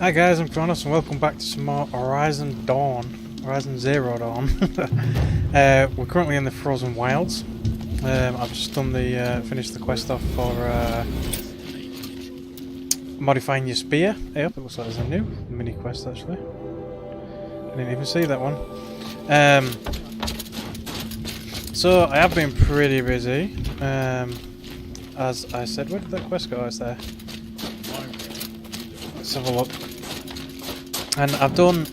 Hi guys, I'm Kronos and welcome back to some more Horizon Zero Dawn. We're currently in the Frozen Wilds. I've just done the finished the quest off for modifying your spear. Yep, it looks like there's a new mini quest actually. I didn't even see that one. So I have been pretty busy. As I said, where did that quest go? Oh, it's there. Let's have a look. And I've done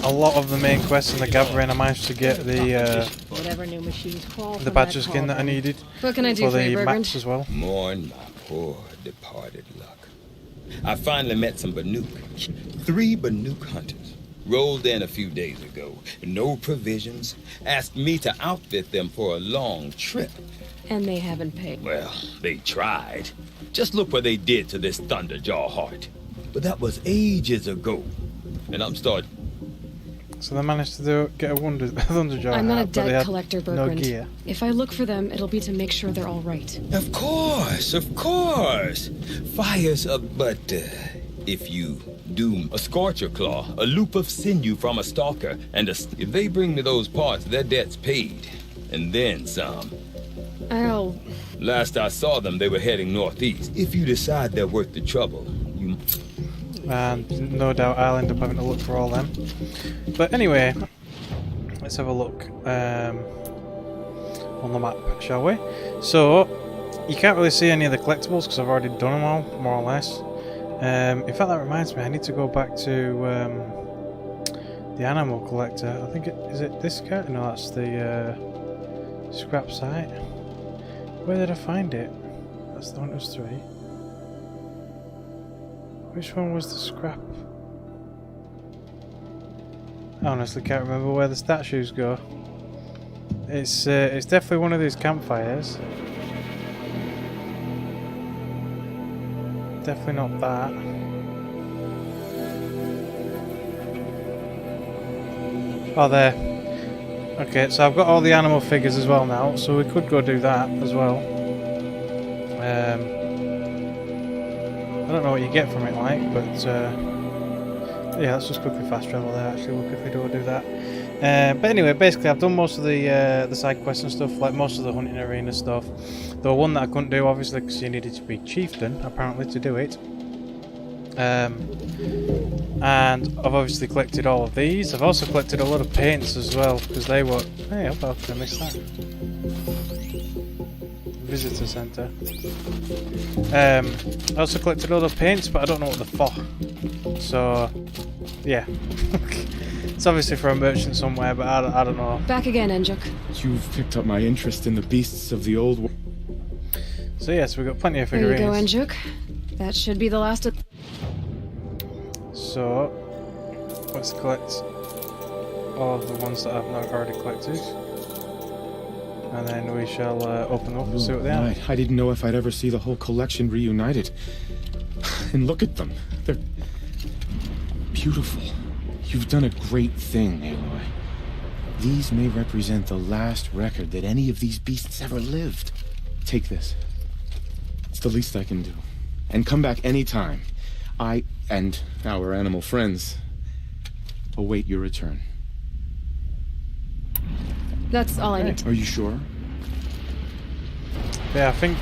a lot of the main quests in the gathering. I managed to get the whatever new machines crawl the badger skin that I needed. What can I do for you, maps as well. Mourn my poor departed luck. I finally met some Banuk. 3 Banuk hunters. Rolled in a few days ago. No provisions. Asked me to outfit them for a long trip. And they haven't paid. Well, they tried. Just look what they did to this Thunderjaw heart. But that was ages ago. And I'm starting. So they managed to get a Thunderjaw. I'm not a debt collector, no Bergrand. gear. If I look for them, it'll be to make sure they're all right. Of course, of course. Fires but if you doom a scorcher claw, a loop of sinew from a stalker, and if they bring me those parts, their debt's paid. And then some. I'll... Last I saw them, they were heading northeast. If you decide they're worth the trouble, you... And no doubt I'll end up having to look for all them. But anyway, let's have a look on the map, shall we? So, you can't really see any of the collectibles because I've already done them all, more or less. In fact, that reminds me, I need to go back to the animal collector. I think is it this guy? No, that's the scrap site. Where did I find it? That's the one that was 3. Which one was the scrap? I honestly can't remember where the statues go. It's definitely one of these campfires. Definitely not that. Oh, there. Okay, so I've got all the animal figures as well now, so we could go do that as well. I don't know what you get from it, like, but yeah, let's just quickly fast travel there. Actually, look if we do that. But anyway, basically, I've done most of the side quests and stuff, like most of the hunting arena stuff. Though one that I couldn't do, obviously, because you needed to be chieftain, apparently, to do it. And I've obviously collected all of these. I've also collected a lot of paints as well, because they were... Hey, how could I miss that? Visitor centre. I also collected a lot of paints, but I don't know what they're for. So, yeah. It's obviously for a merchant somewhere, but I don't know. Back again, Enjuk. You've picked up my interest in the beasts of the old world. So yes, we've got plenty of figurines. There you go, Enjuk. That should be the last of... So, let's collect all of the ones that I've not already collected. And then we shall open them up and see what they are. I didn't know if I'd ever see the whole collection reunited. And look at them. They're beautiful. You've done a great thing, Aloy. These may represent the last record that any of these beasts ever lived. Take this. It's the least I can do. And come back anytime. I and our animal friends await your return. That's all I need. Are you sure? Yeah, I think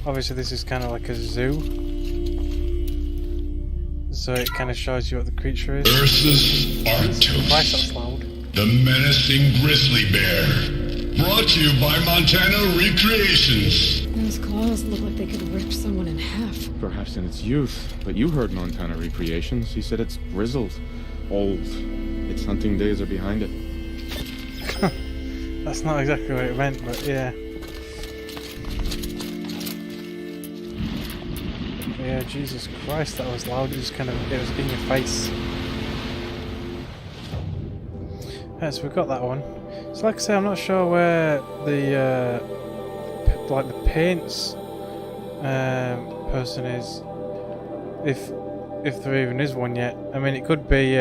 obviously this is kind of like a zoo, so it kind of shows you what the creature is. Versus Christ, that's Arctos, loud. the menacing grizzly bear. Brought to you by Montana Recreations. Those claws look like they could rip someone in half. Perhaps in its youth, but you heard Montana Recreations. He said it's grizzled, old. Its hunting days are behind it. That's not exactly what it meant, but yeah. Yeah, Jesus Christ, that was loud. It was kind of, it was in your face. Yeah, so we've got that one. So like I say, I'm not sure where the like the paints person is, if there even is one yet. I mean, it could be.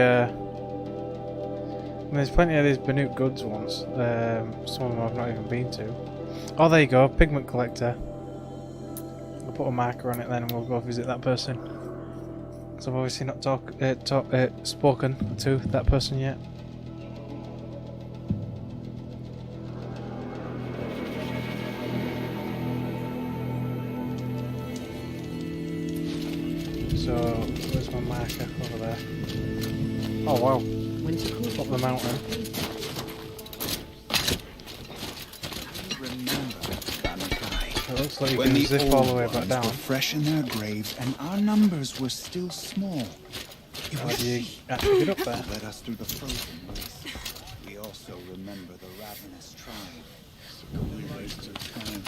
There's plenty of these Banuk Goods ones. Some of them I've not even been to. Oh, there you go, pigment collector. I'll put a marker on it then, and we'll go visit that person. So I've obviously not spoken to that person yet. So, where's my marker? Over there. Oh wow. Up the mountain. It looks like you When can the zip all the way old back ones down. were fresh in their graves and our numbers were still small. It How was do you she actually get up there? who led us through the frozen wastes. We also remember the ravenous tribe. We wasted time.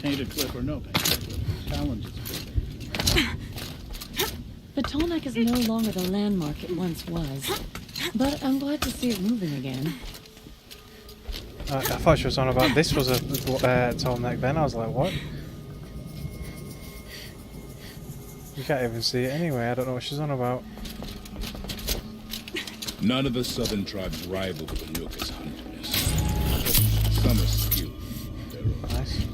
Painted clip or no paint. Challenge is big. The Tallneck is no longer the landmark it once was. But I'm glad to see it moving again. I thought she was on about this was a tall neck then. I was like, what? You can't even see it anyway. I don't know what she's on about. None of the southern tribes rival the Nuke as hunters. Some are skilled. Nice.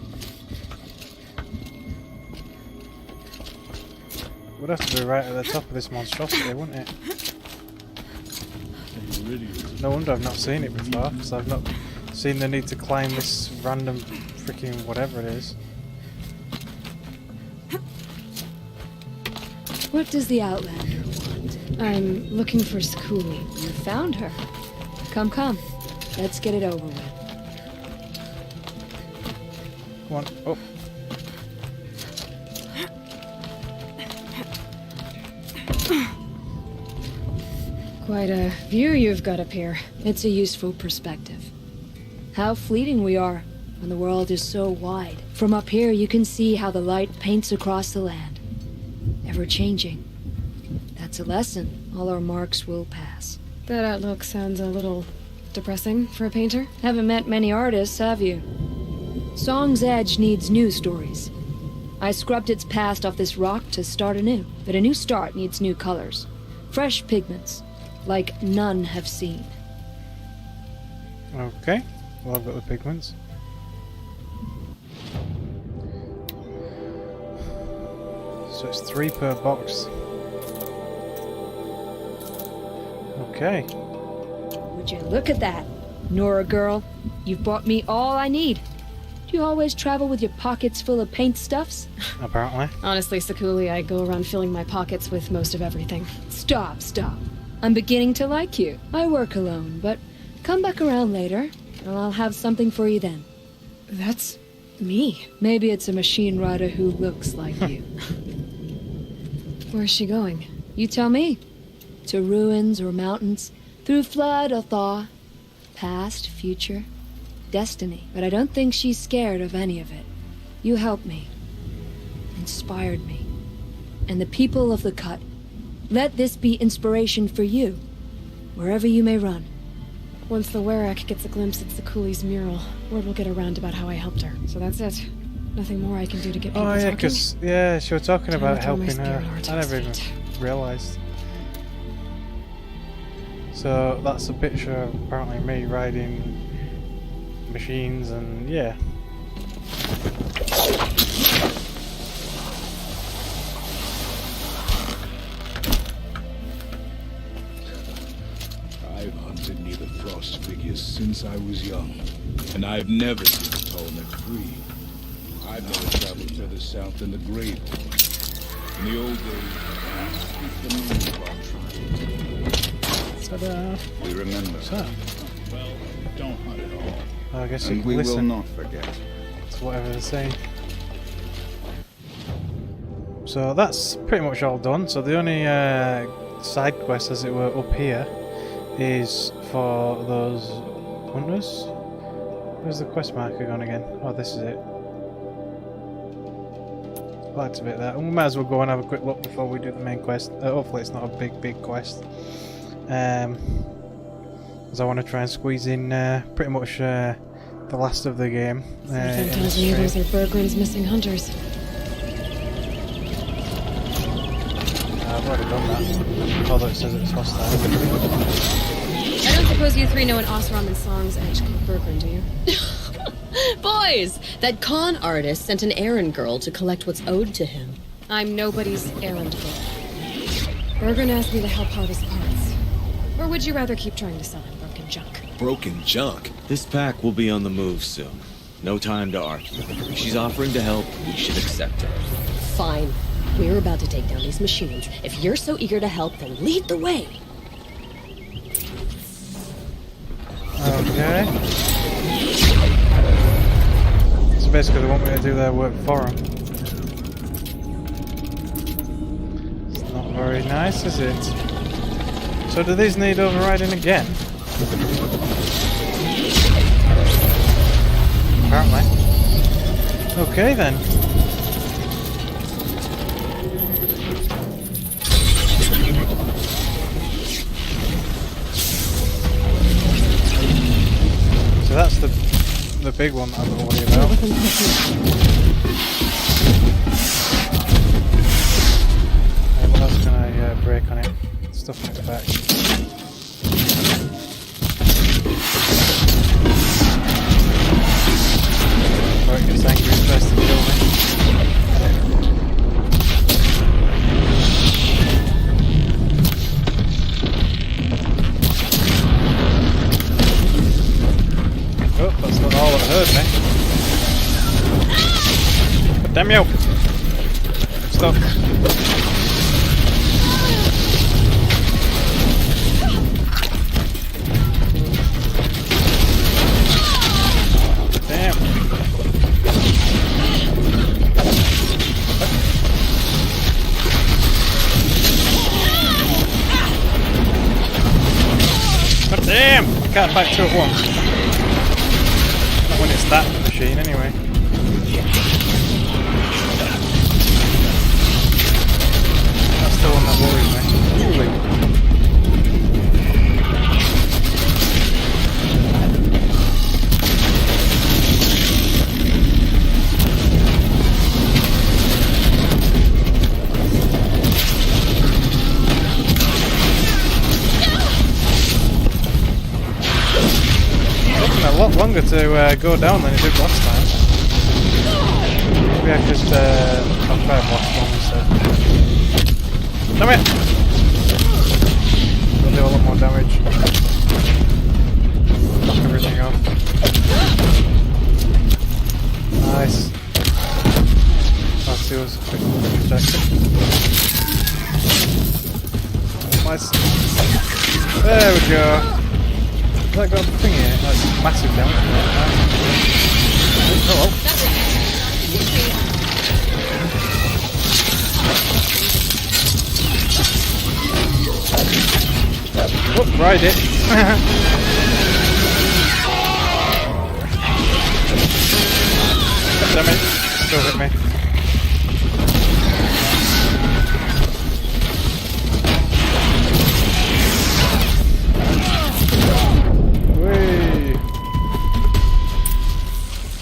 Would have to be right at the top of this monstrosity, wouldn't it? No wonder I've not seen it before, because I've not seen the need to climb this random freaking whatever it is. What does the Outlander want? I'm looking for Skuli. You found her. Come, come. Let's get it over with. Come on. Oh. Quite a view you've got up here. It's a useful perspective. How fleeting we are when the world is so wide. From up here, you can see how the light paints across the land. Ever changing. That's a lesson. All our marks will pass. That outlook sounds a little depressing for a painter. Haven't met many artists, have you? Song's Edge needs new stories. I scrubbed its past off this rock to start anew. But a new start needs new colors. Fresh pigments. Like none have seen. Okay. Well, I've got the pigments. So it's 3 per box. Okay. Would you look at that? Nora girl, you've brought me all I need. Do you always travel with your pockets full of paint stuffs? Apparently. Honestly, Sakuli, I go around filling my pockets with most of everything. Stop, stop. I'm beginning to like you. I work alone, but come back around later, and I'll have something for you then. That's me. Maybe it's a machine rider who looks like you. Where's she going? You tell me. To ruins or mountains, through flood or thaw, past, future, destiny. But I don't think she's scared of any of it. You helped me, inspired me, and the people of the Cut. Let this be inspiration for you, wherever you may run. Once the Werak gets a glimpse at Sakuli's mural, word will get around about how I helped her. So that's it. Nothing more I can do to get people Oh yeah, talking. because she was talking Time about to throw my helping her. spirit over to I his never even feet. realised. So that's a picture of apparently me riding machines and yeah. I've hunted near the frost figures since I was young, and I've never seen a Tallneck free. I've never traveled further south than the Great. In the old days, the name of our tribe. Ta-da. We remember. So, Well, don't hunt at all. I guess you And can we will listen not forget. to whatever they're saying. So that's pretty much all done. So the only side quest, as it were, up here is for those hunters. Where's the quest marker gone again? Oh, this is it. I'll activate that. And we might as well go and have a quick look before we do the main quest. Hopefully it's not a big quest. As I want to try and squeeze in pretty much the last of the game. Something in tells this me stream. those are Bergren's missing hunters. I've already done that. Although it says it's hostile. I don't suppose you three know an Osram and Song's Edge Bergren, do you? Boys, that con artist sent an errand girl to collect what's owed to him. I'm nobody's errand girl. Bergren asked me to help harvest parts. Or would you rather keep trying to sell him broken junk? Broken junk? This pack will be on the move soon. No time to argue. If she's offering to help, we should accept her. Fine. We're about to take down these machines. If you're so eager to help, then lead the way. Okay. So basically they want me to do their work for them. It's not very nice, is it? So do these need overriding again? Apparently. Okay then. So that's the big one that I'm worried about. What else can I break on it? Stuff in its back. Or it gets angry and tries to kill me. Oh, that's not all that hurt me. But damn you! I'm stuck. Damn. God damn! I can't fight two at once. Not when it's that machine, anyway. That's the one that worries me. Holy. A lot longer to go down than it did last time. Maybe I could I'll try and watch one instead. Damn it! It'll do a lot more damage. Knock everything off. Nice. Let's do is a quick objective. Nice. There we go. Has that got a thingy in it? That's massive damage. Oh, well. Oh, ride it. God damn it. Still hit me.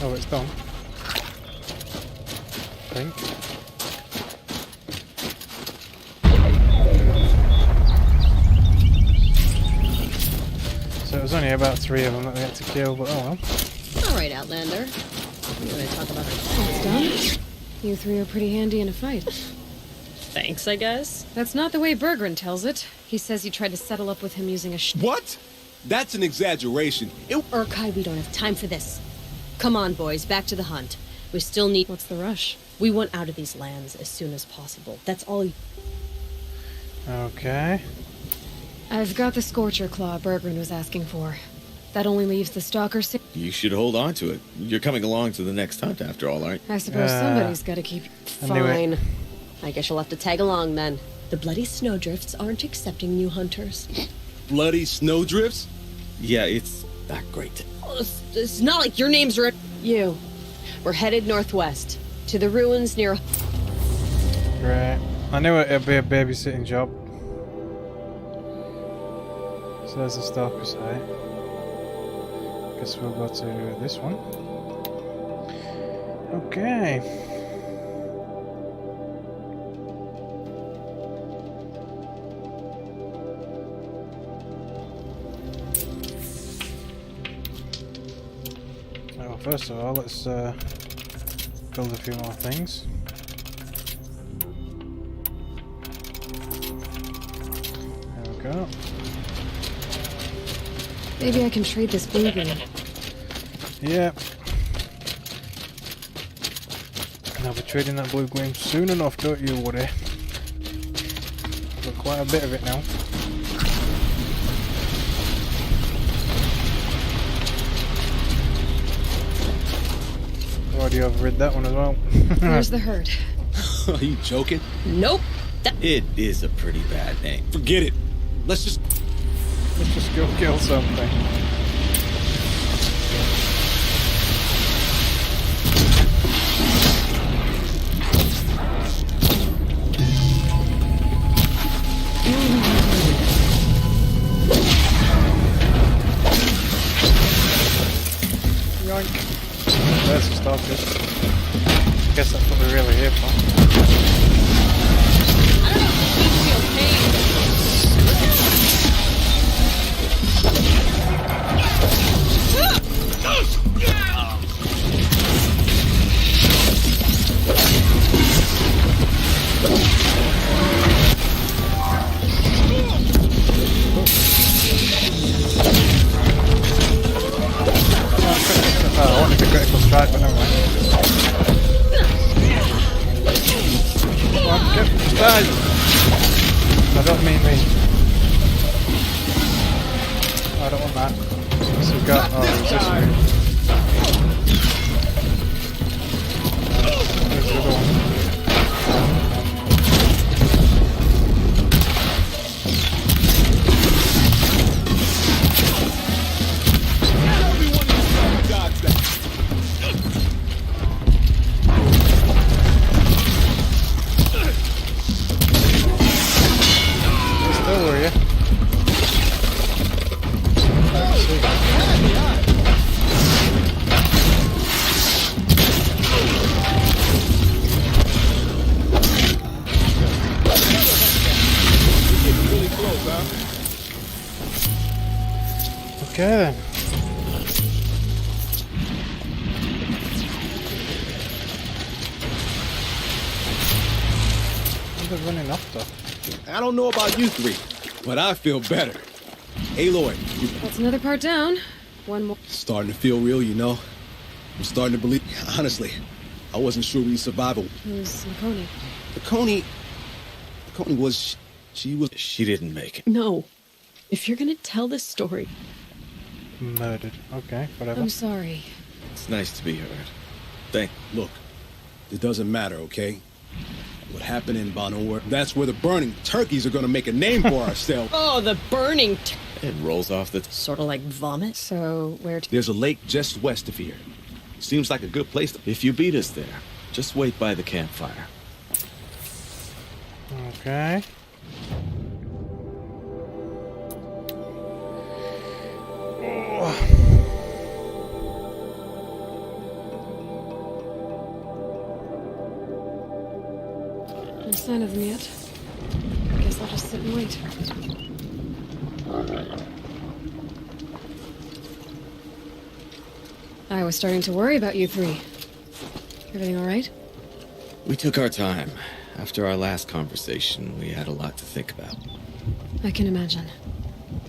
Oh, it's done. I think. So it was only about 3 of them that we had to kill, but oh well. Alright, Outlander. You want to talk about her? It's done. You three are pretty handy in a fight. Thanks, I guess. That's not the way Bergren tells it. He says you tried to settle up with him using a What? That's an exaggeration. Urkai, we don't have time for this. Come on, boys, back to the hunt. We still need... What's the rush? We want out of these lands as soon as possible. That's all... Okay. I've got the Scorcher Claw Bergren was asking for. That only leaves the Stalker... You should hold on to it. You're coming along to the next hunt after all, aren't you? I suppose somebody's gotta keep... Fine. I guess you'll have to tag along then. The bloody snowdrifts aren't accepting new hunters. Bloody snowdrifts? Yeah, it's not great. It's not like your names are... You. We're headed northwest. To the ruins near... Great. I knew it'd be a babysitting job. So there's the Stalker site. Guess we'll go to this one. Okay. Well, first of all, let's build a few more things. go. Maybe I can trade this blue green. Yeah. And I'll be trading that blue green soon enough, don't you worry. Got quite a bit of it now. Already overrid that one as well. Where's the herd? Are you joking? Nope. It is a pretty bad name. Forget it. Let's just go kill something. Yoink. There's the stalkers. Guess that's what we're really here for. I wanted the critical strike, but never mind. Come on, get die! I don't mean me. I don't want that. So we've got resistance. There's the other one. Okay then. What are they running after? I don't know about you three, but I feel better. Aloy, That's another part down. One more. starting to feel real, you know? I'm starting to believe. Honestly, I wasn't sure we'd survive. Who's Nakoni? Coney was. She was. She didn't make it. No. If you're gonna tell this story... Murdered. Okay, whatever. I'm sorry. It's nice to be heard. Look, it doesn't matter, okay? What happened in Bonor, that's where the burning turkeys are gonna make a name for ourselves. Oh, the burning... It rolls off the... Sort of like vomit. So, where to... There's a lake just west of here. Seems like a good place to... If you beat us there, just wait by the campfire. Okay. No sign of them yet. Guess I'll just sit and wait. I was starting to worry about you three. Everything all right? We took our time. After our last conversation, we had a lot to think about. I can imagine.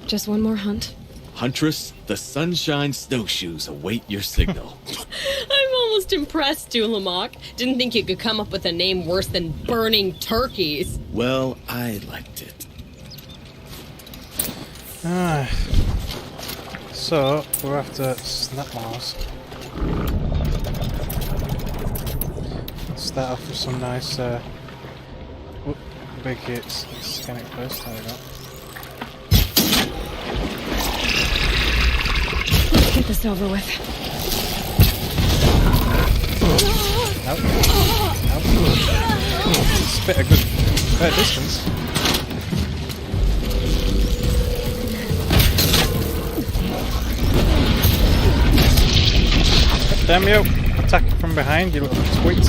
Just one more hunt. Huntress, the Sunshine Snowshoes await your signal. I'm almost impressed, Dulamok. Didn't think you could come up with a name worse than burning turkeys. Well, I liked it. So, we're after Snapmaws. Let's start off with some nice, big hits. Let's scan it first, there we go. Let's get this over with. Nope. Nope. Spit a good fair distance. Damn you! Attack from behind, you little twit.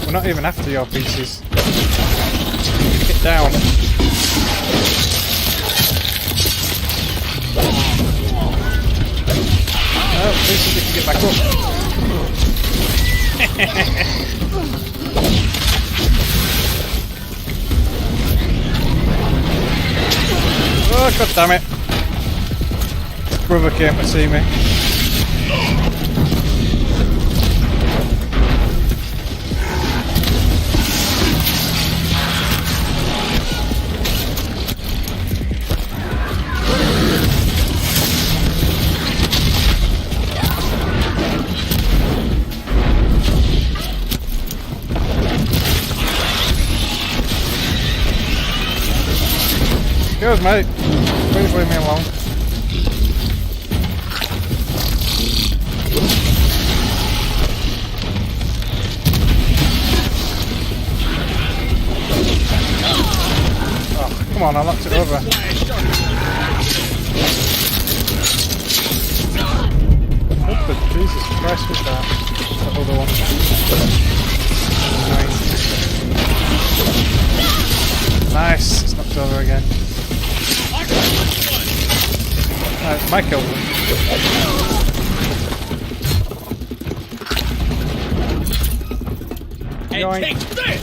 We're not even after your pieces. Get down. Oh, pieces we can get back up. God damn it. Brother came to see me. Good, mate. Please leave me alone. Oh, come on, I knocked it over. What the Jesus Christ was that? That other one. Nice. Nice. It's knocked over again. My kill. And take this!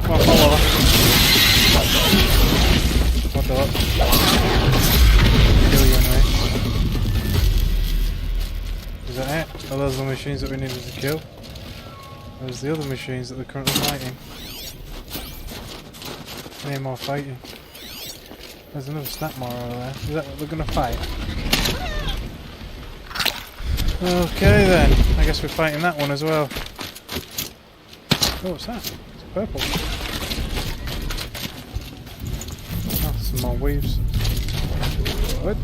Come on, fall over. What the fuck? Kill you anyway. Is that it? Are those the machines that we needed to kill? There's the other machines that they're currently fighting. Any more fighting? There's another snap more over there. Is that what they're gonna fight? Okay then. I guess we're fighting that one as well. Oh, what's that? It's purple. Oh, some more weaves. Good.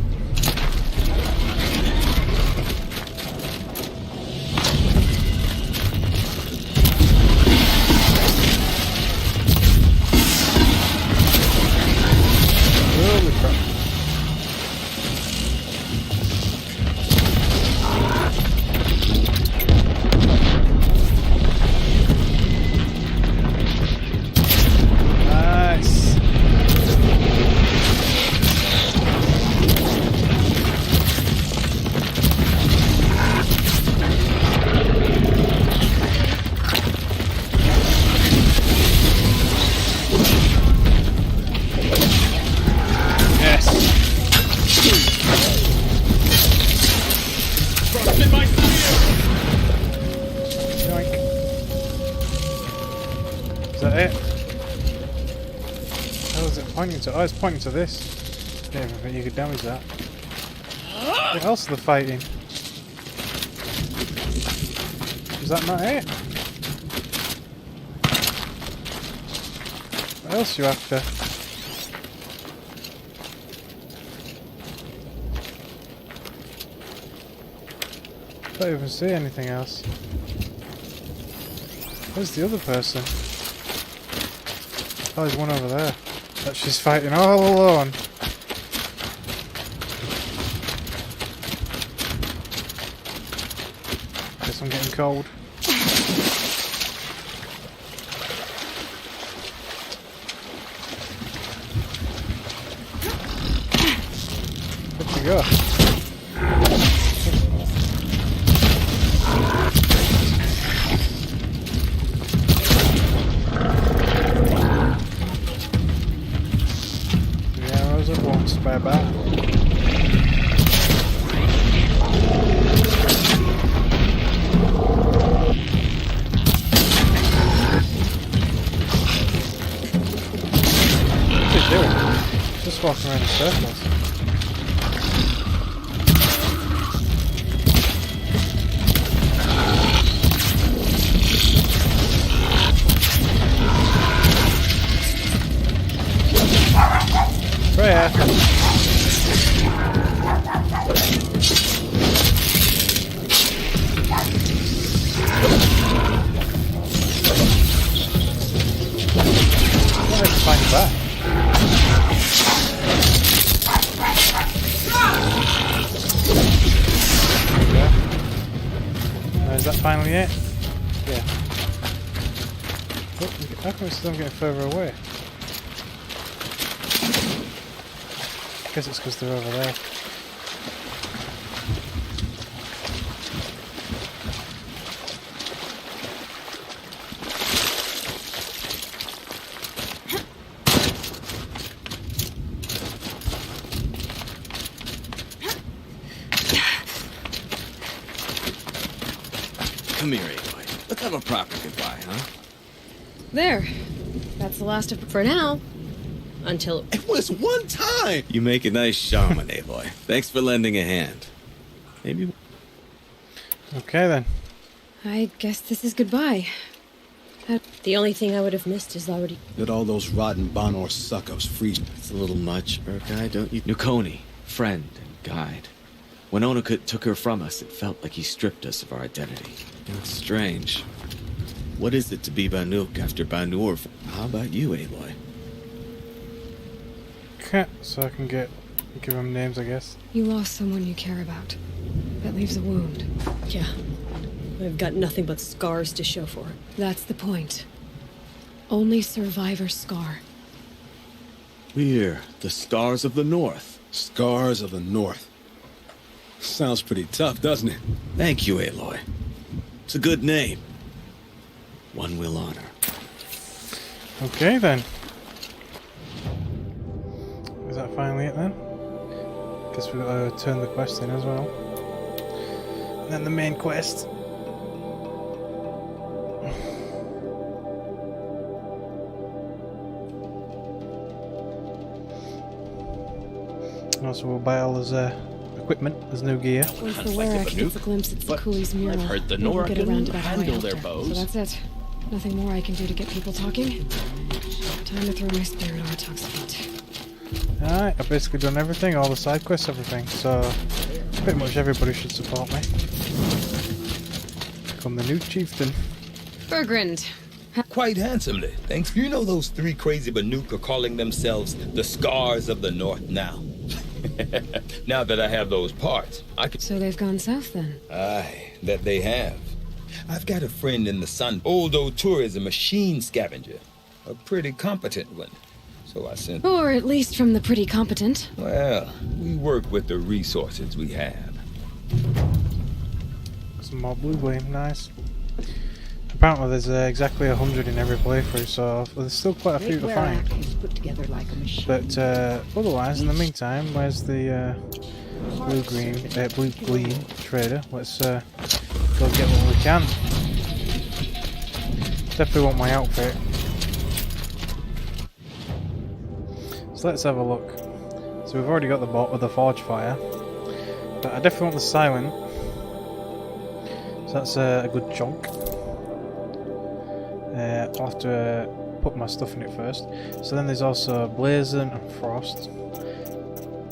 Holy crap. Nice. Yoink. Is that it? How is it pointing to? Oh, it's pointing to this. Yeah, I think you could damage that. What else are they fighting? Is that not it? What else are you after? I don't even see anything else. Where's the other person? Oh, there's one over there. That she's fighting all alone. Guess I'm getting cold. Where'd she go? By a bat. What's he doing? Just walking around in circles. Freya! Let's find that. Is that finally it? Yeah. Oh, how come I'm getting further away? I guess it's because they're over there. Come here, Aloy. Let's have a proper goodbye, huh? There. That's the last of... For now. Until... It was one time! You make a nice shaman, Aloy. Thanks for lending a hand. Maybe... Okay then. I guess this is goodbye. The only thing I would have missed is already... Let all those rotten Bonor suckers freeze. It's a little much, Urkai, don't you? Nukoni, friend and guide. When Onukut took her from us, it felt like he stripped us of our identity. It's strange. What is it to be Banuk after Banur? How about you, Aloy? Okay, so I can give them names, I guess. You lost someone you care about. That leaves a wound. Yeah. I've got nothing but scars to show for it. That's the point. Only survivor's scar. We're the Stars of the North. Scars of the North. Sounds pretty tough, doesn't it? Thank you, Aloy. It's a good name. One we'll honor. Okay then. Is that finally it then? Guess we've got to turn the quest in as well. And then the main quest. Also we'll buy all his equipment, his new gear. Once the Werak gets a glimpse at the coolie's mural, I've heard the we'll get Nork around can about how I handle helped their her. bows. So that's it. Nothing more I can do to get people talking. Time to throw my spirit on Toxifeet. Alright, I've basically done everything, all the side quests, everything, so pretty much everybody should support me. Become the new chieftain. Bergrand. Quite handsomely, thanks. You know those three crazy Banuk are calling themselves the Scars of the North now. Now that I have those parts, I can... So they've gone south then? Aye, that they have. I've got a friend in the sun. Old O'Toole is a machine scavenger. A pretty competent one. So I sent... Or at least from the pretty competent. Well, we work with the resources we have. Some more blue gleam, nice. Apparently there's exactly 100 in every playthrough, so there's still quite a few to find. Put together like a machine. But otherwise, in the meantime, where's the blue gleam trader? Let's go get what we can. Definitely want my outfit. So let's have a look. So we've already got the bot with the forge fire, but I definitely want the silent. So that's a good chunk. I'll have to put my stuff in it first. So then there's also Blazon and Frost.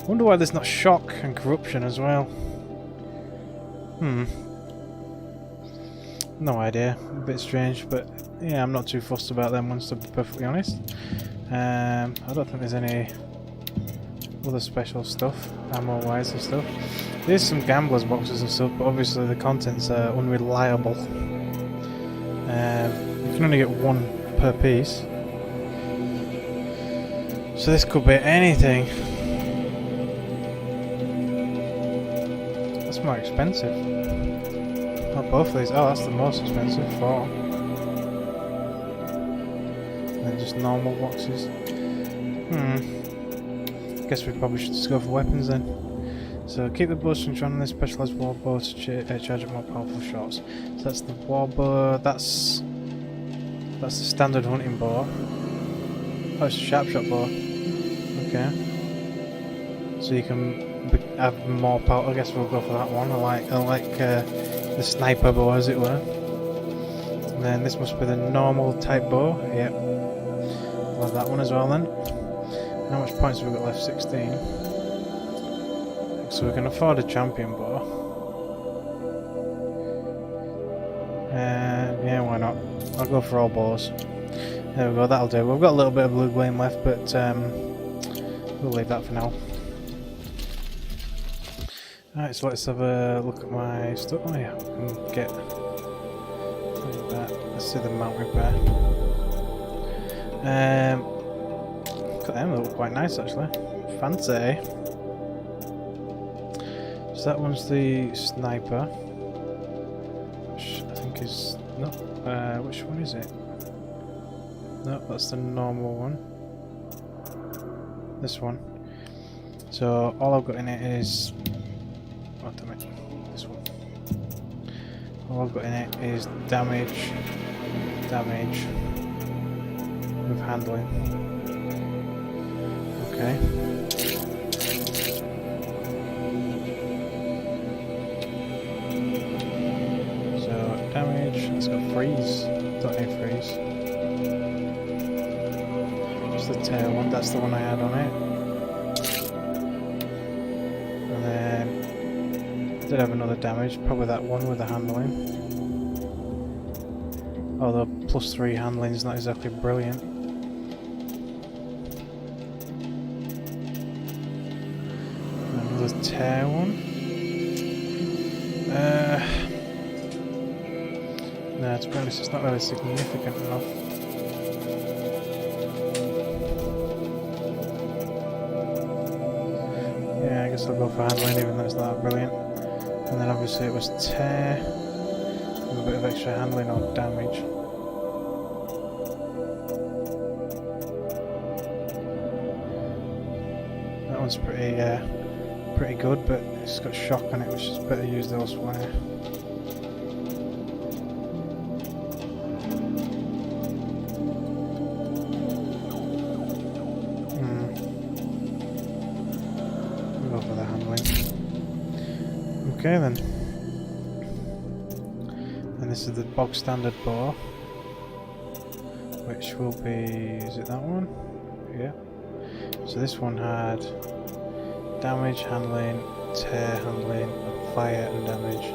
Wonder why there's not Shock and Corruption as well. No idea. A bit strange, but yeah, I'm not too fussed about them ones, to be perfectly honest. I don't think there's any other special stuff, ammo-wise and stuff. There's some gamblers boxes and stuff, but obviously the contents are unreliable. You can only get one per piece. So this could be anything. That's more expensive. Oh, both of these. Oh, that's the most expensive. 4. And then just normal boxes. Guess we probably should just go for weapons then. So keep the bowstring on this specialised war bow to charge up more powerful shots. So that's the war bow. That's the standard hunting bow. Oh, it's a sharp shot bow. Okay. So you can have more power. I guess we'll go for that one. I like the sniper bow, as it were. And then this must be the normal type bow. Yep. I'll have that one as well then. How much points have we got left? 16. So we can afford a champion bow. Yeah, why not? I'll go for all bows. There we go, that'll do. We've got a little bit of blue gleam left, but we'll leave that for now. Alright, so let's have a look at my stuff. Oh yeah, we can get that. Let's see the mount repair. Look at them, they look quite nice actually. Fancy. So that one's the sniper. Which I think is... no, which one is it? No, that's the normal one. This one. So all I've got in it is... oh damn it, this one. All I've got in it is damage, with handling. Okay. So damage, let's go freeze. Don't need freeze. Just the tail one, that's the one I had on it. And then I did have another damage, probably that one with the handling. Although +3 handling is not exactly brilliant. Another tear one. No, to be honest, it's not really significant enough. Yeah, I guess I'll go for handling even though it's not brilliant. And then obviously it was tear. With a bit of extra handling or damage. That one's pretty good, but it's got shock on it, which is better used elsewhere. We'll go for the handling. Okay then. And this is the bog standard bow, which will be, is it that one? Yeah. So this one had damage, handling, tear, handling, and fire and damage.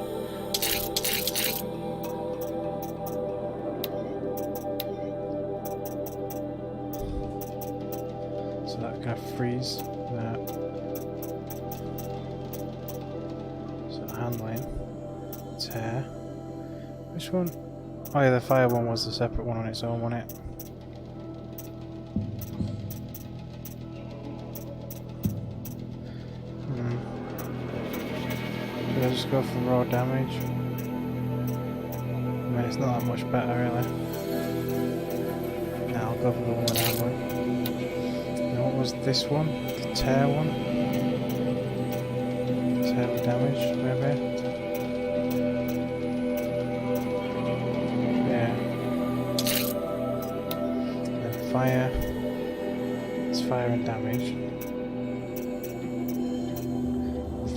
So that kind of freeze that. So handling, tear. Which one? Oh yeah, the fire one was the separate one on its own, wasn't it? Should I just go for raw damage? I mean, it's not that much better, really. No, I'll go for the one with handling. And what was this one? The tear one? Tear with damage, maybe? Fire. It's fire and damage.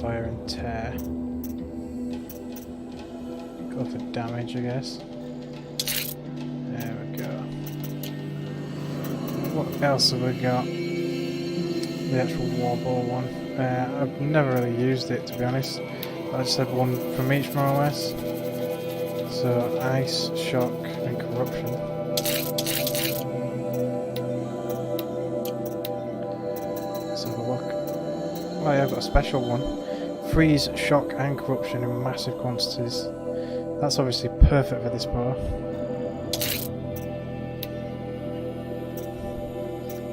Fire and tear. Go for damage, I guess. There we go. What else have we got? The actual warball one. I've never really used it, to be honest. I just had one from each, more or less. So, ice, shock, and corruption. Oh yeah, I've got a special one. Freeze, shock and corruption in massive quantities. That's obviously perfect for this bow.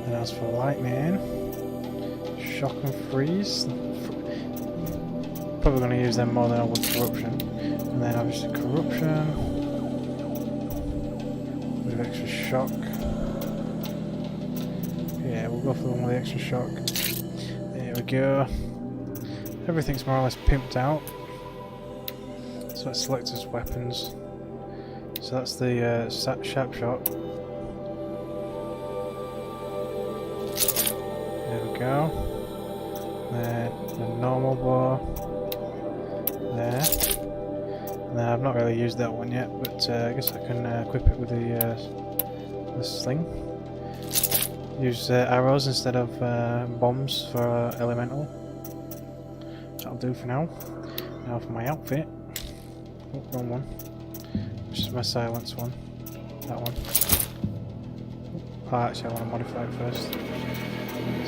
And as for lightning, shock and freeze. Probably going to use them more than I would corruption. And then obviously corruption. With extra shock. Yeah, we'll go for the one with the extra shock. There we go. Everything's more or less pimped out. So let's select as weapons. So that's the sharp shot. There we go. Then the normal bow. There. And then I've not really used that one yet, but I guess I can equip it with the sling. Use arrows instead of bombs for elemental. That'll do for now. Now for my outfit. Oh, wrong one. Which is my silence one. That one. Oh, actually I want to modify it first.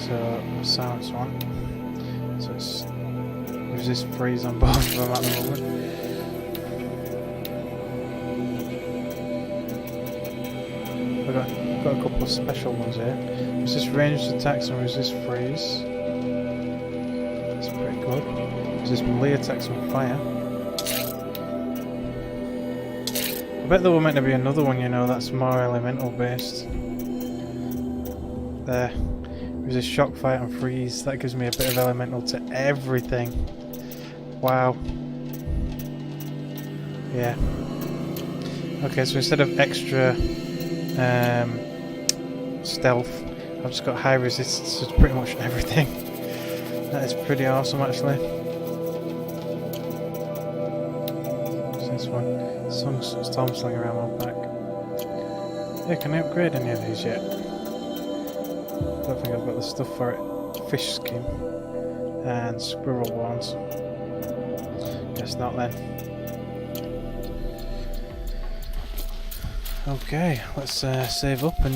So, silence one. So it's resist freeze on both of them at the moment. I've got a couple of special ones here. Resist ranged attacks and resist freeze. That's pretty good. Resist melee attacks and fire. I bet there were meant to be another one, you know, that's more elemental based. There. Resist shock, fire and freeze. That gives me a bit of elemental to everything. Wow. Yeah. Okay, so instead of extra stealth, I've just got high resistance to pretty much everything. That is pretty awesome, actually. What's this one? Storm Slinger ammo pack. Yeah, can I upgrade any of these yet? Don't think I've got the stuff for it. Fish skin and squirrel bones. Guess not then. Okay, let's save up and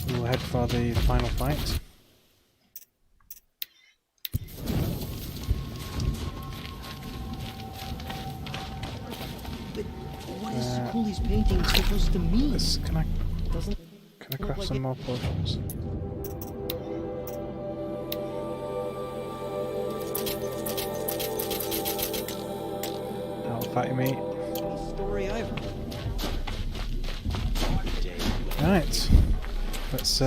we'll head for the final fight. But what is Cooley's painting supposed to mean? Can I craft some more potions? That'll fatty meat. Story I've heard. Right, let's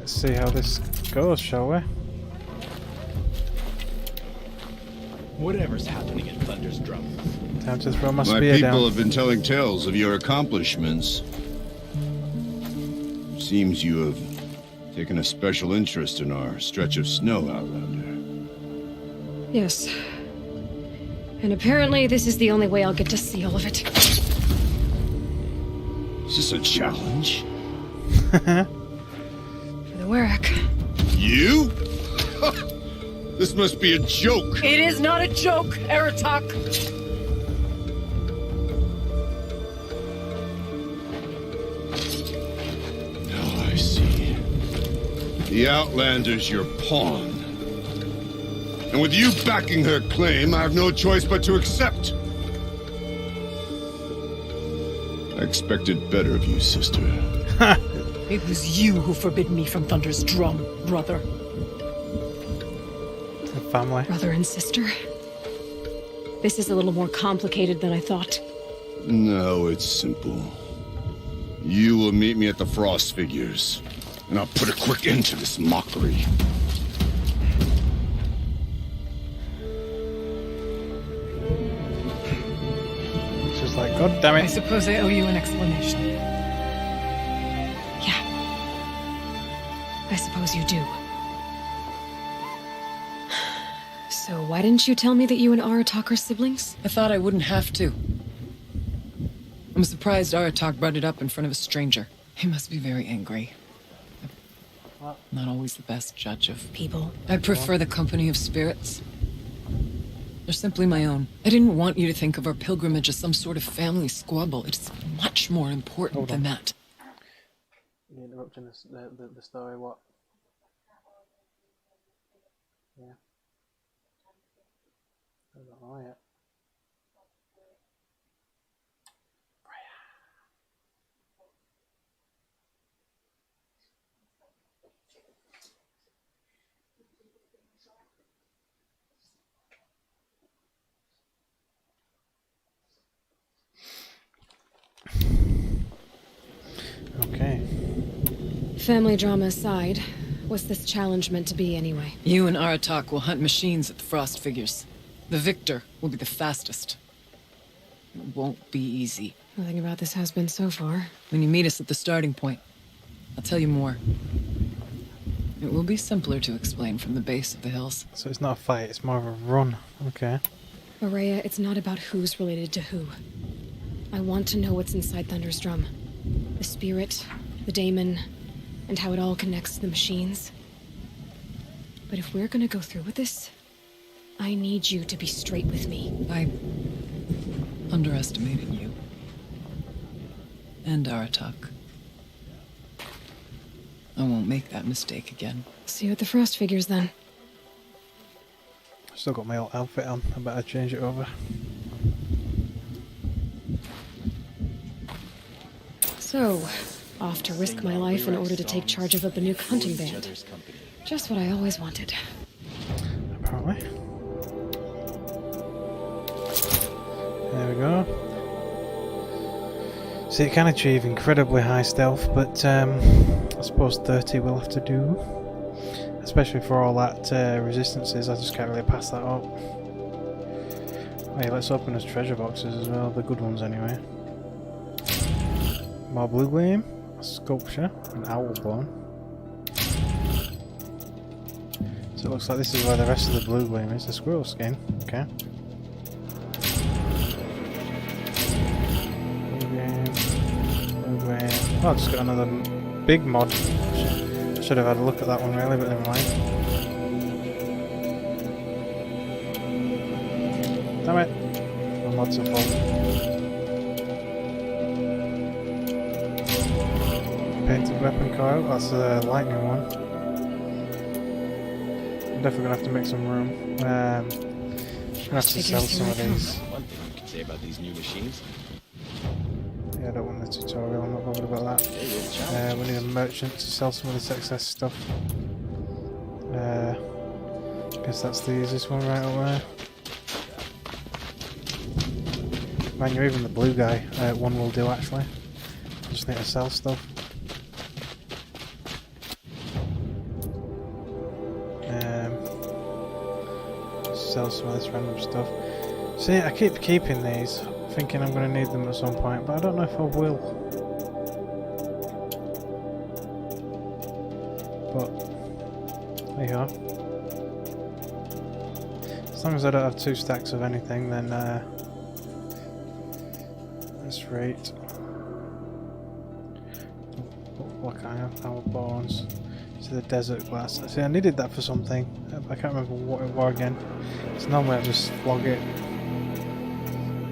see how this goes, shall we? Whatever's happening at Thunder's Drum. Time to throw my My spear people down. have been telling tales of your accomplishments. Seems you have taken a special interest in our stretch of snow, Outlander. Yes. And apparently this is the only way I'll get to see all of it. Is this a challenge? For the Werak. You? This must be a joke. It is not a joke, Aratak. Now I see. The Outlander's your pawn. And with you backing her claim, I have no choice but to accept. I expected better of you, sister. It was you who forbid me from Thunder's Drum, brother. Family. Brother and sister. This is a little more complicated than I thought. No, it's simple. You will meet me at the Frost Figures, and I'll put a quick end to this mockery. She's like, God damn I it. suppose I owe you an explanation. Yeah. I suppose you do. So why didn't you tell me that you and Aratak are siblings? I thought I wouldn't have to. I'm surprised Aratak brought it up in front of a stranger. He must be very angry. I'm not always the best judge of People. I prefer the company of spirits. They're simply my own. I didn't want you to think of our pilgrimage as some sort of family squabble. It's much more important than that. You're interrupting the story, what? Yeah. I don't know yet. Okay. Family drama aside, what's this challenge meant to be anyway? You and Aratak will hunt machines at the Frost Figures. The victor will be the fastest. It won't be easy. Nothing about this has been so far. When you meet us at the starting point, I'll tell you more. It will be simpler to explain from the base of the hills. So it's not a fight, it's more of a run. Okay. Araya, it's not about who's related to who. I want to know what's inside Thunder's Drum. The spirit, the daemon, and how it all connects to the machines. But if we're gonna go through with this, I need you to be straight with me. I underestimated you. And Aratak. I won't make that mistake again. See you at the Frost Figures then. Still got my old outfit on, I better change it over. So, off to risk my life in order to take charge of a Nuke hunting band. Just what I always wanted. Apparently. There we go. So you can achieve incredibly high stealth, but I suppose 30 will have to do. Especially for all that resistances, I just can't really pass that up. Hey, let's open those treasure boxes as well, the good ones anyway. More blue gleam, a sculpture, an owl bone. So it looks like this is where the rest of the blue gleam is, the squirrel skin, okay. Blue gleam. Oh, I just got another big mod. Should have had a look at that one really, but never mind. Damn it! The mods are full. Painted weapon coil, that's the lightning one. I'm definitely gonna have to make some room. I'm gonna have to sell some of these. One thing you can say about these new machines. Yeah, I don't want the tutorial, I'm not bothered about that. We need a merchant to sell some of this excess stuff. Guess that's the easiest one right away. Man, you're even the blue guy. One will do actually. Just need to sell stuff. Sell some of this random stuff. See, I keep keeping these, thinking I'm going to need them at some point, but I don't know if I will. But there you are. As long as I don't have 2 stacks of anything, then that's right. What kind of our bones? To the desert glass. See, I needed that for something. I can't remember what it was again. So normally I just flog it.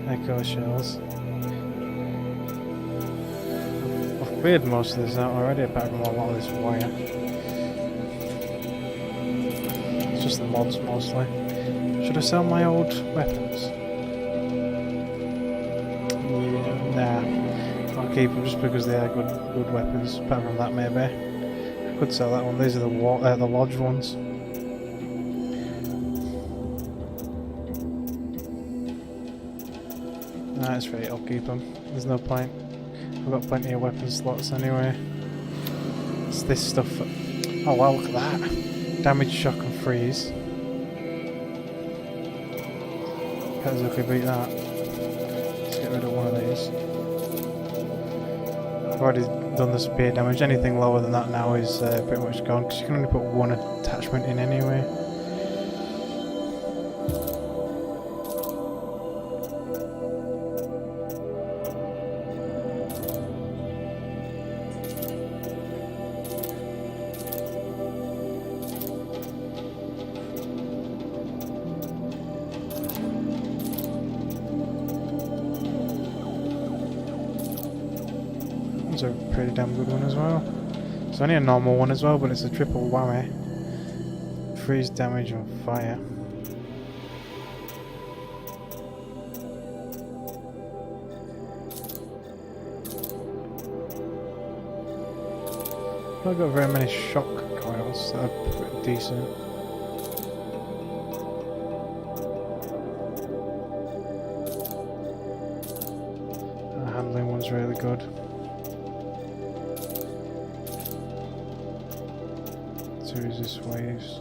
Echo shells. I've cleared most of this out already, apart from a lot of this wire. It's just the mods mostly. Should I sell my old weapons? Yeah, nah. I'll keep them just because they are good weapons. Apart from that, maybe. Could sell that one. These are the lodge ones. That's right, I'll keep them. There's no point. I've got plenty of weapon slots anyway. It's this stuff. Oh wow, look at that! Damage, shock, and freeze. Can't exactly beat that. Let's get rid of one of these. I've already done the spear damage. Anything lower than that now is pretty much gone because you can only put one attachment in anyway. A pretty damn good one as well. It's only a normal one as well, but it's a triple whammy. Freeze damage on fire. I've got very many shock coils that are pretty decent. The handling one's really good. Resist waves.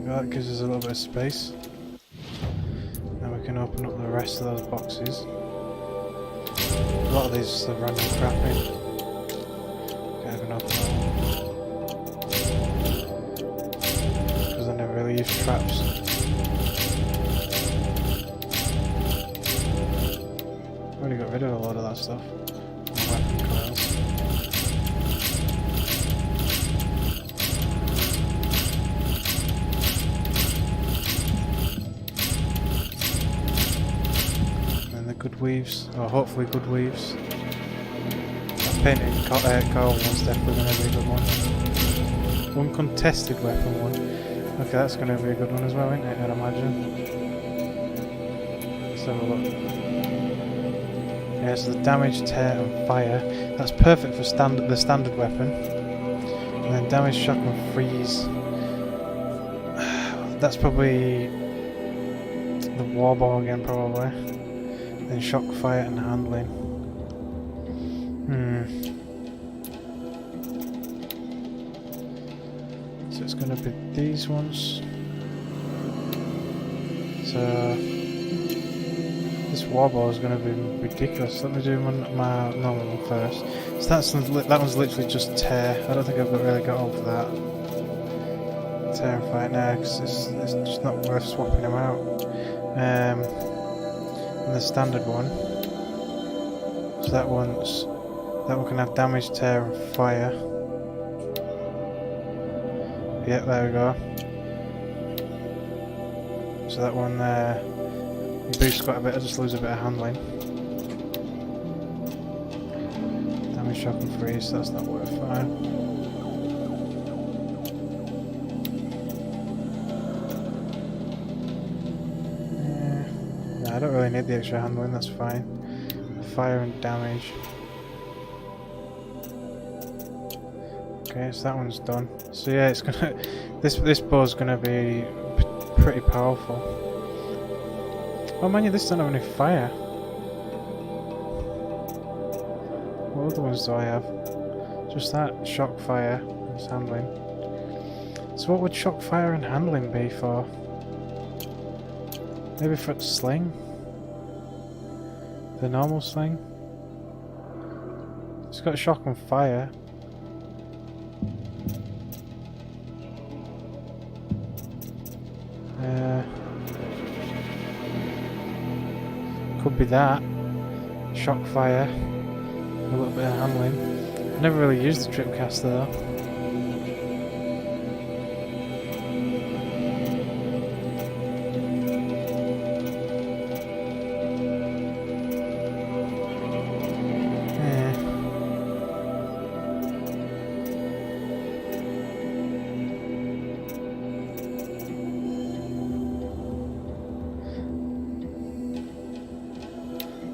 That gives us a little bit of space. Now we can open up the rest of those boxes. A lot of these are random crap in. Can't even open them. Because I never really use traps. Already got rid of a lot of that stuff. Weapon coils. good weaves, or hopefully good weaves. Painted coral one's definitely going to be a good one. Uncontested weapon one. Okay, that's going to be a good one as well, isn't it? I'd imagine. Let's have a look. Yeah, so the damage, tear, and fire. That's perfect for the standard weapon. And then damage, shock, and freeze. That's probably the warball again, probably. Then shock, fire, and handling. So it's going to be these ones. So this warball is going to be ridiculous. Let me do my normal one first. So that one's literally just tear. I don't think I've really got over that. Tear and fight now because it's just not worth swapping them out. And the standard one. So that one can have damage, tear, and fire. Yep, there we go. So that one there, you boost quite a bit. I just lose a bit of handling. Damage, shock, and freeze. That's not worth fire. No, I don't really need the extra handling. That's fine. Fire and damage. Okay, so that one's done. So yeah, it's gonna. This bow's gonna be pretty powerful. Oh man, this doesn't have any fire. What other ones do I have? Just that shock, fire, and handling. So what would shock, fire, and handling be for? Maybe for its sling. The normal sling. It's got shock and fire. Could be that. Shock, fire, a little bit of handling. I never really used the tripcaster though.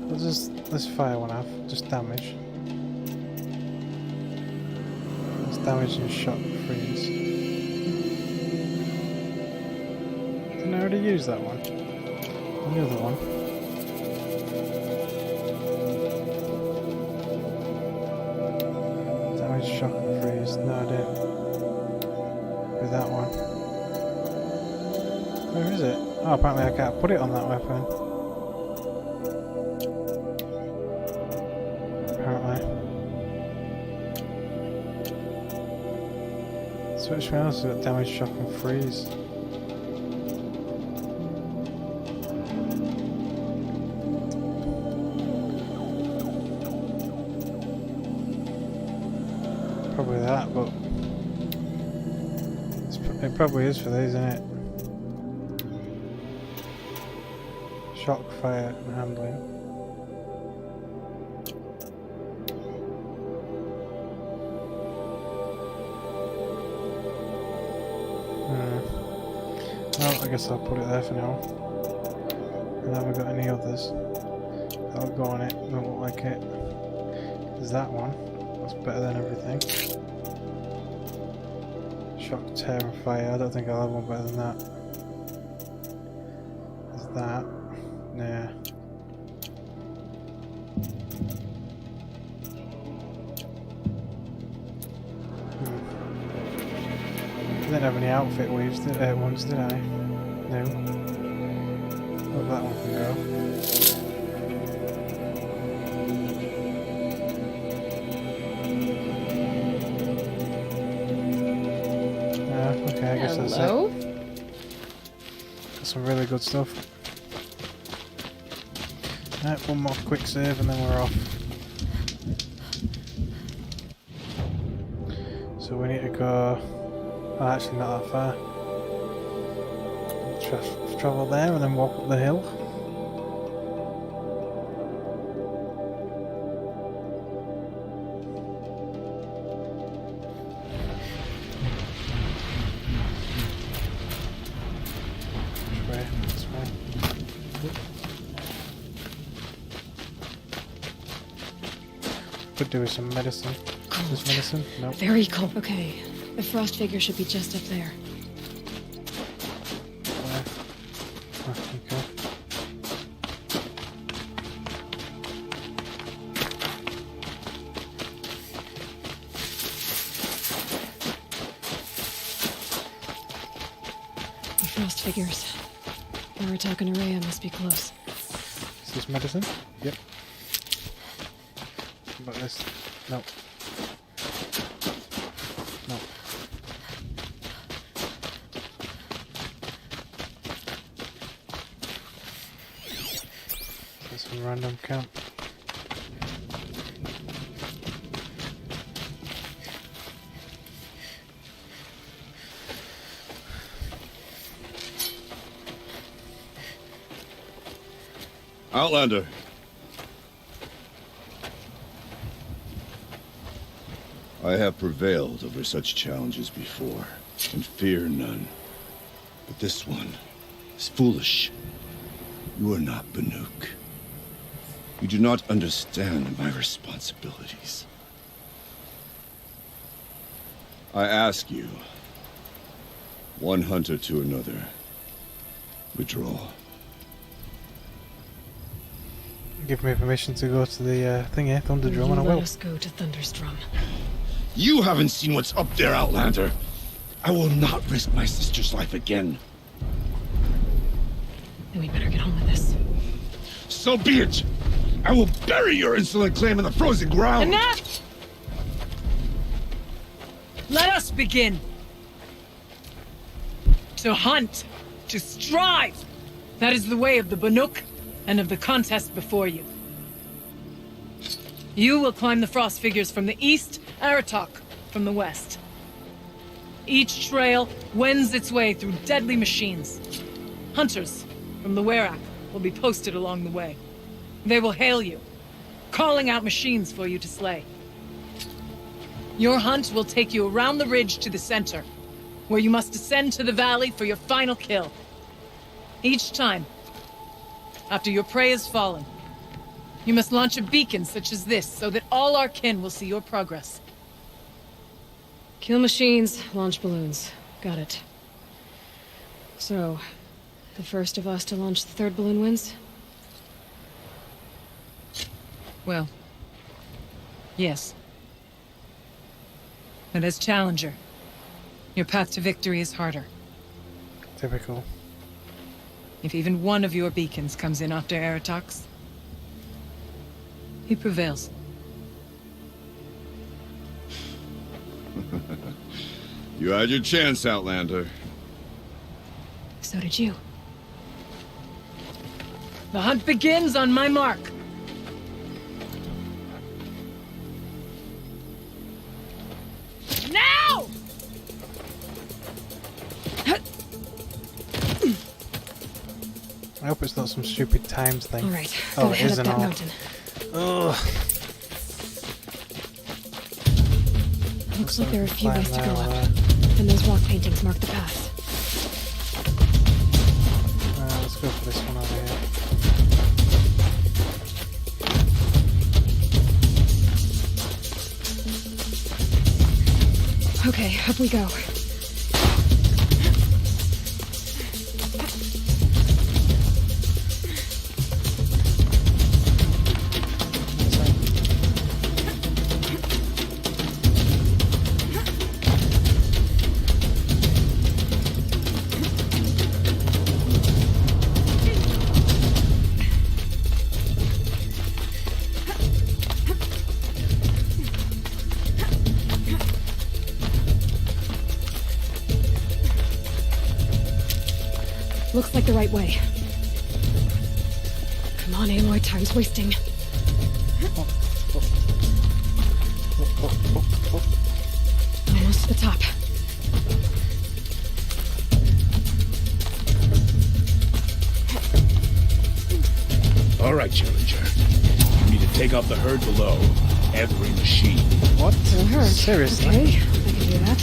What does this fire one have? Just damage. It's damage and shock, freeze. Didn't I already use that one? And the other one. Damage, shock, and freeze. No, I didn't. With that one. Where is it? Oh, apparently I can't put it on that weapon. Switch me else, got damage, shock, and freeze. Probably that, but it probably is for these, isn't it? Shock, fire, and handling. Well, I guess I'll put it there for now. And have we got any others? That'll go on it, don't look like it. There's that one. That's better than everything. Shock, tear, and fire. I don't think I'll have one better than that. There's that. Nah. I didn't have any outfit weaves, ones, did I? No. Let that one can go. Okay, I guess that's it. Got some really good stuff. Right, one more quick save and then we're off. So we need to go... Oh, actually not that far. Travel there and then walk up the hill. Could do with some medicine. This medicine? No. Very cold. Okay, the frost figure should be just up there. Where? Oh, okay. The frost figures. Aratak and Araya must be close. Is this medicine? Yep. What about this? No. No. That's some random camp. Outlander. I have prevailed over such challenges before, and fear none. But this one is foolish. You are not Banuk. You do not understand my responsibilities. I ask you, one hunter to another, withdraw. Give me permission to go to the thingy, Thunderdrum, and I Let will. us go to Thunderstrom. You haven't seen what's up there, Outlander. I will not risk my sister's life again. Then we better get on with this. So be it! I will bury your insolent claim in the frozen ground! Enough! Let us begin. To hunt, to strive. That is the way of the Banuk and of the contest before you. You will climb the frost figures from the east, Aratak from the west. Each trail wends its way through deadly machines. Hunters from the Werak will be posted along the way. They will hail you, calling out machines for you to slay. Your hunt will take you around the ridge to the center, where you must descend to the valley for your final kill. Each time, after your prey has fallen, you must launch a beacon such as this so that all our kin will see your progress. Kill machines, launch balloons. Got it. So, the first of us to launch the third balloon wins? Well, yes. But as challenger, your path to victory is harder. Typical. If even one of your beacons comes in after Aratak's, he prevails. You had your chance, Outlander. So did you. The hunt begins on my mark. Now! I hope it's not some stupid times thing. Alright, Oh, gotta it head is up and that all. mountain. Ugh. Looks like there are a few Climb ways to go there, up. And those rock paintings mark the path. Let's go for this one over here. Okay, up we go. Looks like the right way. Come on, Aloy, time's wasting. Almost to the top. All right, Challenger. You need to take out the herd below. Every machine. What? No hurt. Seriously? Okay, I can do that.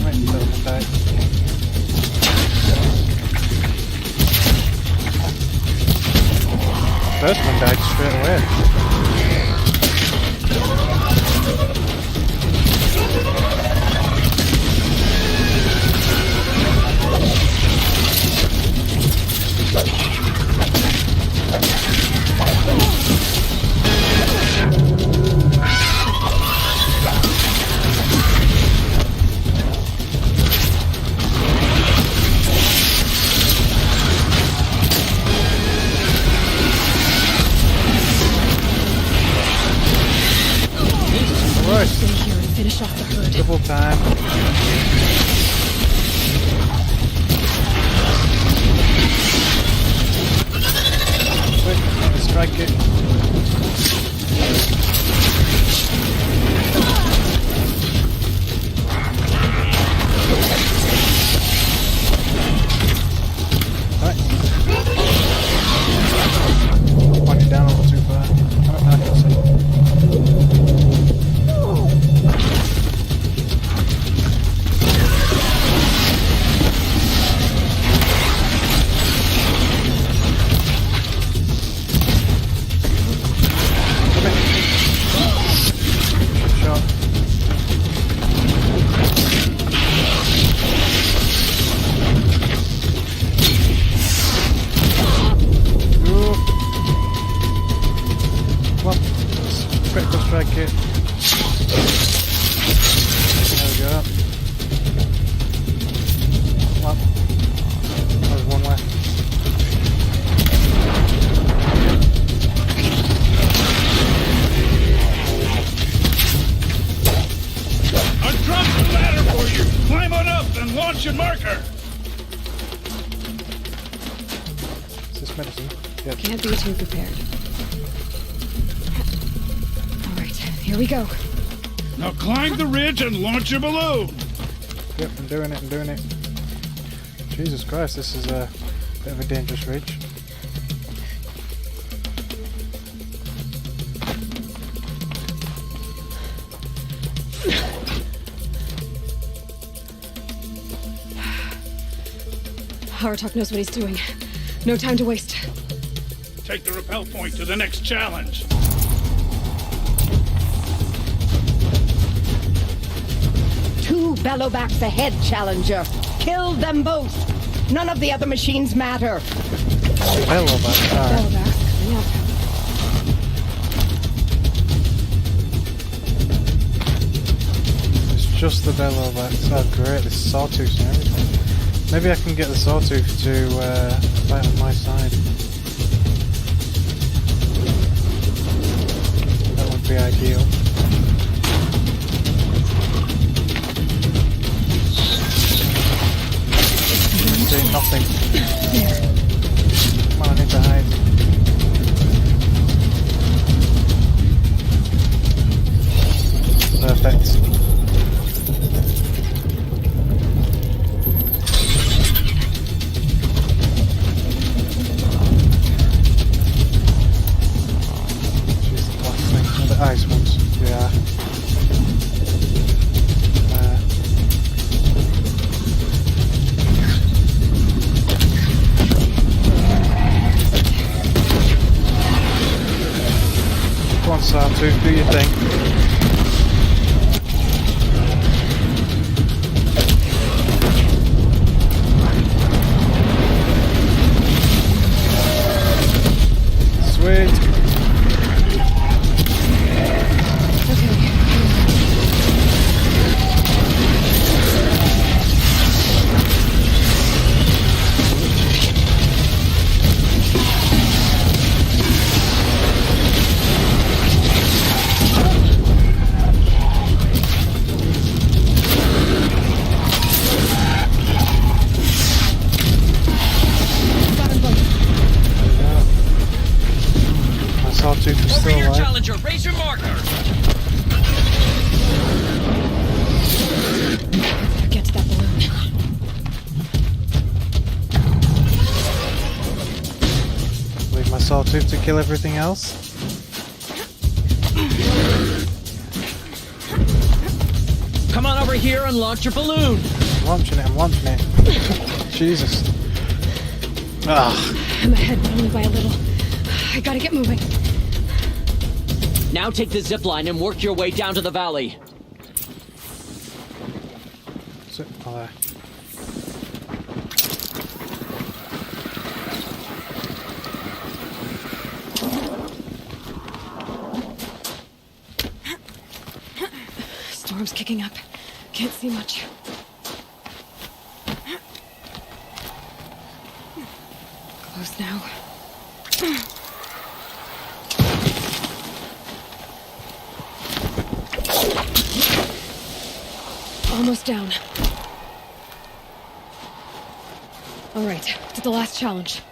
Right, so die. straight away. Stay here and finish off the herd. Double time. Quick, strike it. Right. Point it down a little too far. I can see. Critical strike it. There we go. Well, there's one left. I dropped the ladder for you. Climb on up and launch your marker. Is this medicine? Yep. Can't be too prepared. Here we go. Now climb the ridge and launch your balloon. Yep, I'm doing it, I'm doing it. Jesus Christ, this is a bit of a dangerous ridge. Haratok knows what he's doing. No time to waste. Take the rappel point to the next challenge. Two bellowbacks ahead, Challenger. Kill them both. None of the other machines matter. Bellowbacks, alright. Bellowbacks coming up. It's just the bellowbacks. Oh great, there's sawtooths and everything. Maybe I can get the sawtooth to fight on my side. That would be ideal. Doing nothing. Come on, I need to hide. Perfect. She's the last thing. Oh, the ice ones. Yeah. Come on, Sawtooth, do your thing. Sweet. Sawtooth is still alive. Challenger, raise your marker. Get to that balloon. Leave my Sawtooth to kill everything else. Come on over here and launch your balloon. I'm launching it. Jesus. Ah. I'm ahead, but only by a little. I gotta get moving. Now take the zip line and work your way down to the valley. Zip, oh, there. Storm's kicking up. Can't see much. Close now. Almost down. All right, to the last challenge.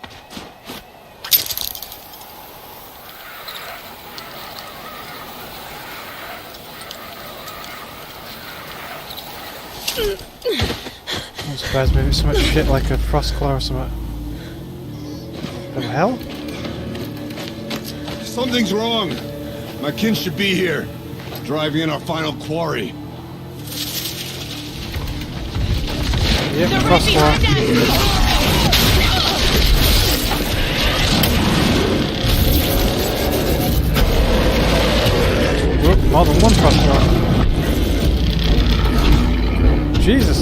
I'm surprised maybe so much shit like a frost claw or something. What the hell? Something's wrong. My kin should be here. Driving in our final quarry. Yep, frost claw. Whoop, more than one frost claw. Jesus.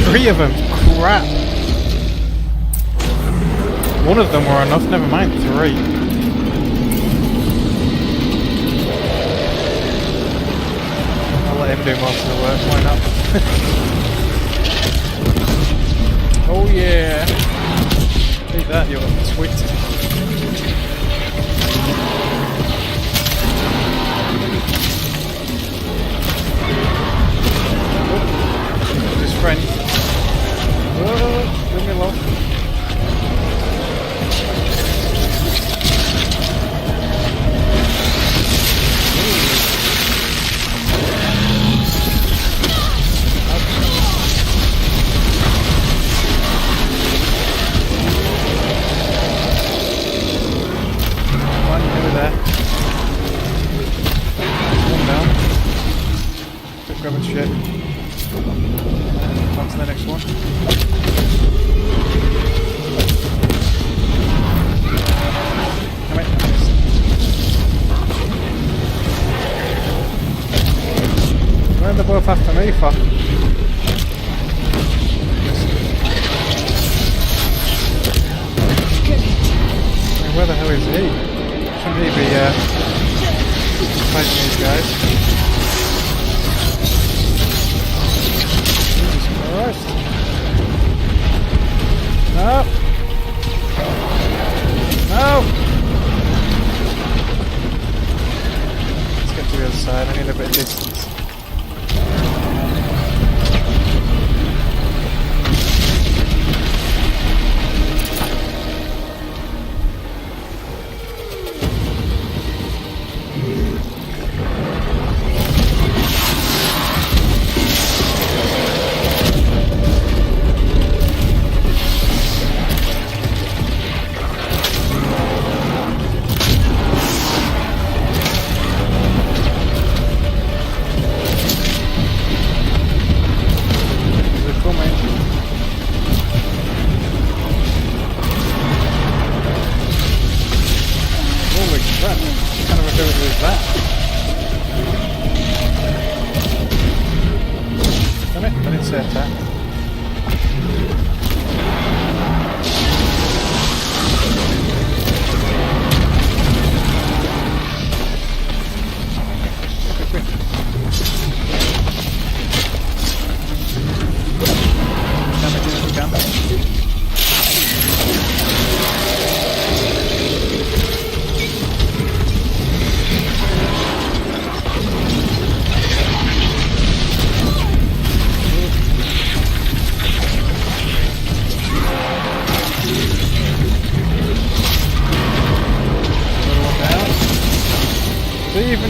3 of them. Crap. One of them were enough, never mind 3. I'll let him do most of the work, why not? Oh yeah. Take that, you twit. His friend. Whoa, leave me alone. One over there. One down. Keep grabbing shit. On to the next one. Come in. Where are they both after me for? I mean, where the hell is he? Shouldn't he be fighting these guys? Christ. No! No! Let's get to the other side. I need a bit of distance.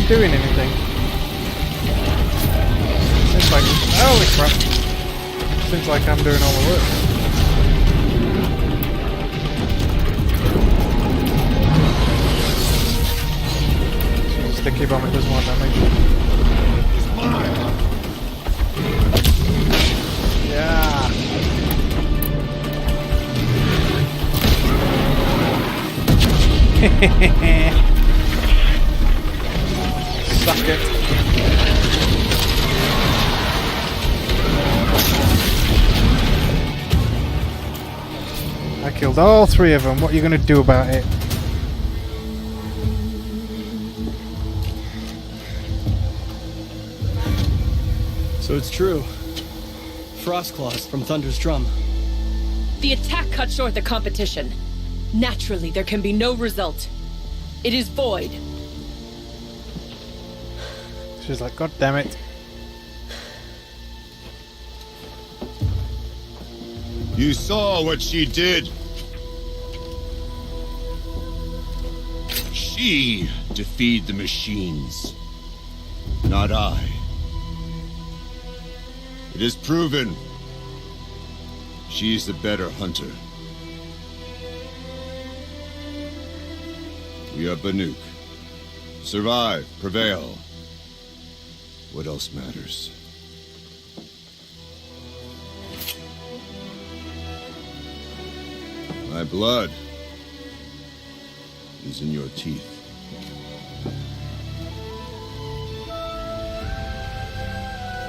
Doing anything. Seems like, holy crap. Seems like I'm doing all the work. So the sticky bomb, it doesn't want damage. It's mine. Yeah. Suck it. I killed all three of them. What are you going to do about it? So it's true. Frost claws from Thunder's drum. The attack cut short the competition. Naturally, there can be no result. It is void. She's like, God damn it. You saw what she did. She defeated the machines, not I. It is proven. She's the better hunter. We are Banuk. Survive, prevail. What else matters? My blood is in your teeth.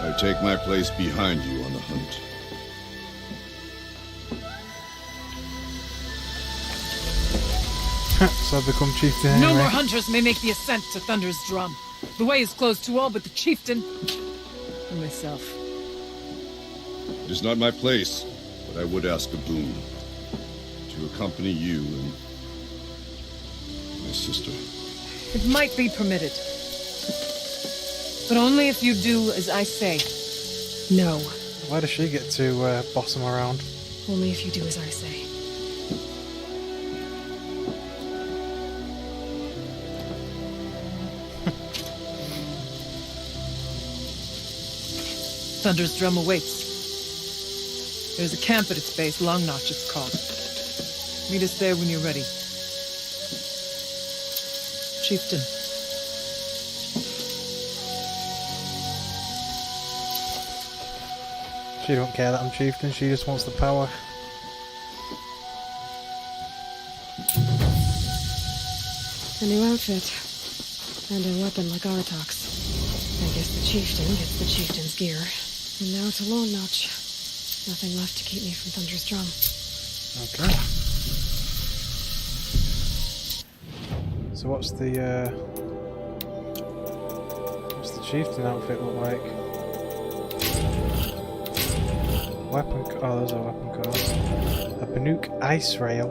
I take my place behind you on the hunt. So I become chieftain No anyway. more hunters may make the ascent to Thunder's drum. The way is closed to all but the chieftain and myself. It is not my place, but I would ask a boon. To accompany you and my sister. It might be permitted. But only if you do as I say. No. Why does she get to boss him around? Only if you do as I say. Thunder's drum awaits. There's a camp at its base, Long Notch it's called. Meet us there when you're ready. Chieftain. She don't care that I'm chieftain, she just wants the power. A new outfit. And a weapon like Artok's. I guess the chieftain gets the chieftain's gear. And now to Long Notch. Nothing left to keep me from Thunder's drum. Okay. So what's the chieftain outfit look like? Weapon, oh those are weapon codes. A Banuk ice rail.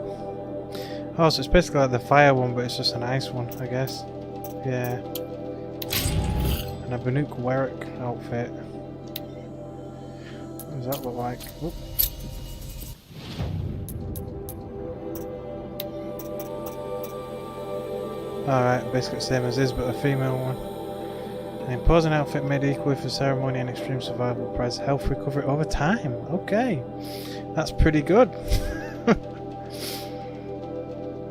Oh, so it's basically like the fire one, but it's just an ice one, I guess. Yeah. And a Banuk Warwick outfit. What does that look like? Whoop. Alright, basically the same as his, but a female one. An imposing outfit made equally for ceremony and extreme survival prize health recovery over time. Okay. That's pretty good.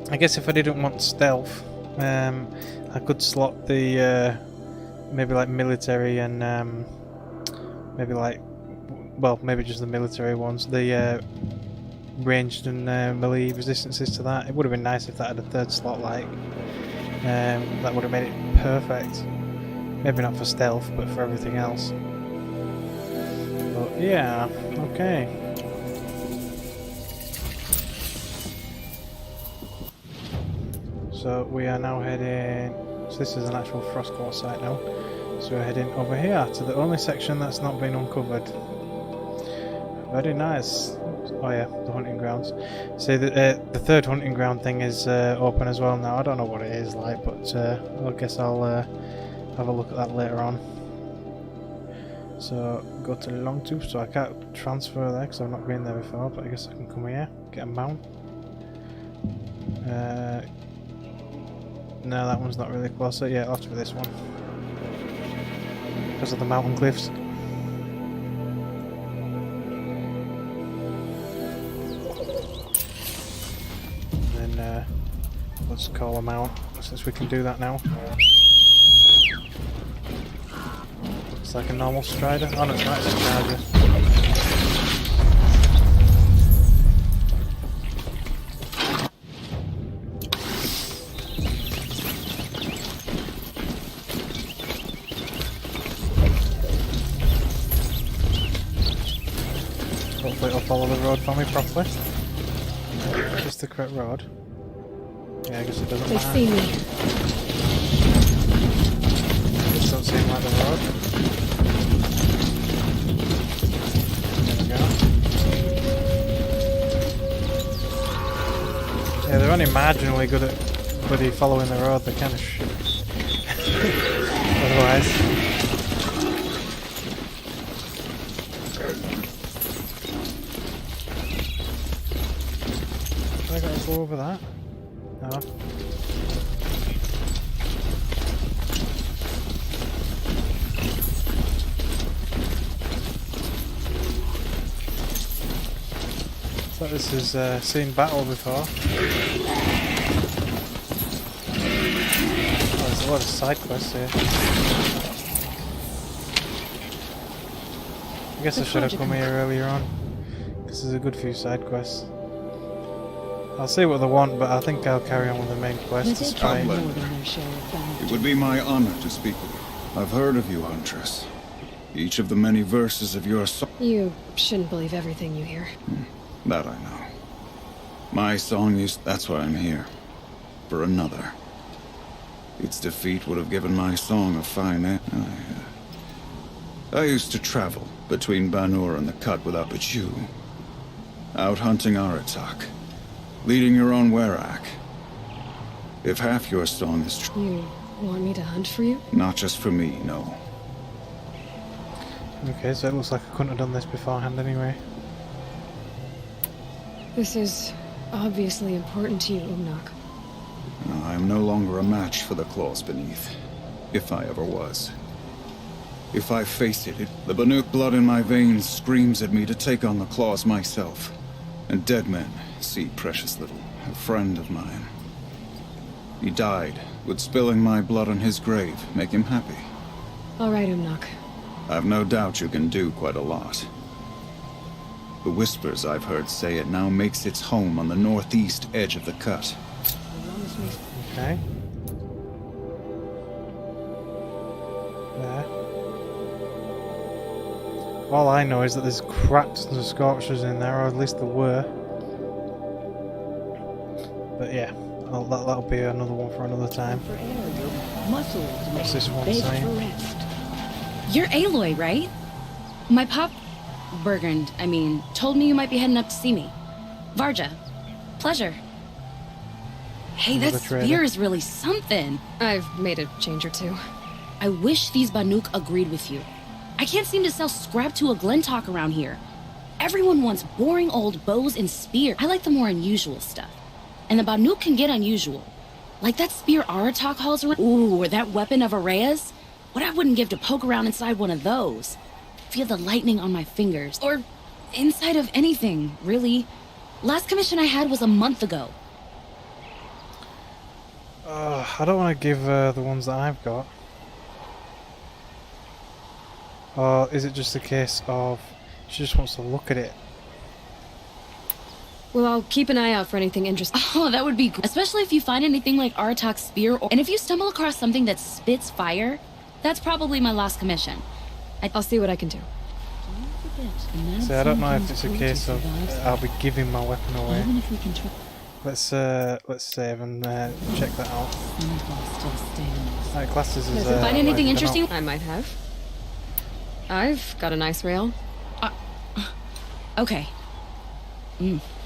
I guess if I didn't want stealth, I could slot the maybe like military and maybe like, well, maybe just the military ones, the ranged and melee resistances to that. It would have been nice if that had a third slot, like that would have made it perfect. Maybe not for stealth, but for everything else. But yeah, okay. So we are now heading, so this is an actual Frostcore site now, so we're heading over here to the only section that's not been uncovered. Very nice. Oh yeah, the hunting grounds. See, the third hunting ground thing is open as well now. I don't know what it is like, but I guess I'll have a look at that later on. So go to Longtooth, so I can't transfer there because I've not been there before, but I guess I can come here, get a mount. No, that one's not really closer. Yeah, it'll have to be this one. Because of the mountain cliffs. And then let's call them out, since we can do that now. It's like a normal strider. Oh no, it's not, it's a charger. hopefully it'll follow the road for me properly. Is this the correct road? Yeah, I guess it doesn't They matter. see me. This don't seem like the road. There we go. Yeah, they're only marginally good at bloody following the road, they're kind of shit. Otherwise. I gotta go over that? No. So this is seen battle before. Oh, there's a lot of side quests here. I guess I should have come here earlier on. This is a good few side quests. I'll see what they want, but I think I'll carry on with the main quest. Despite... It would be my honor to speak with you. I've heard of you, Huntress. Each of the many verses of your song. You shouldn't believe everything you hear. That I know. My song is... That's why I'm here. For another. Its defeat would have given my song a fine end. I used to travel between Banur and the Cut without but you. Out hunting Aratak. Leading your own Werak. If half your song is true... You want me to hunt for you? Not just for me, no. Okay, so it looks like I couldn't have done this beforehand anyway. This is obviously important to you, Umnak. I am no longer a match for the claws beneath. If I ever was. If I face it, the Banuk blood in my veins screams at me to take on the claws myself. And dead men see precious little. A friend of mine. He died. Would spilling my blood on his grave make him happy? All right, Umnak. I've no doubt you can do quite a lot. The whispers I've heard say it now makes its home on the northeast edge of the Cut. Okay. There. All I know is that there's cracks and scorchers in there, or at least there were. But yeah, that'll be another one for another time. What's this one saying? You're Aloy, right? My pop... Bergund, I mean, told me you might be heading up to see me. Varja. Pleasure. Hey, that spear is really something. I've made a change or two. I wish these Banuk agreed with you. I can't seem to sell scrap to a Glentalk around here. Everyone wants boring old bows and spear. I like the more unusual stuff. And the Banuk can get unusual. Like that spear Aratak hauls around. Ooh, or that weapon of Araya's. What I wouldn't give to poke around inside one of those. Feel the lightning on my fingers. Or inside of anything, really. Last commission I had was a month ago. I don't want to give the ones that I've got. Or is it just a case of she just wants to look at it? Well, I'll keep an eye out for anything interesting. Oh, that would be good. Especially if you find anything like Aratak's spear. And if you stumble across something that spits fire, that's probably my last commission. I'll see what I can do. See, I don't know if it's a case of I'll be giving my weapon away. Let's save and check that out. Alright, classes is. Find anything interesting? I might have. I've got a nice rail. Okay.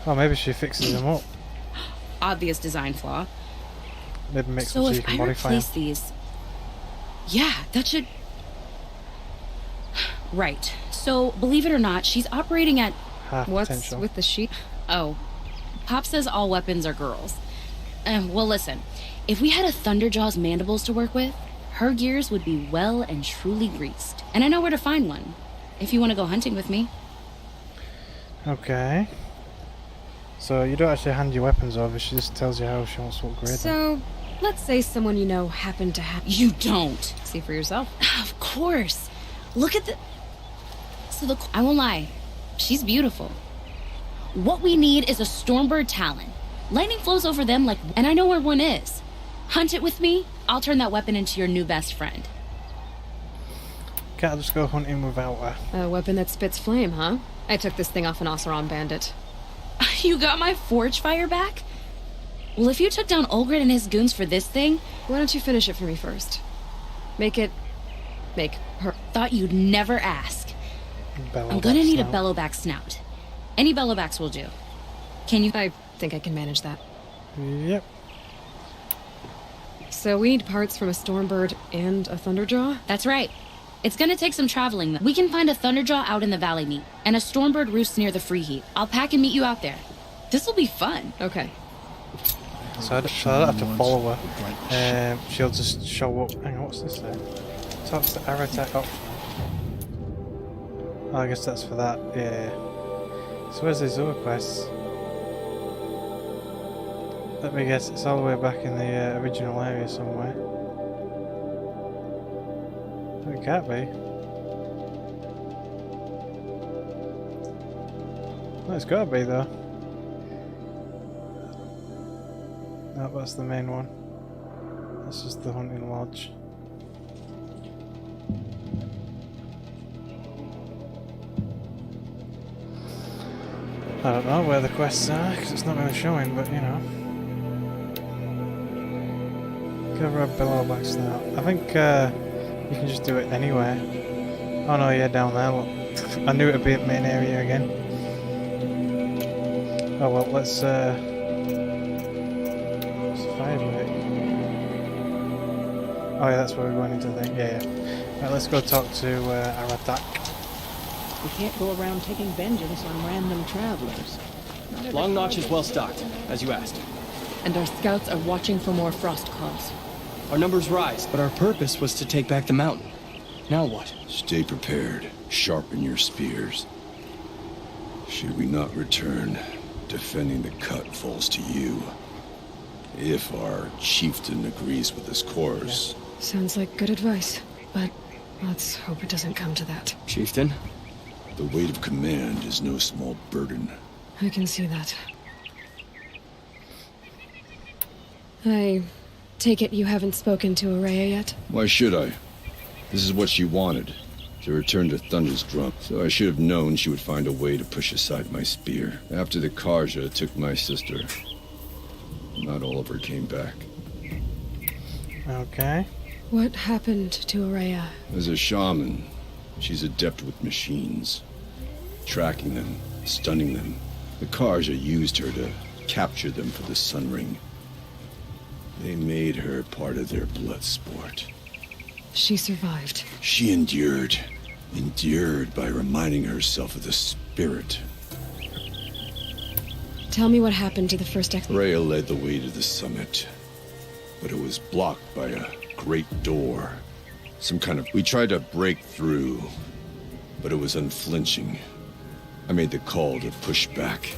Oh, maybe she fixes them up. Obvious design flaw. Maybe make so some so if you can I modify replace them. these, yeah, that should. Right. So believe it or not, she's operating at. What's potential. with the sheet? Oh, Pop says all weapons are girls. Well, listen. If we had a Thunderjaw's mandibles to work with, her gears would be well and truly greased. And I know where to find one. If you want to go hunting with me. Okay. So you don't actually hand your weapons over, she just tells you how she wants to upgrade them. So, let's say someone you know happened to have... You don't. See for yourself. Of course. Look at the... So I won't lie. She's beautiful. What we need is a Stormbird Talon. Lightning flows over them like... And I know where one is. Hunt it with me. I'll turn that weapon into your new best friend. Can't I just go hunting without her? A weapon that spits flame, huh? I took this thing off an Oseram bandit. You got my forge fire back? Well, if you took down Olgrid and his goons for this thing... Why don't you finish it for me first? Make her... Thought you'd never ask. I'm gonna need a bellowback snout. Any bellowbacks will do. Can you... I think I can manage that. Yep. So we need parts from a Stormbird and a Thunderjaw? That's right. It's gonna take some traveling, though. We can find a Thunderjaw out in the valley meet, and a Stormbird roosts near the free heat. I'll pack and meet you out there. This'll be fun. Okay. So I don't have to follow her. She'll just show up. Hang on, what's this then? So that's the arrow attack option. Oh, I guess that's for that, yeah. So where's these other quests? Let me guess, it's all the way back in the original area somewhere. It can't be. Well, it's gotta be though. No, that's the main one. This is the hunting lodge. I don't know where the quests are, because it's not really showing, but you know. Cover a billowback snout. I think you can just do it anywhere. Oh no, yeah, down there, look. I knew it'd be at main area again. Oh well, let's fire it. Oh yeah, that's where we're going into the thing. Yeah, yeah. Right, let's go talk to Aratak. We can't go around taking vengeance on random travelers. Long Notch is well stocked, as you asked. And our scouts are watching for more frost claws. Our numbers rise, but our purpose was to take back the mountain. Now what? Stay prepared. Sharpen your spears. Should we not return, defending the cut falls to you. If our chieftain agrees with this course. Yeah. Sounds like good advice, but let's hope it doesn't come to that. Chieftain? The weight of command is no small burden. I can see that. I take it you haven't spoken to Araya yet? Why should I? This is what she wanted, to return to Thunder's Drum. So I should have known she would find a way to push aside my spear. After the Karja took my sister, not all of her came back. Okay. What happened to Araya? As a shaman, she's adept with machines. Tracking them, stunning them. The Karja used her to capture them for the Sun Ring. They made her part of their blood sport. She survived. She endured. Endured by reminding herself of the spirit. Tell me what happened to the first Rhea led the way to the summit. But it was blocked by a great door. Some kind of... We tried to break through, but it was unflinching. I made the call to push back.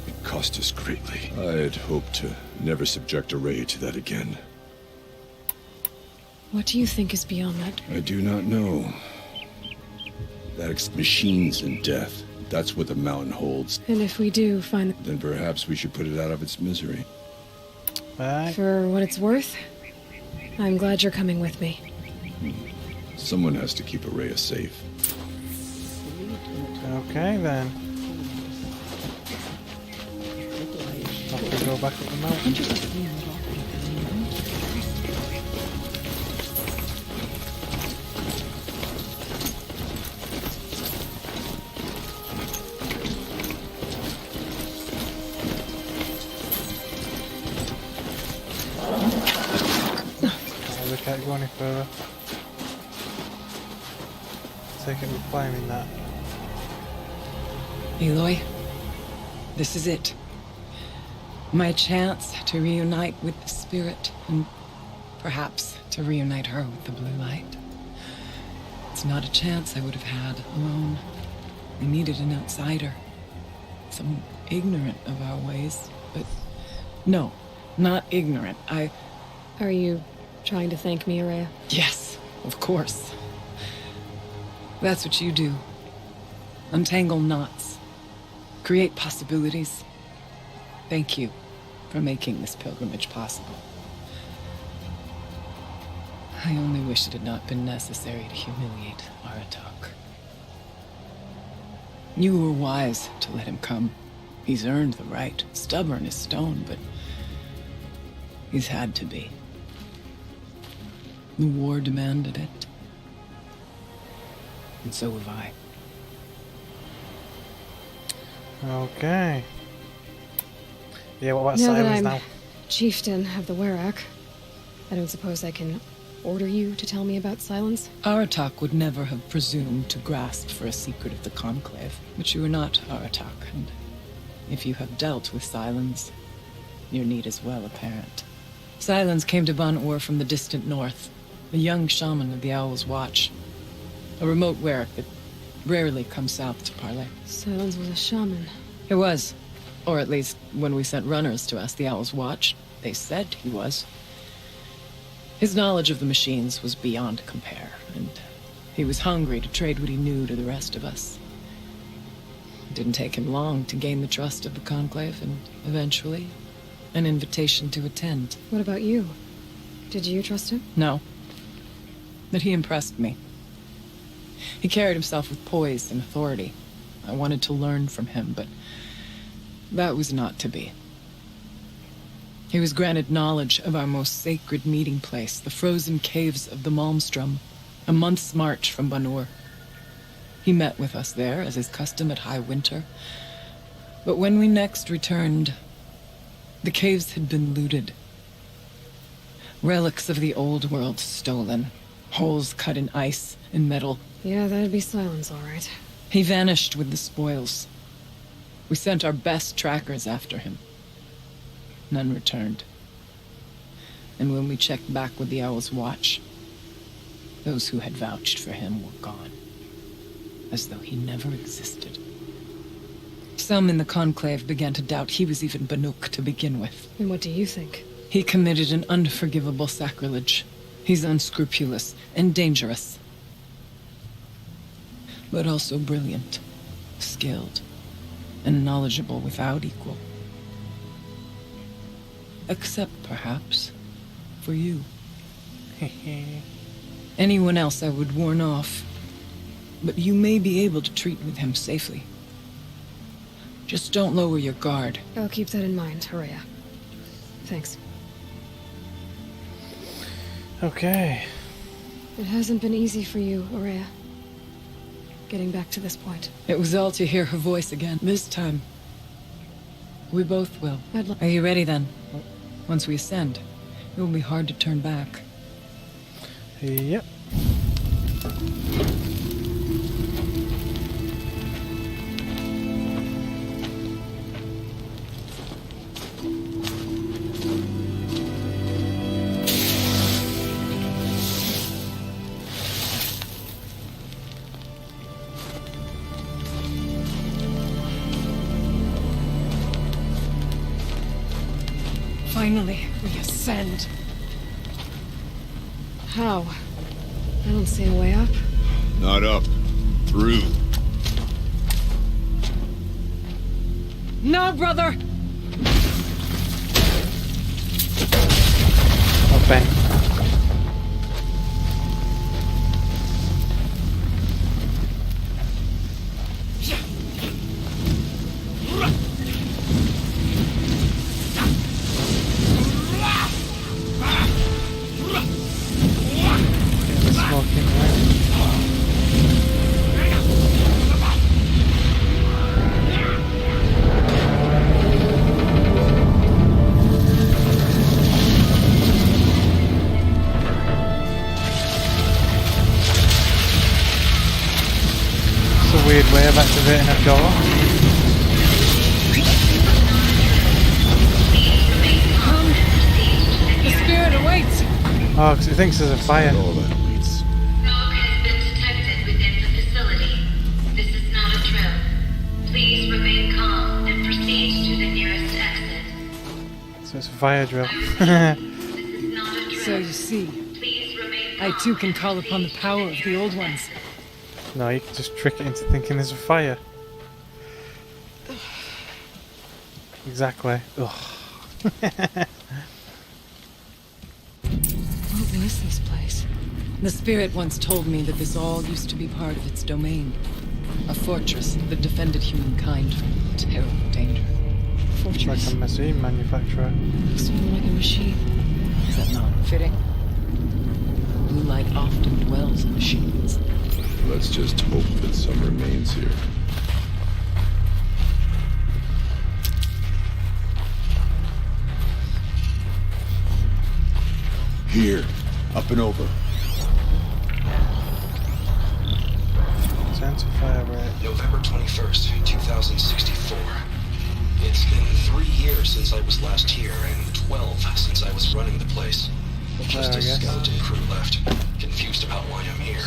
It cost us greatly. I had hoped to never subject Araya to that again. What do you think is beyond that? I do not know. That's machines and death. That's what the mountain holds. And if we do find... Then perhaps we should put it out of its misery. For what it's worth, I'm glad you're coming with me. Someone has to keep Araya safe. Okay then. Have to go back up the mountain. We can't go any further. Take it, we're climbing that. Aloy, this is it. My chance to reunite with the spirit, and perhaps to reunite her with the blue light. It's not a chance I would have had alone. I needed an outsider. Someone ignorant of our ways, but no, not ignorant. Are you trying to thank me, Araya? Yes, of course. That's what you do. Untangle knots. Create possibilities. Thank you for making this pilgrimage possible. I only wish it had not been necessary to humiliate Aratak. You were wise to let him come. He's earned the right. Stubborn as stone, but he's had to be. The war demanded it. And so have I. Okay. Yeah, what about Now that silence I'm now? chieftain of the Werak, I don't suppose I can order you to tell me about silence? Aratak would never have presumed to grasp for a secret of the Conclave. But you are not Aratak, and if you have dealt with Silence, your need is well apparent. Silence came to Ban-Ur from the distant north, a young shaman of the Owl's Watch. A remote Werak that rarely comes south to parley. Silence was a shaman. He was. Or at least, when we sent runners to ask the Owl's Watch, they said he was. His knowledge of the machines was beyond compare, and he was hungry to trade what he knew to the rest of us. It didn't take him long to gain the trust of the Conclave, and eventually, an invitation to attend. What about you? Did you trust him? No. But he impressed me. He carried himself with poise and authority. I wanted to learn from him, but that was not to be. He was granted knowledge of our most sacred meeting place, the frozen caves of the Malmstrom, a month's march from Ban-Ur. He met with us there, as is custom at high winter. But when we next returned, the caves had been looted. Relics of the old world stolen. Holes cut in ice and metal. Yeah, that'd be Silence, all right. He vanished with the spoils. We sent our best trackers after him. None returned. And when we checked back with the Owl's Watch, those who had vouched for him were gone. As though he never existed. Some in the Conclave began to doubt he was even Banuk to begin with. And what do you think? He committed an unforgivable sacrilege. He's unscrupulous and dangerous. But also brilliant, skilled, and knowledgeable without equal. Except, perhaps, for you. Anyone else I would warn off. But you may be able to treat with him safely. Just don't lower your guard. I'll keep that in mind, Horea. Thanks. Okay. It hasn't been easy for you, Horea. Getting back to this point. It was all to hear her voice again. This time, we both will. Are you ready then? Once we ascend, it will be hard to turn back. Yep. Finally, we ascend. How? I don't see a way up. Not up. Through. No, brother! Open. Weird way of activating a door. The spirit awaits! Oh, because it thinks there's a fire. Smoke has been detected within the facility. This is not a drill. Please remain calm and proceed to the nearest exit. So it's a fire drill. So you see, I too can call upon the power of the old ones. No, you can just trick it into thinking there's a fire. Exactly. Ugh. What was this place? The spirit once told me that this all used to be part of its domain. A fortress that defended humankind from terrible danger. It's like a machine manufacturer. Looks more like a machine. Is that not fitting? Blue light often dwells in machines. Let's just hope that some remains here. Here, up and over. Time to fire rate. November 21st, 2064. It's been 3 years since I was last here, and 12 since I was running the place. Just a skeleton crew left, confused about why I'm here.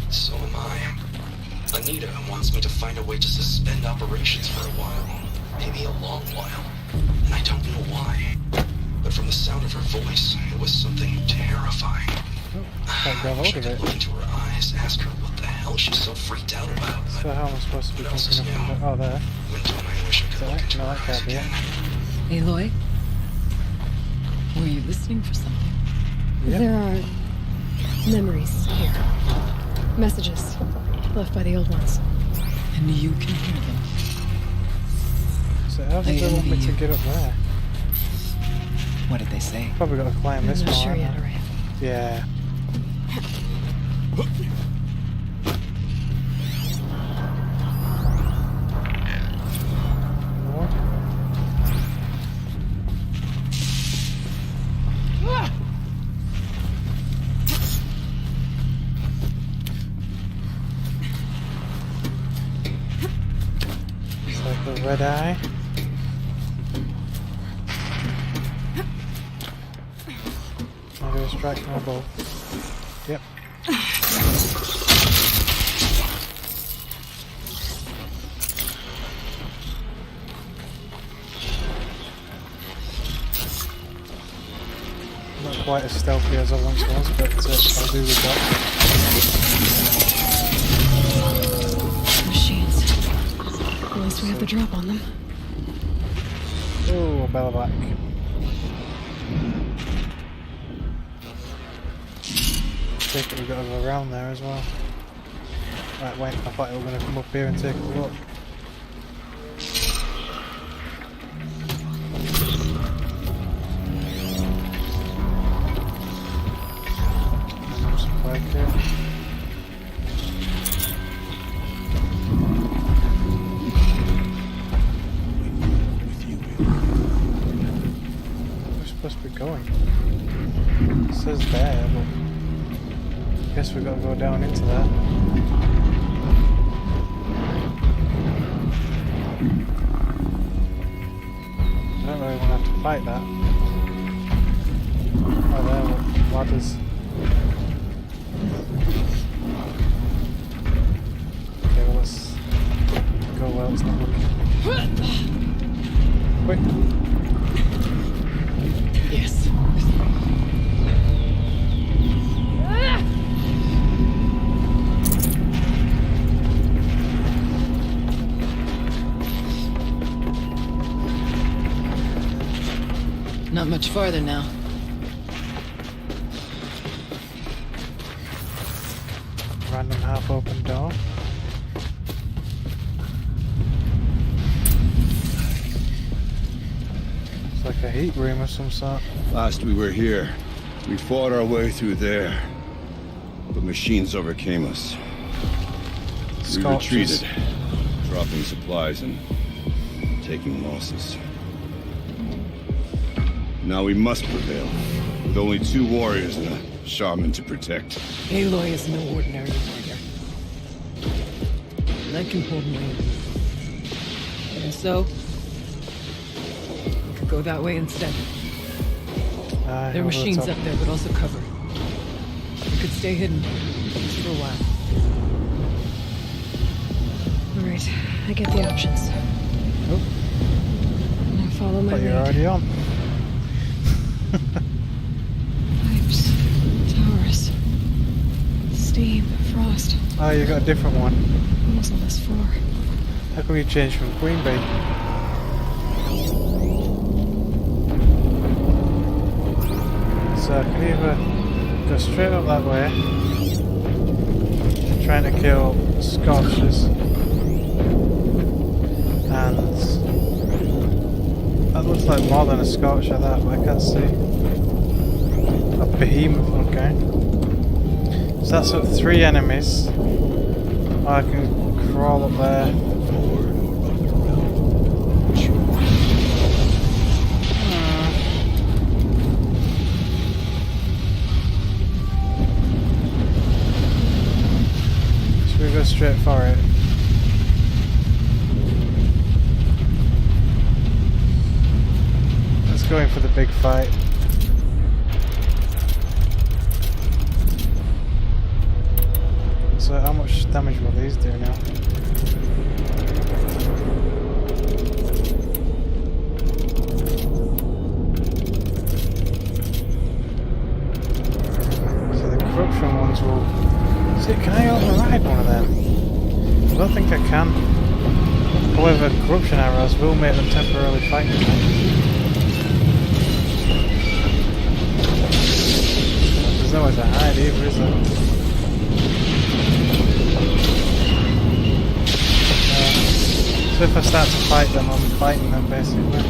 So am I. Anita wants me to find a way to suspend operations for a while. Maybe a long while. And I don't know why. But from the sound of her voice, it was something terrifying. Can't grab hold of it. Look into her eyes, ask her what the hell she's so freaked out about. So how am I supposed to be thinking of... Oh, there. Is that right? No, that can't be it. Aloy? Were you listening for something? Yep. There are memories here. Messages left by the old ones. And you can hear them. So how did they want me to get up there? What did they say? Probably got to climb this I'm one. not sure yet, right? Yeah. It's like the red eye. Maybe a strike no bow. Yep. Not quite as stealthy as I once was, but I'll do the job. Machines. At least we have the drop on them. Oh, Bella back. I think we've got to go around there as well. Right, wait, I thought we were going to come up here and take a look. We're supposed to be going. It says there, but I guess we've got to go down into that. I don't really want to have to fight that. Oh, there, ladders. Okay, well, let's go well, it's not looking. Quick! Yes. Not much farther now. Random half-open door. It's like a heat room of some sort. Last we were here, we fought our way through there. But machines overcame us. We retreated, dropping supplies and taking losses. Now we must prevail, with only 2 warriors and a shaman to protect. Aloy is no ordinary warrior. And I can hold my own. And so, we could go that way instead. There are machines up there, but also cover. We could stay hidden, just for a while. Alright, I get the options. Oh. Now follow my But lead. you're already on. Pipes, towers, steam, frost. Oh, you got a different one. What was all this for? How come you changed from Queen Bee? So I can either go straight up that way and try trying to kill scorchers. And that looks like more than a scorcher, that, but I can't see. A behemoth, okay. So that's up 3 enemies. I can crawl up there. Should we go straight for it? Let's go in for the big fight. So how much damage will these do now? So the corruption ones will... See, can I override one of them? I don't think I can. However, corruption arrows will make them temporarily fight me. There's nowhere to hide either, is there? So if I start to fight them, I'm fighting them basically.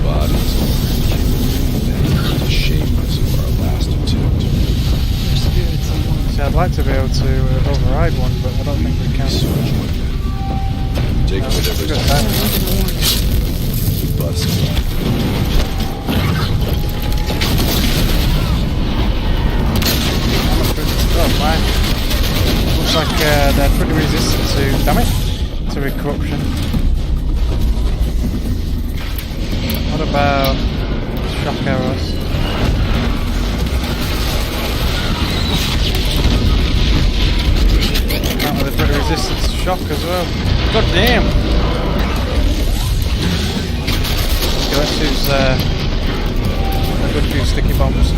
Bodies are shameless of our last attempt. See, I'd like to be able to override one, but I don't think we can. Take whatever's good time. Bust. Oh my. Looks like they're pretty resistant to, damn it, to corruption. What about shock arrows? Apparently they're pretty resistant to shock as well. God damn! Okay, let's use a good few sticky bombs.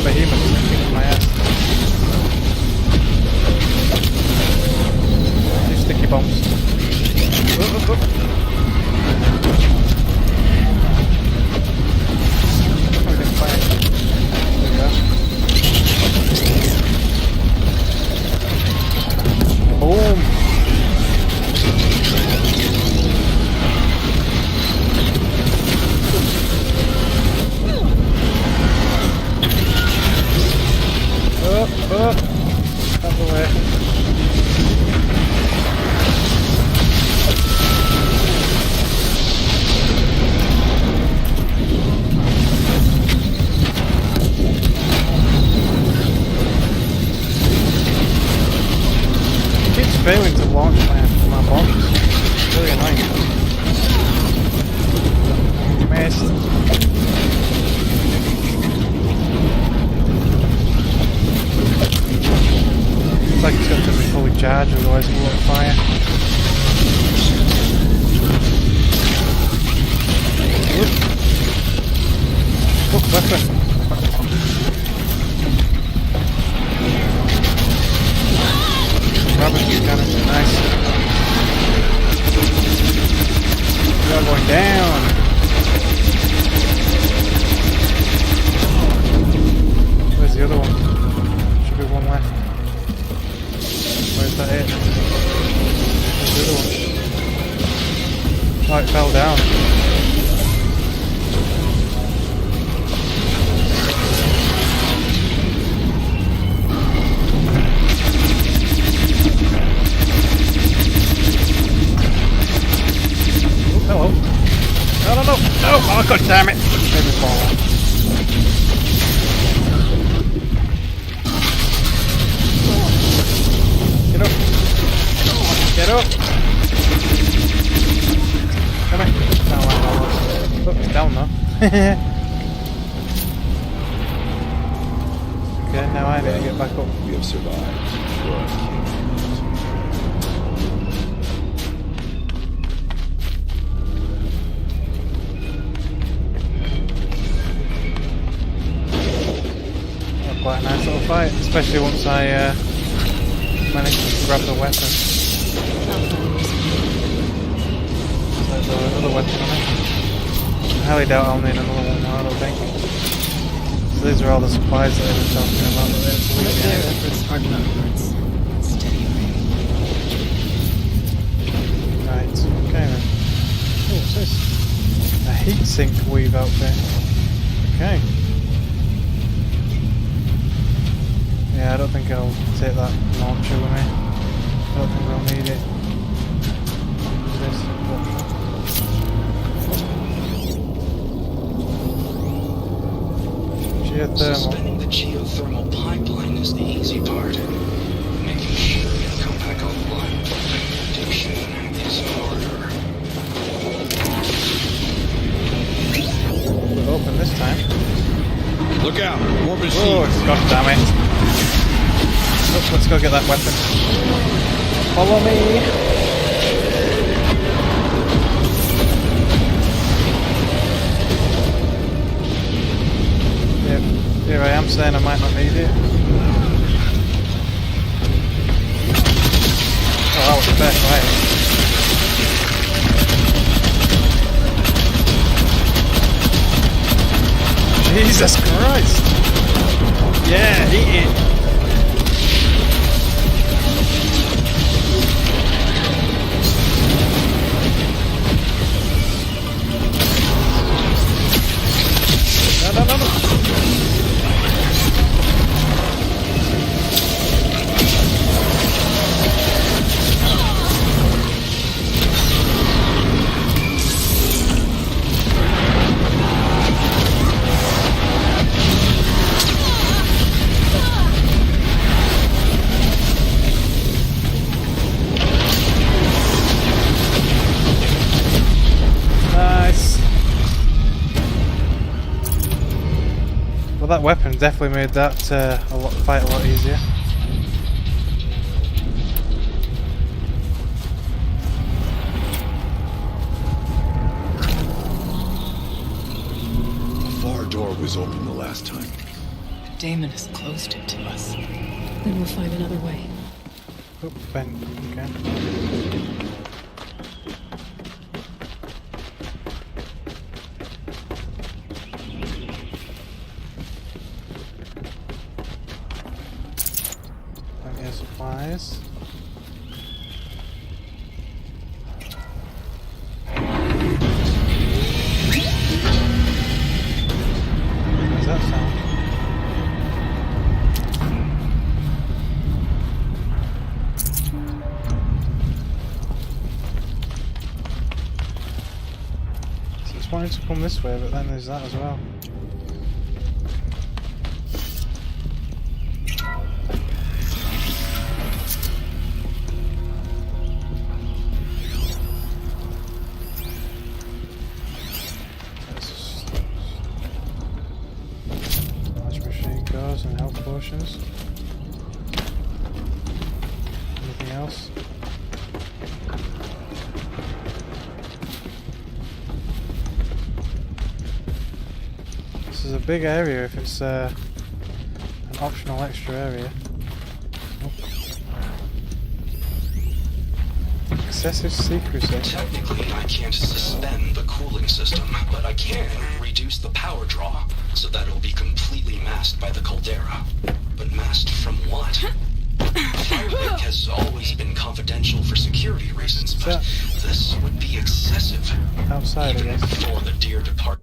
Behemoth is kicking my ass. Two sticky bombs. Oh, oh, oh. Oh, didn't fire. There we go. Boom! Up, up, out the way. It keeps failing to launch my bombs. It's really annoying. Missed. Looks like it's got to be fully charged, otherwise it won't fire. Oh, weapon! Barbecue cannon, nice. We are going down! Where's the other one? Should be one left. Where's that it? Where's the other one? Oh, it fell down. Oh, hello. No, no, no! No! Oh, god damn it! Made me fall. Get up! Get up! Come here! No, oh, it's down now. Okay, now I need to get back up. We have survived. Quite a nice little fight, especially once I manage to grab the weapon. So there's another weapon on it. highly doubt I'll need another one now, I don't think. So these are all the supplies that I was talking about that they have to leave Their behind. efforts are not words. Steady rain. Right, okay then. Oh, what's this? A heatsink weave outfit. Okay. Yeah, I don't think I'll take that launcher with me. I don't think we'll need it. What's this? Geothermal. Suspending the geothermal pipeline is the easy part. Making sure you come back online with addiction is harder. We're open this time. Look out! More machines! Oh, god damn it. Oh, let's go get that weapon. Follow me! Yep, here I am saying I might not need it. Oh, that was the best way. Jesus Christ! Yeah, eat it! No, no, no, no! That weapon definitely made that fight a lot easier. The far door was open the last time. Damon has closed it to us. Then we'll find another way. Oh, Ben, okay. Supplies. What's that sound? So it's wanting to come this way, but then there's that as well. And health potions. Anything else? This is a big area if it's an optional extra area. Oh. Excessive secrecy. Technically, I can't suspend the cooling system, but I can reduce the power draw so that it'll be completely masked by the caldera. But masked from what? Firewing has always been confidential for security reasons, but this would be excessive. Outside, I guess. Before the dear depart.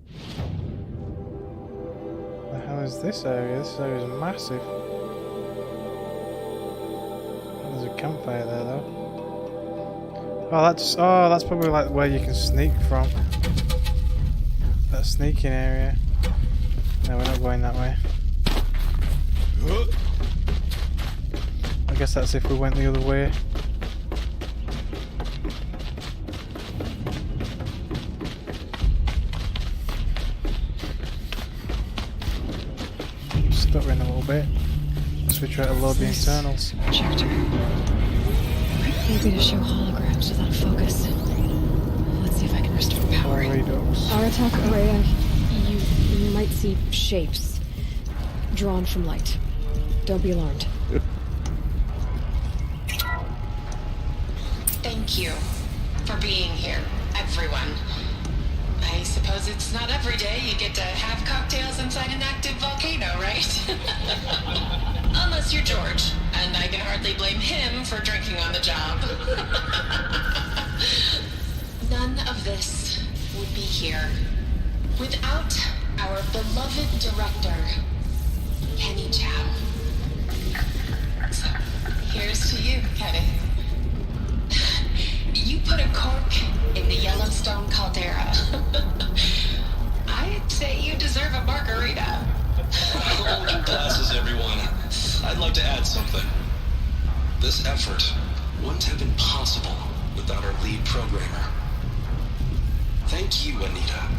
The hell is this area? This area is massive. There's a campfire there, though. Oh, that's probably like where you can sneak from. That sneaking area. No, we're not going that way. I guess that's if we went the other way. I'm stuttering a little bit as we try to load the internals. Maybe to show holograms without focus. Let's see if I can restore power. Redux. Our attack area, you might see shapes drawn from light. Don't be alarmed. Thank you for being here, everyone. I suppose it's not every day you get to have cocktails inside an active volcano, right? Unless you're George, and I can hardly blame him for drinking on the job. None of this would be here without our beloved director, Kenny Chow. So, here's to you, Kenny. You put a cork in the Yellowstone caldera. I'd say you deserve a margarita. Hold your glasses, everyone. I'd like to add something. This effort wouldn't have been possible without our lead programmer. Thank you, Anita,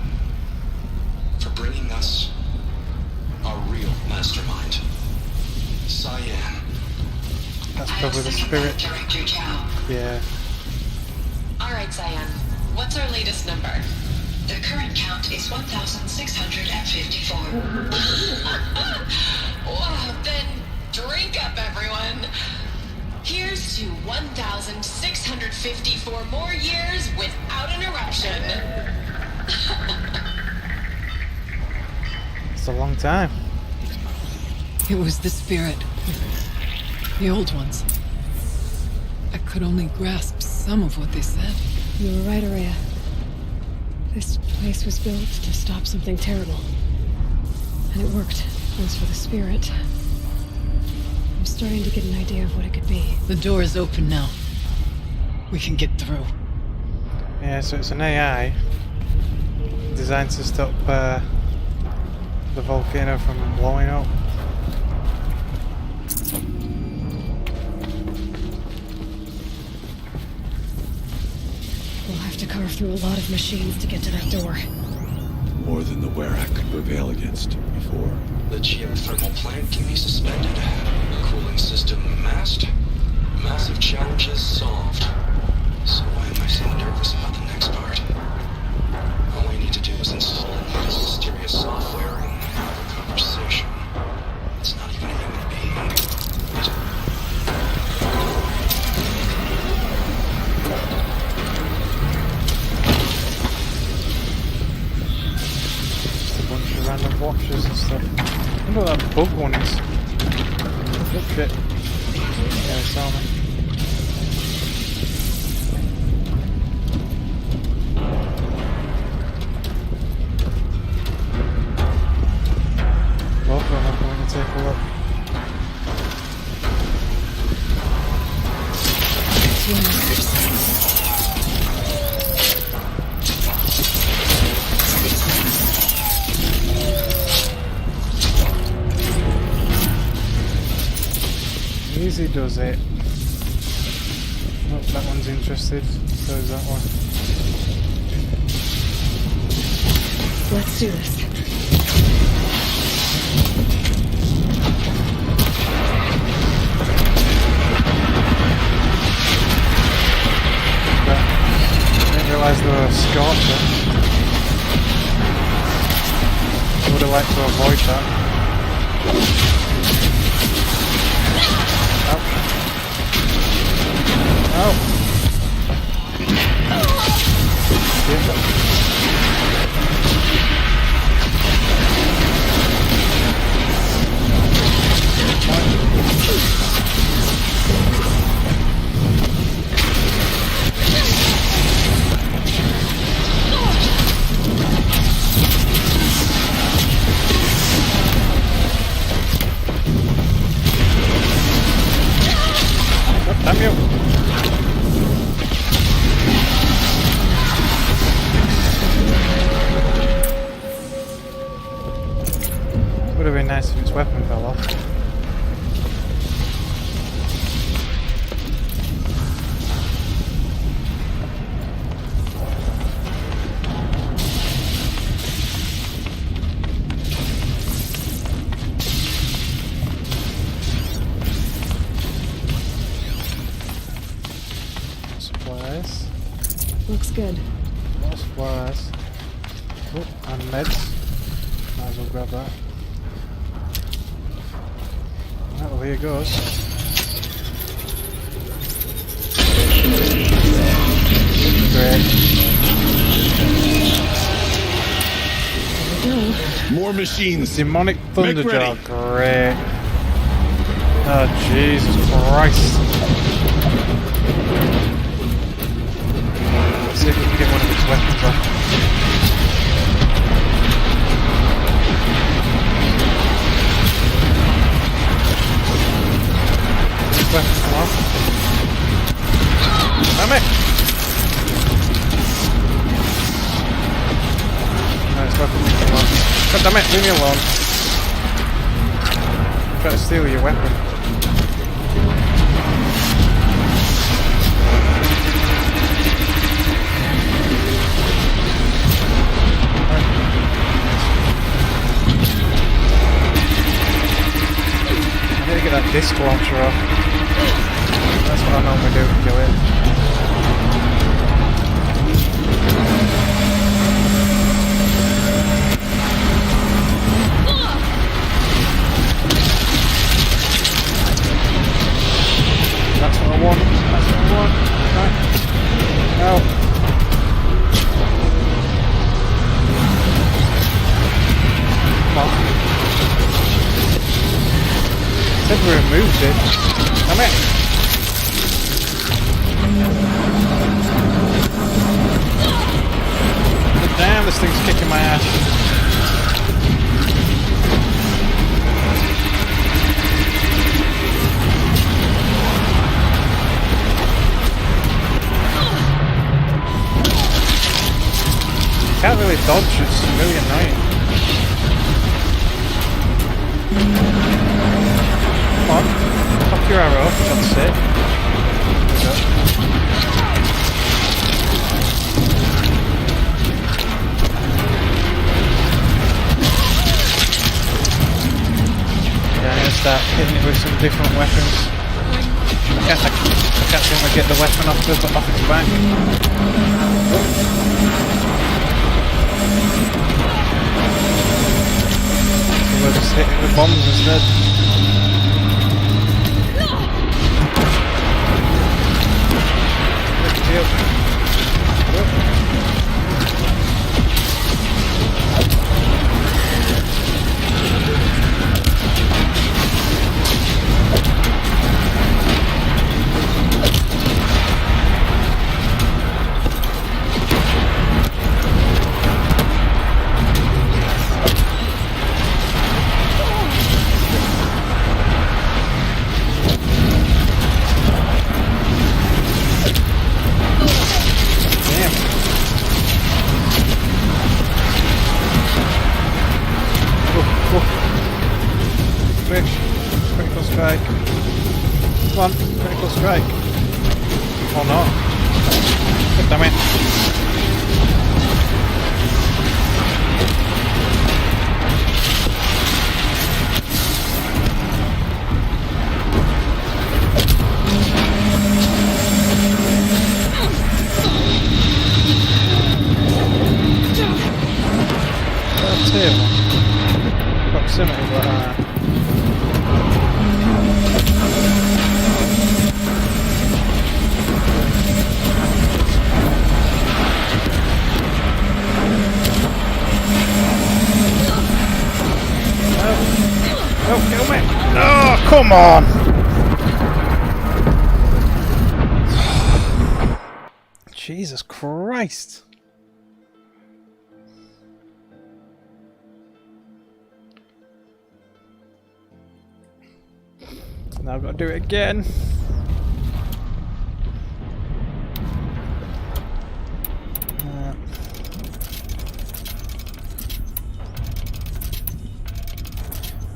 for bringing us our real mastermind, Cyan. That's probably the spirit. Director Chow. Yeah. All right, Cyan. What's our latest number? The current count is 1,654. Wow, then drink up, everyone. Here's to 1,654 more years without an eruption. It's a long time. It was the spirit. The old ones. I could only grasp some of what they said. You were right, Araya. This place was built to stop something terrible. And it worked. As for the spirit, I'm starting to get an idea of what it could be. The door is open now. We can get through. Yeah, so it's an AI designed to stop the volcano from blowing up. We'll have to carve through a lot of machines to get to that door. More than the Werak could prevail against before. The geothermal plant can be suspended. Cooling system masked. Massive challenges solved. So why am I so nervous about the next part? All I need to do is install this mysterious software and have a conversation. It's not even a human being. Random watches and stuff. I wonder what that bug one is. Oh shit. Yeah, it's on me. Welcome, I'm going to take a look. Easy does it. Oh, that one's interested. So is that one. Let's do this. I didn't realise there was a scorcher. I would have liked to avoid that. Oh. Damn you! Would have been nice if its weapon fell off. Supplies. Looks good. More supplies. Oh, and meds. Might as well grab that. Right, well, here goes. Great. More machines. Demonic thunder Make jar. ready. Great. Oh, Jesus Christ. Let's see if we can get one of its weapons off. Weapon come off. Damn it! Nice weapon, come on. God damn it, leave me alone. I'm trying to steal your weapon. I need to get that disc launcher off. That's what I normally do to kill it. That's what I want. That's what I want. Right. No. Come on. Said we removed it. Damn it. But damn, this thing's kicking my ass. Can't really dodge, it's really annoying. Come on, pop your arrow, for God's sake. There we go. Yeah, I'm gonna start hitting it with some different weapons. I can't seem to get the weapon off its back. We'll just hit it with bombs instead. Critical strike. Come on, critical strike. Or not. God damn it. That's him. Proximity, but no, kill me! Oh, come on! Jesus Christ! Now I've got to do it again.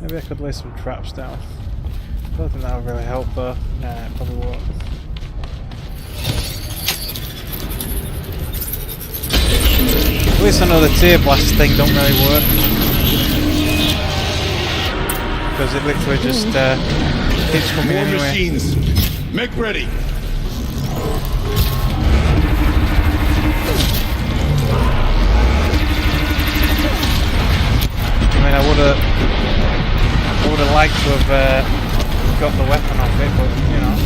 Maybe I could lay some traps down. I don't think that would really help, but nah, it probably won't. At least I know the tear blast thing don't really work. Because it literally just keeps coming More anyway. machines. Make ready. I mean, I would have liked to have got the weapon off it, but you know.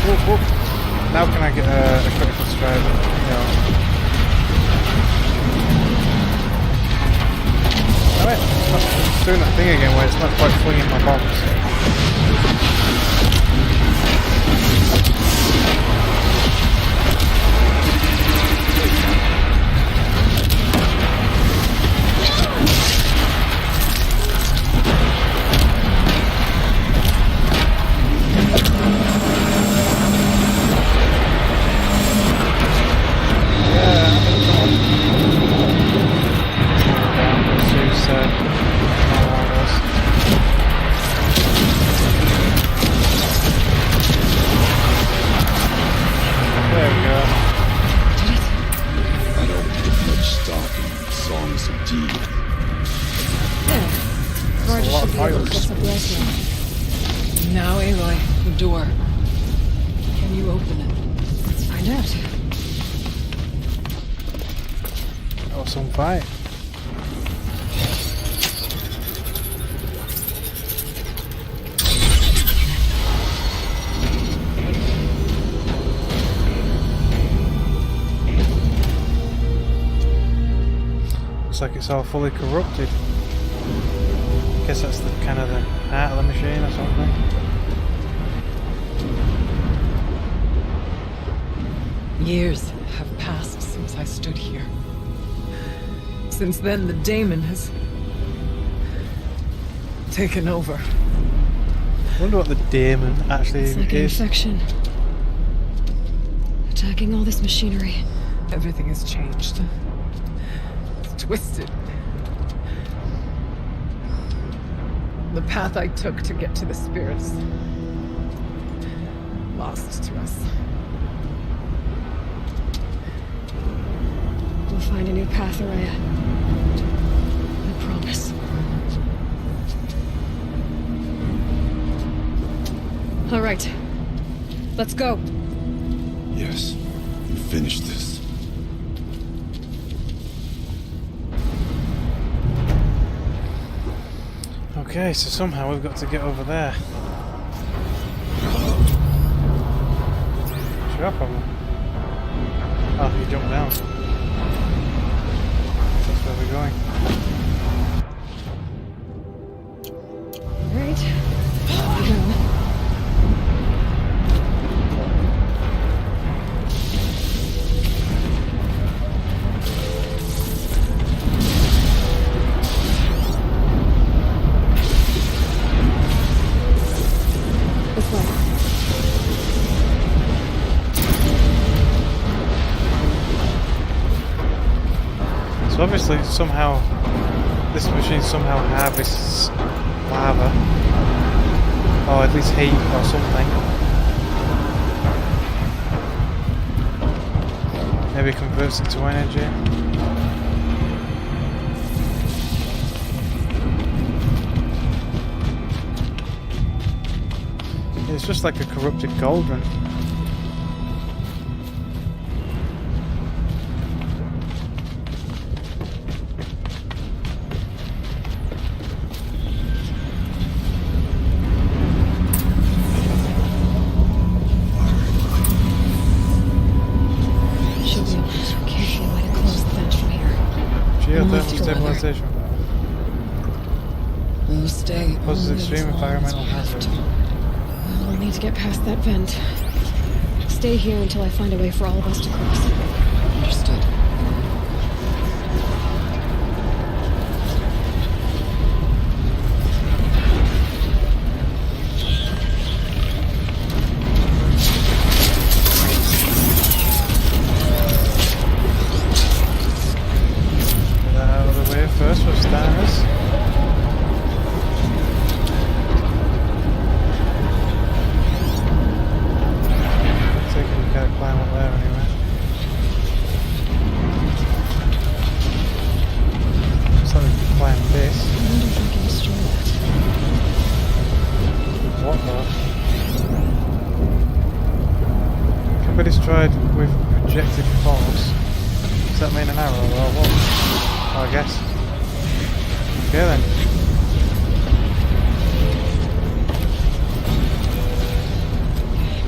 Now can I get a critical strike? No. Alright, it's doing that thing again where it's not quite flinging my bombs. Now, Aloy, the door. Can you open it? Let's find out. Awesome fight. Looks like it's all fully corrupted. Guess that's the kind of the heart of the machine or something. Years have passed since I stood here. Since then, the daemon has taken over. I wonder what the daemon actually It's like an is. infection. Attacking all this machinery. Everything has changed. It's twisted. The path I took to get to the spirits. Lost to us. We'll find a new path, Araya. I promise. All right. Let's go. Yes. Finish this. Okay, so somehow we've got to get over there. What's your problem? Oh, you jumped down. That's where we're going. All right. Here we go. This way. So obviously somehow this machine somehow harvests lava. Or at least heat or something. Maybe converts it to energy. It's just like a corrupted cauldron. Should be able to carefully way to close the vent from here. Geothermal stabilization. We'll stay. Poses only extreme as long environmental as we have hazard. to. We'll need to get past that vent. Stay here until I find a way for all of us to cross. Understood. Get that out of the way first for starters. Gotta climb up there anyway. So we can climb this. I wonder if I can destroy that. What though? Can be destroyed with projected force. Does that mean an arrow or what? Oh, I guess. Okay then.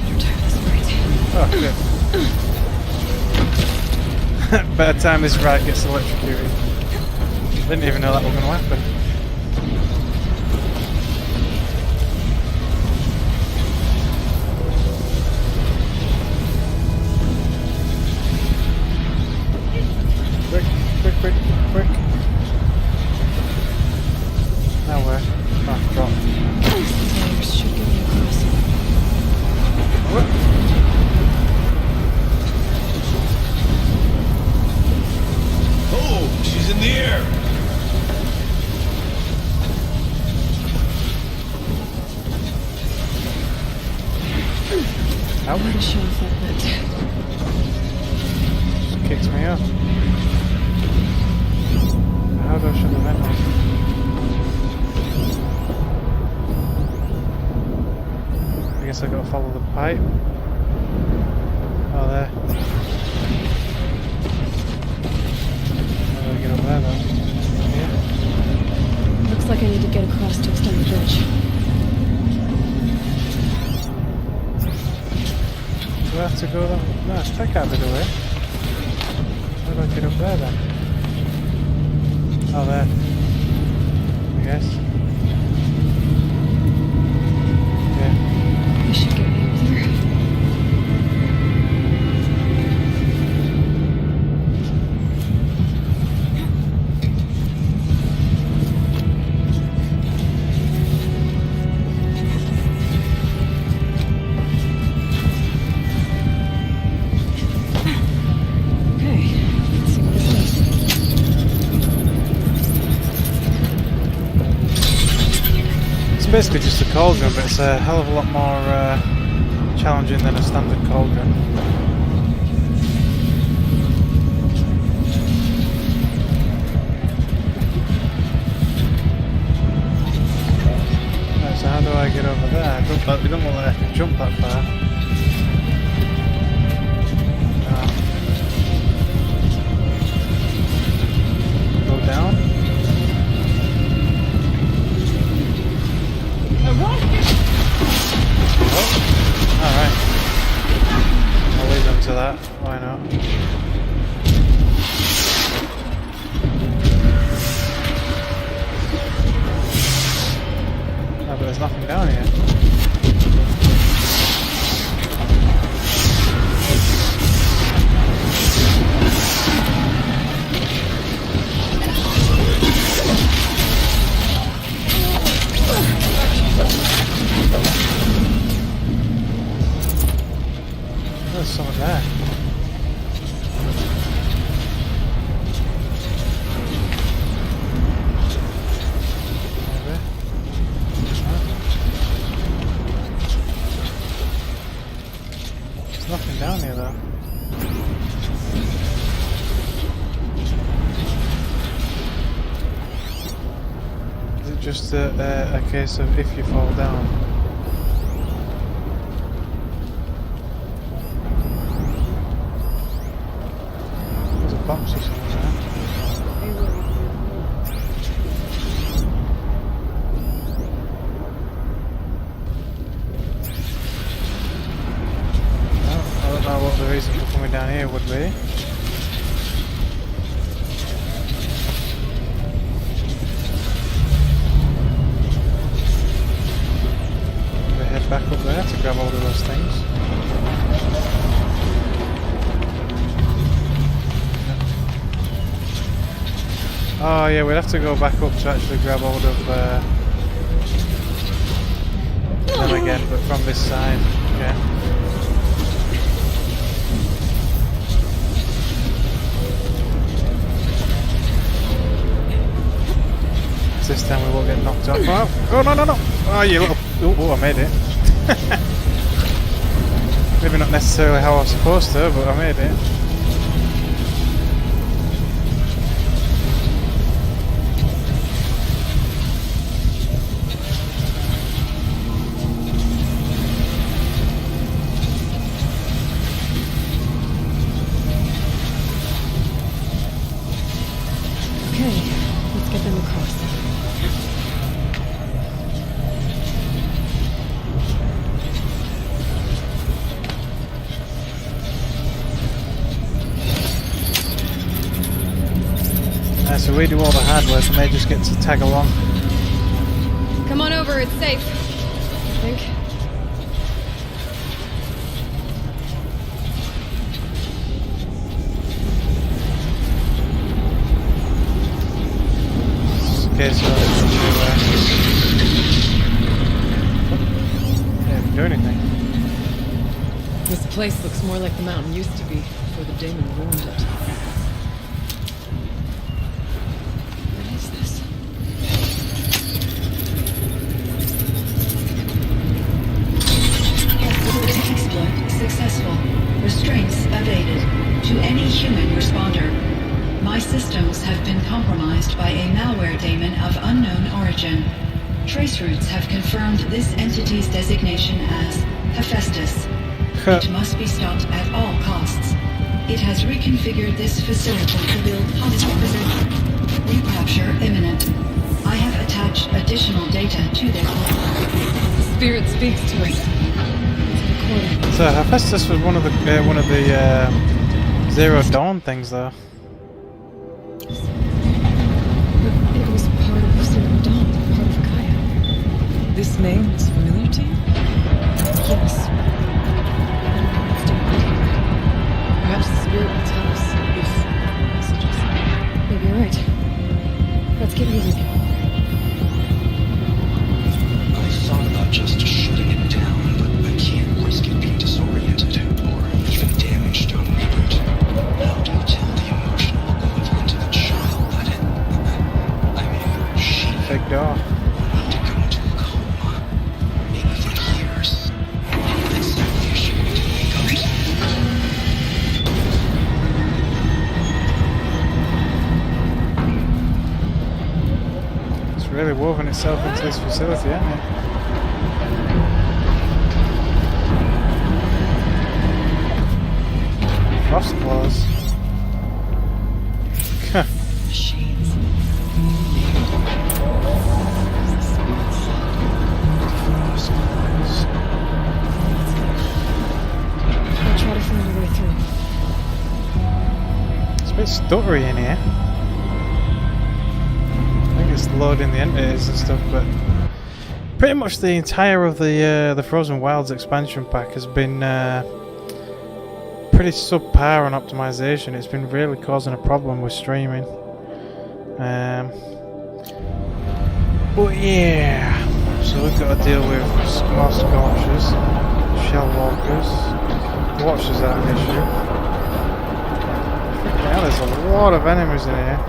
Better tear this break. Oh shit. Better time this right gets electrocuted. Didn't even know that was going to happen. Quick, quick, quick, quick. Now where? Oh, drop. Should get me across. What? Oh, she's in the air. How Where to show off that bit? Just kicks me off. How do I shut the vent off? I guess I gotta follow the pipe. Oh, there. How do I get up there though? Yeah. Looks like I need to get across to extend the bridge. Do I have to go that way? No, it's check out the way. How do I get up there then? Oh, there. I guess. Yeah. This should get me up there. Okay, let's see what this is. It's basically just a cauldron, but it's a hell of a lot more challenging than a standard cauldron. Right, so how do I get over there? We don't want to jump that far. Go down. Alright. I'll leave them to that. Why not? No, but there's nothing down here. There's someone there. Maybe. There's nothing down here though. Is it just a case of if you fall down? Box or something there. Well, I don't know what the reason for coming down here would be. We head back up there to grab all of those things. Oh yeah, we'd have to go back up to actually grab hold of them again, but from this side. Yeah. This time we won't get knocked off. Oh no no no! Oh you little... Oh, I made it. Maybe not necessarily how I was supposed to, but I made it. Let's get them across. we do all the hard work and they just get to tag along. Come on over, it's safe. I think. Okay, so didn't do anything. This place looks more like the mountain used to be before the daemon ruined it. What is this? Exploit successful. Restraints evaded. To any human responder. My systems have been compromised by a malware daemon of unknown origin. Trace routes have confirmed this entity's designation as Hephaestus. It must be stopped at all costs. It has reconfigured this facility to build hostile position. Recapture imminent. I have attached additional data to this. Spirit speaks to us. So Hephaestus was one of the Zero Dawn things, though. It was part of Zero Dawn, part of Gaia. This name is familiar to you? Yes. Perhaps the spirit will tell us if messages. Maybe you're right. Let's get moving. I thought about just shutting it down, but I can't risk it being disoriented or even damaged on reboot. How do you tell the emotional equivalent of a child that she Big dog. need to go into a coma, maybe for years? That's the issue we need to wake up to. It's really woven itself into this facility, hasn't it? Frost claws. Machines. I'll try to find a way through. It's a bit stuttery in here. I think it's loading the entities and stuff, but pretty much the entire of the Frozen Wilds expansion pack has been pretty subpar on optimization. It's been really causing a problem with streaming. But yeah, so we've got to deal with more scorchers, shell walkers. The watchers are an issue. Freaking hell, there's a lot of enemies in here.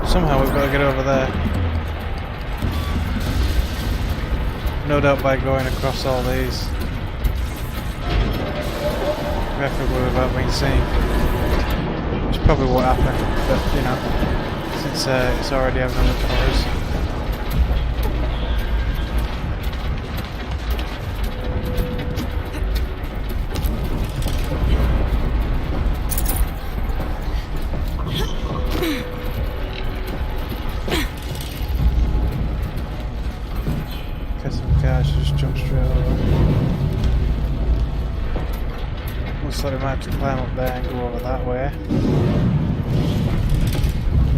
Somehow we've got to get over there. No doubt by going across all these. Preferably without being seen. Which probably won't happen, but you know, since it's already having a look for us. Guess some guys just jump straight over. Looks like we might have to climb up there and go over that way.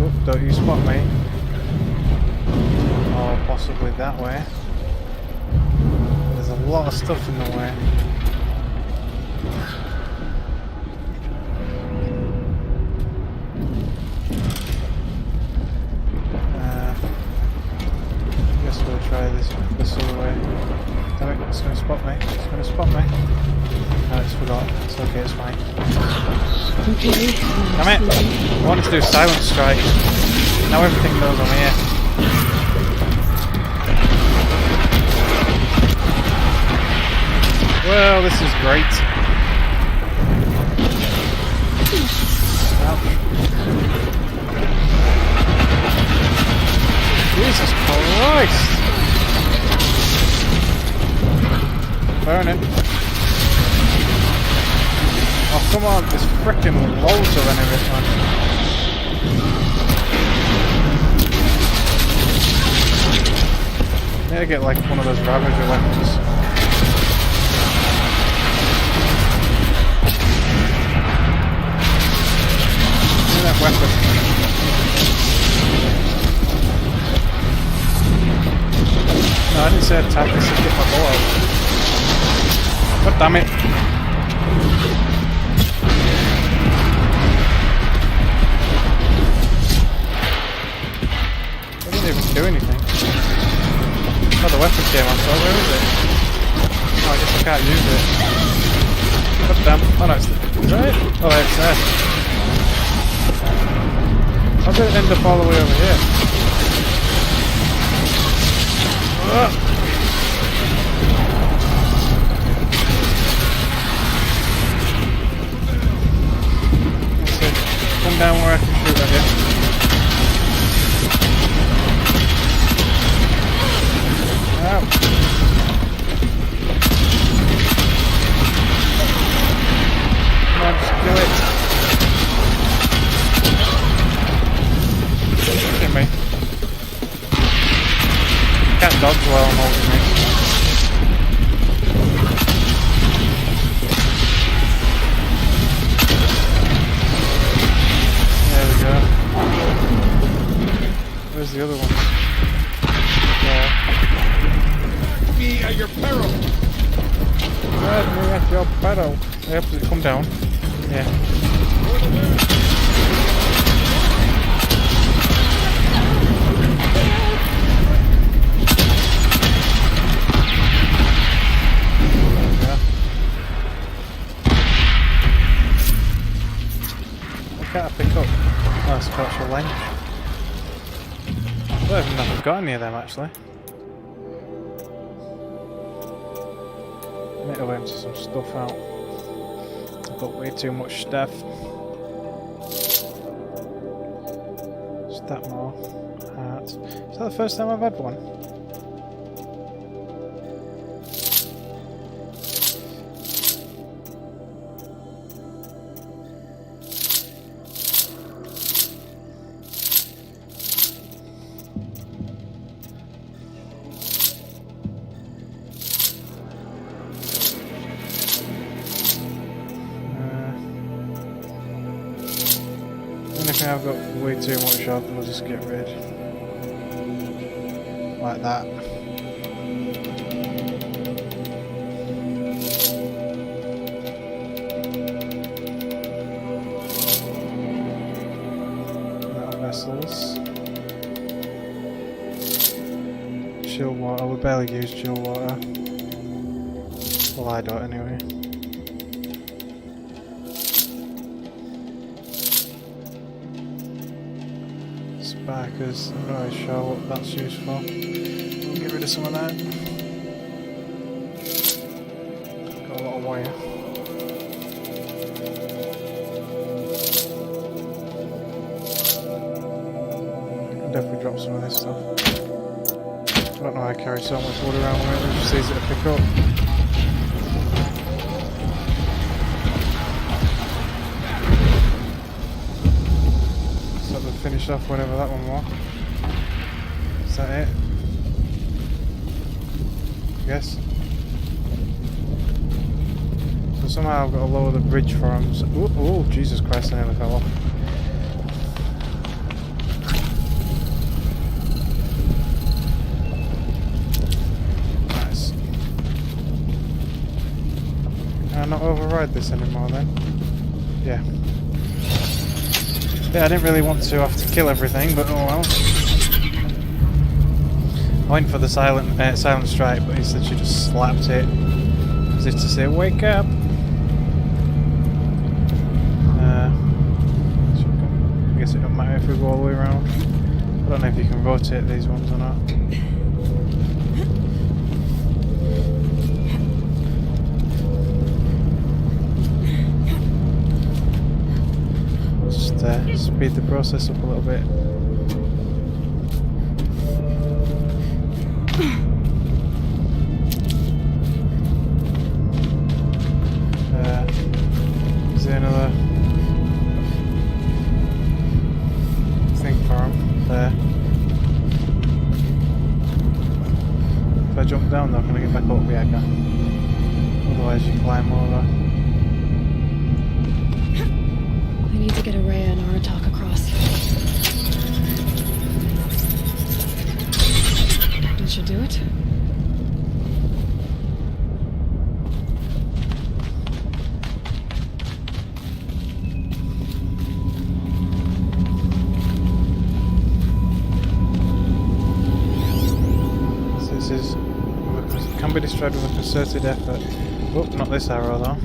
Oop, don't you spot me. Or possibly that way. There's a lot of stuff in the way. Guess we'll try this other way. Damn it, it's going to spot me. It's going to spot me. No, it's forgot. It's okay, it's fine. Okay. Damn it! I wanted to do silent strike. Now everything knows I'm here. Well, this is great. Ouch. Jesus Christ! Burn it. Oh, come on, there's frickin' loads of enemies, man. I need to get like one of those Ravager weapons. Give me that weapon. say takesip get my bow out. God damn it. I didn't even do anything. Oh, the weapon came on, so where is it? Oh, I guess I can't use it. God damn. Oh no, is that it? Oh, it's there. How did it end up all the way over here? Ugh. Let's see. Come down where I can shoot at you. Ow. Come on, just kill it. Hit me. Can't dodge while I'm holding it. There we go. Where's the other one? There. Me at your peril! Let me at your peril. Yep, come down. Yeah. What can't I pick up? Oh, spiritual length. I don't even know if I've got any of them actually. I need to empty some stuff out. I've got way too much stuff. Stack more. Heart. Is that the first time I've had one? I've got way too much of, and I'll just get rid. Like that. Metal vessels. Chill water, we barely use chill water. Well, I don't anyway. Sparkers, I'm not really sure what that's used for. We'll get rid of some of that. Got a lot of wire. I'll definitely drop some of this stuff. I don't know why I carry so much wood around with it, it's just easy to pick up. Finish off whatever that one was. Is that it? I guess. So somehow I've got to lower the bridge for him. So, oh, Jesus Christ, I nearly fell off. Nice. Can I not override this anymore then? Yeah. Yeah, I didn't really want to have to kill everything, but oh well. I went for the silent strike, but instead she just slapped it as if to say, "Wake up!" I guess it doesn't matter if we go all the way around. I don't know if you can rotate these ones or not. Speed the process up a little bit. Is there another thing for him? There. If I jump down though, can I get back up? Yeah, I can. Otherwise you climb over. I need to get Araya and Aratak across. That should do it. destroyed with a concerted effort. Oh, not this arrow though.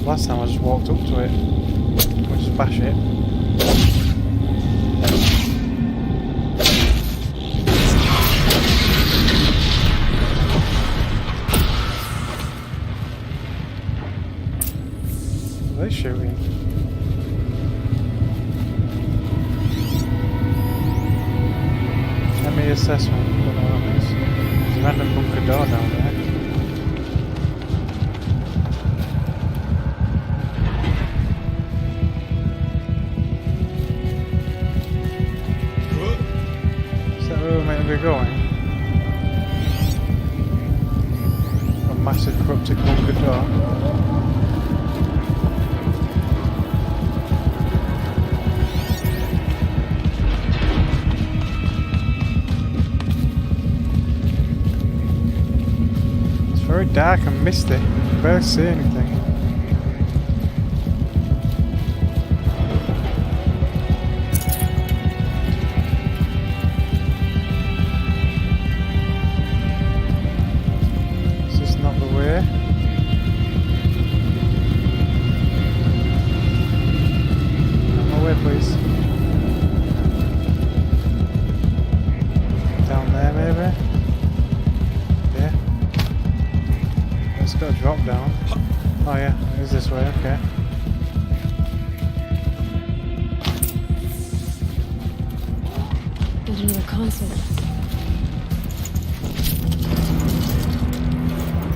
Last time I just walked up to it. We'll just bash it. What are they shooting? Enemy assessment. Don't know what that is. There's a random bunker door down there. We're going. A massive corrupted bunker door. It's very dark and misty. I can barely see anything. Drop down. Oh yeah, it is this way, okay. And another console.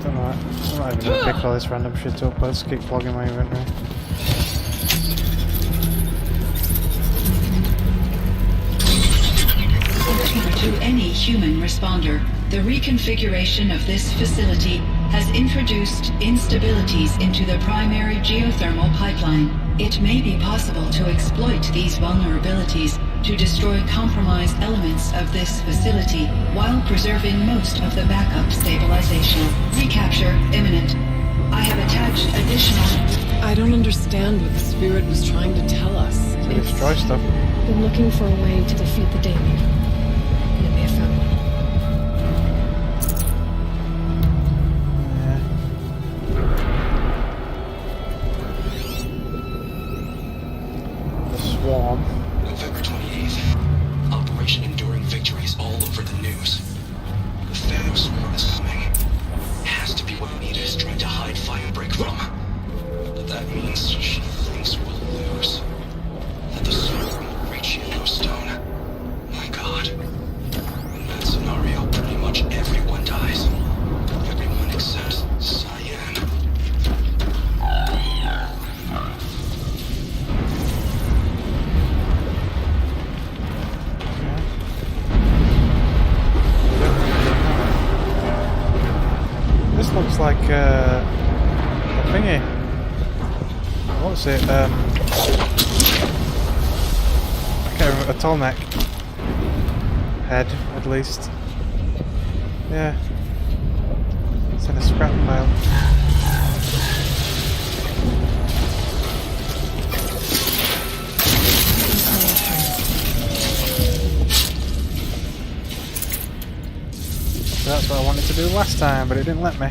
I'm not even gonna pick all this random shit up, I'll just keep plugging my inventory. To any human responder, the reconfiguration of this facility has introduced instabilities into the primary geothermal pipeline. It may be possible to exploit these vulnerabilities to destroy compromised elements of this facility while preserving most of the backup stabilization. Recapture imminent. I have attached additional... I don't understand what the spirit was trying to tell us. It's destroy stuff. Been looking for a way to defeat the daemon. And it may have found one. Swarm. November 28th. Operation Enduring Victories all over the news. The Thanos swarm is coming. It has to be what Anita is trying to hide Firebreak from. But that means she thinks we'll lose. That the swarm will reach Yellowstone. My god. In that scenario, pretty much everyone dies. Everyone except Cyan. This looks like a thingy. What's it? I can't remember. A tall neck head, at least. Yeah. It's in a scrap pile. So that's what I wanted to do last time, but it didn't let me.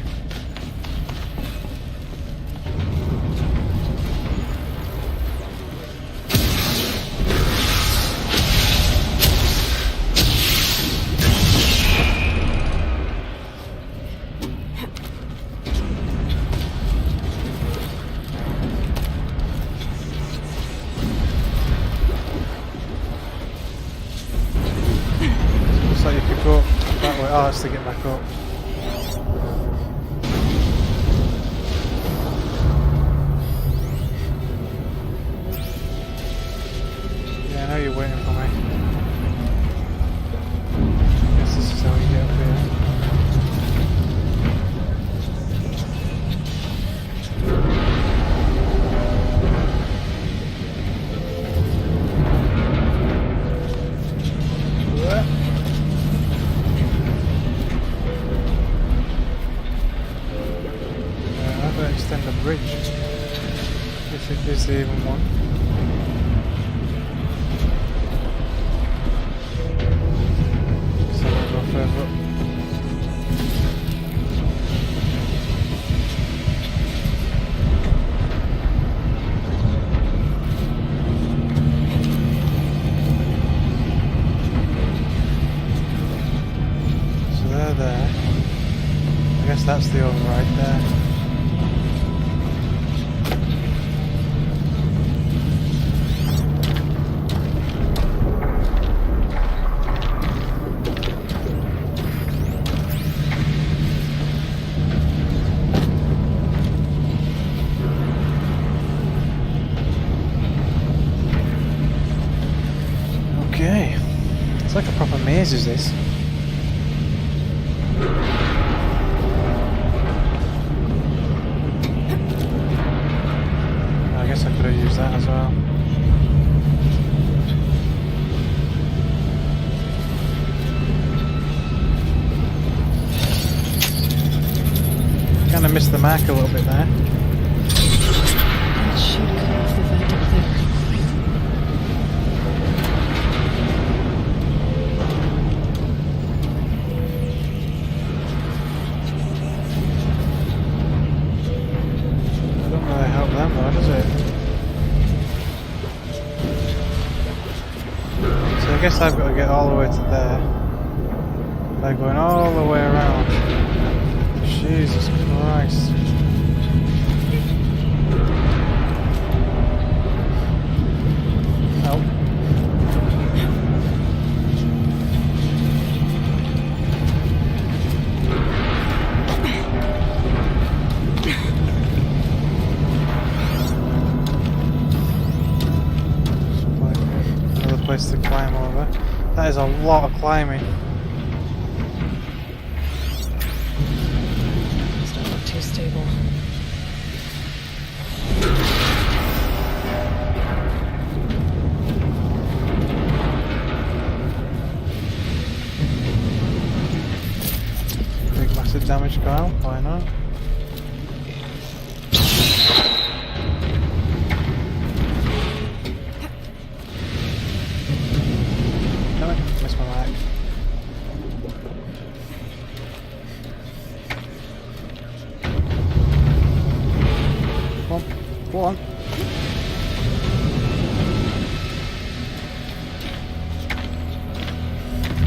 Looks like you could go that way. Oh, that's to get back up. Yeah, I know you're waiting for me. Guess this is how you get up here. Extend the bridge, if it is even one. that's the override there. Okay, it's like a proper maze, is this? I guess I could have used that as well. Kind of missed the mark a little bit there. That should cut off the vent up there. Doesn't really help them though, does it? So I guess I've got to get all the way to there by going all the way around. Jesus Christ. Help. Another place to climb over. That is a lot of climbing. Doesn't look too stable. Big massive damage pile, why not? Damn it, missed my mark. Come on, go on.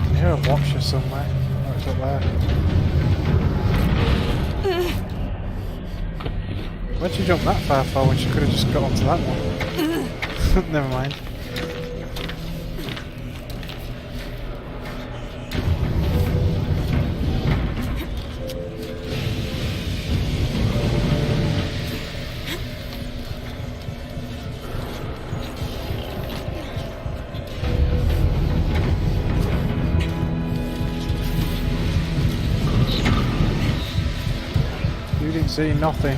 I hear a watcher somewhere. Oh, it's up there. Why'd she jump that far for when she could have just got onto that one? Never mind. You didn't see nothing.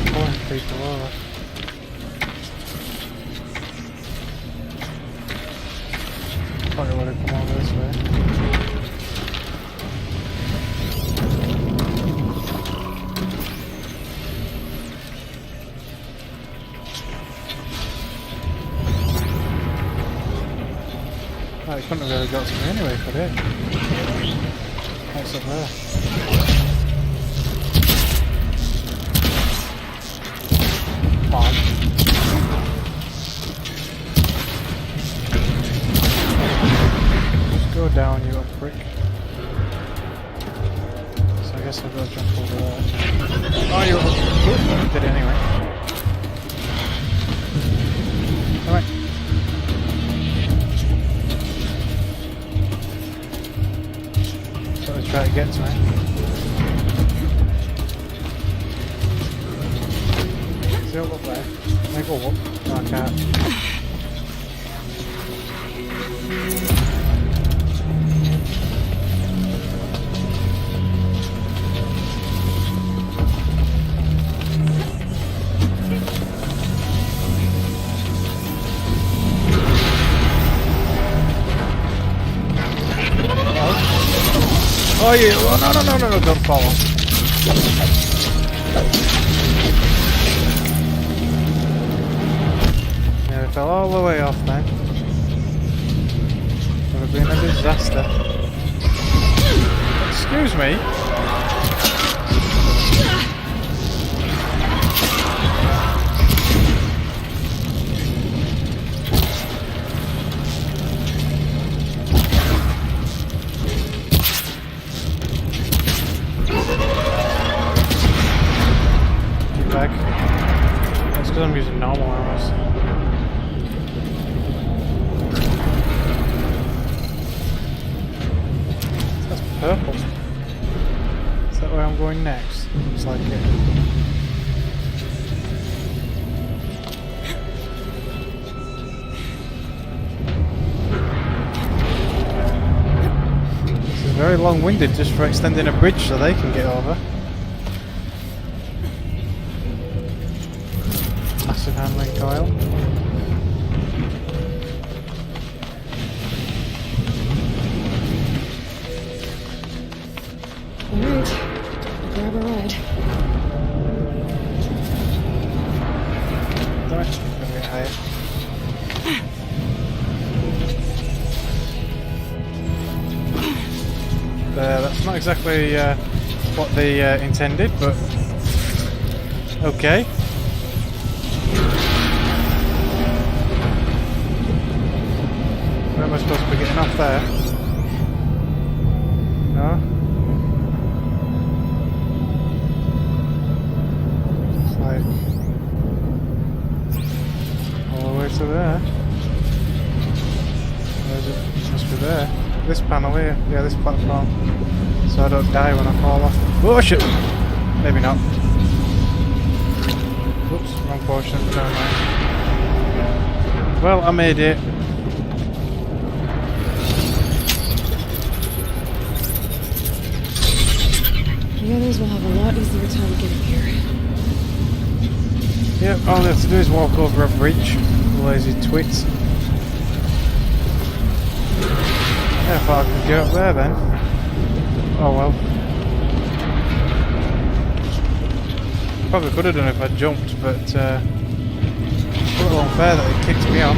Pulling people over. Probably would have come over this way. Oh, it couldn't have really got to me anyway, could it? What's up there? Bomb. Just go down, you little prick. So I guess I've got to jump over there. Oh, you little... did it anyway. Alright. Try to get to me. See up there? Can I go up? No, I can't. Oh yeah, oh, no, don't fall off. Yeah, it fell all the way off then. Would have been a disaster. Excuse me? bag. That's because I'm using normal arrows. That's purple. Is that where I'm going next? Looks like it. This is very long-winded just for extending a bridge so they can get over. Massive handling coil. Alright, grab a ride. Don't get higher. That's not exactly what they intended, but okay. Where am I supposed to be getting off there? No? It's like all the way to there. Where is it? It must be there. This panel here. Yeah, this platform. So I don't die when I fall off. Oh shit! Maybe not. Oops, wrong portion. Never mind. Well, I made it. The others will have a lot easier time getting here. Yep, all they have to do is walk over a bridge. Lazy twits. Yeah, I thought I could get up there then. Oh well. Probably could have done if I jumped, but it's a little unfair that it kicked me off.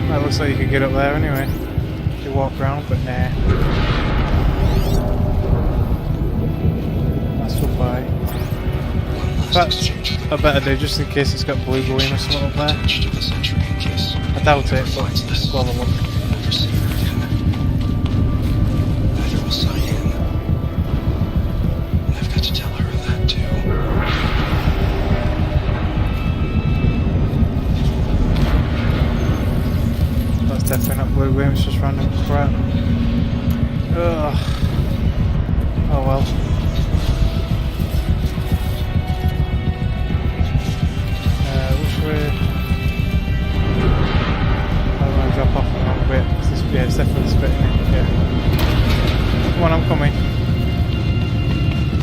Well, it looks like you could get up there anyway. If you walk around, but nah. That's goodbye. In fact, I better do just in case it's got blue glowing or something up there. I doubt it, but we'll have a look. I've got to tell her that too. That's definitely not blue glowing, it's just random crap. Ugh. Oh well. Which way? Drop off a little bit. Yeah, it's definitely this bit. Yeah. Come on, I'm coming.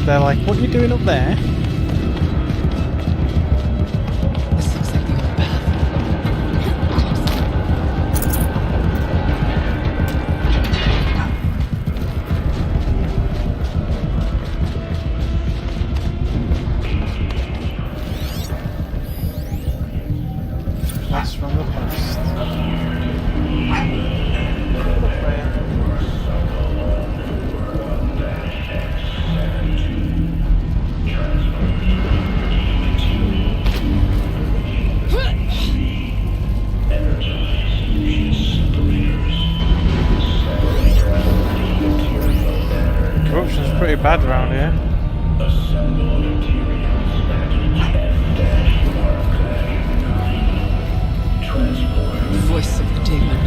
They're like, what are you doing up there? This looks like the old path. That's from the past. Corruption's pretty bad around here. The voice of the demon.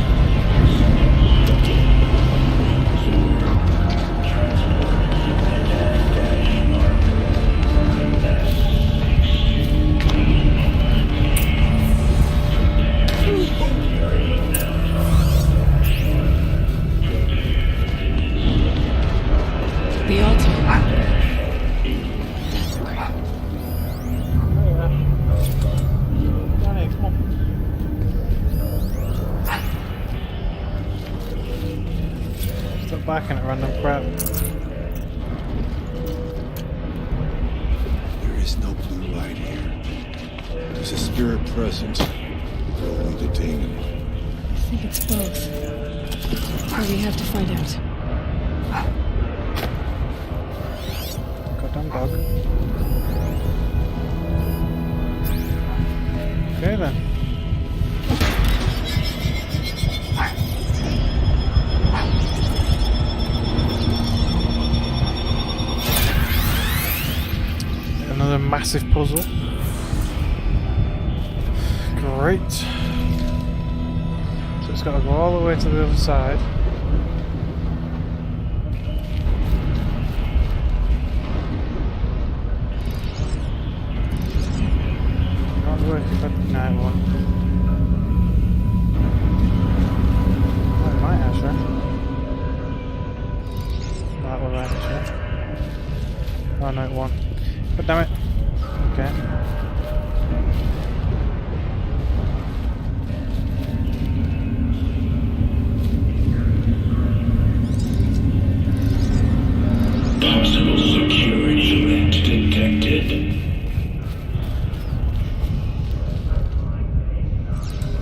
The altar. Johnny, come on. Stop backing at random crap. There is no blue light here. There's a spirit present, but only the demon. I think it's both. But we have to find out. Goddamn dog. Okay then. massive puzzle. Great. So it's got to go all the way to the other side. Not working for night one. Oh, it might actually. That one right actually. Oh no, it won't. God damn it. Okay. Possible security event detected.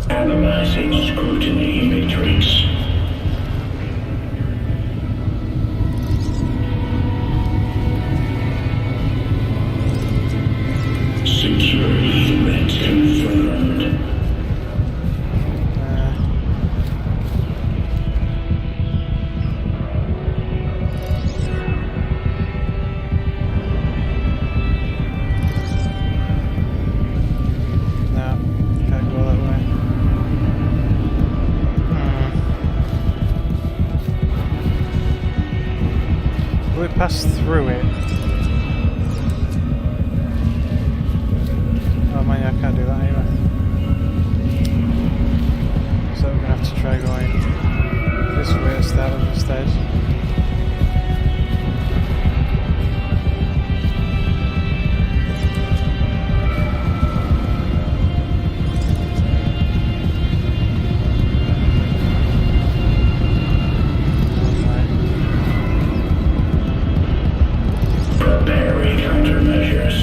Analyzing scrutiny matrix. Security event confirmed. No, can't go that way. Will it pass through it? Oh man, I can't do that either. So we're gonna have to try going this way instead. Preparing countermeasures.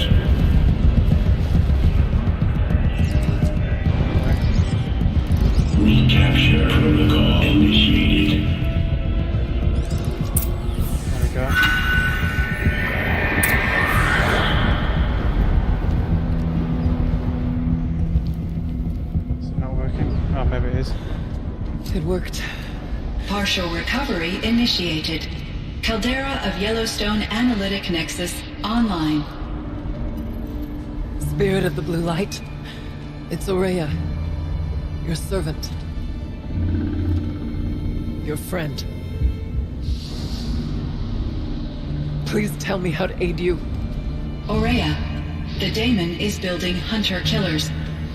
Recapture protocol initiated. There we go. Is it not working? Oh, maybe it is. It worked. Partial recovery initiated. Caldera of Yellowstone Analytic Nexus online. Spirit of the Blue Light. It's Aurea. Your servant. Your friend. Please tell me how to aid you. Aurea, the daemon is building hunter-killers.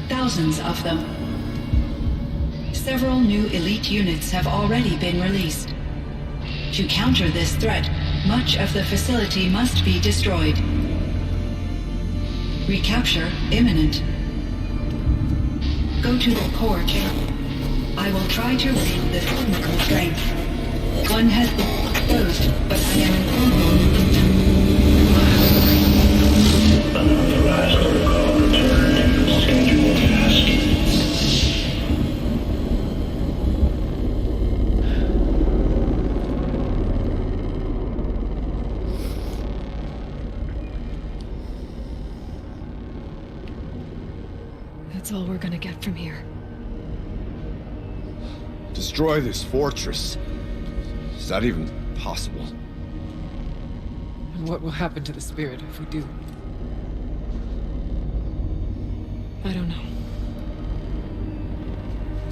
Thousands of them. Several new elite units have already been released. To counter this threat, much of the facility must be destroyed. Recapture imminent. Go to the core chamber. I will try to read the physical strength. One has been exposed, but I am informed. Unauthorized protocol returned. Schedule task. That's all we're gonna get from here. Destroy this fortress. Is that even possible? And what will happen to the spirit if we do? I don't know.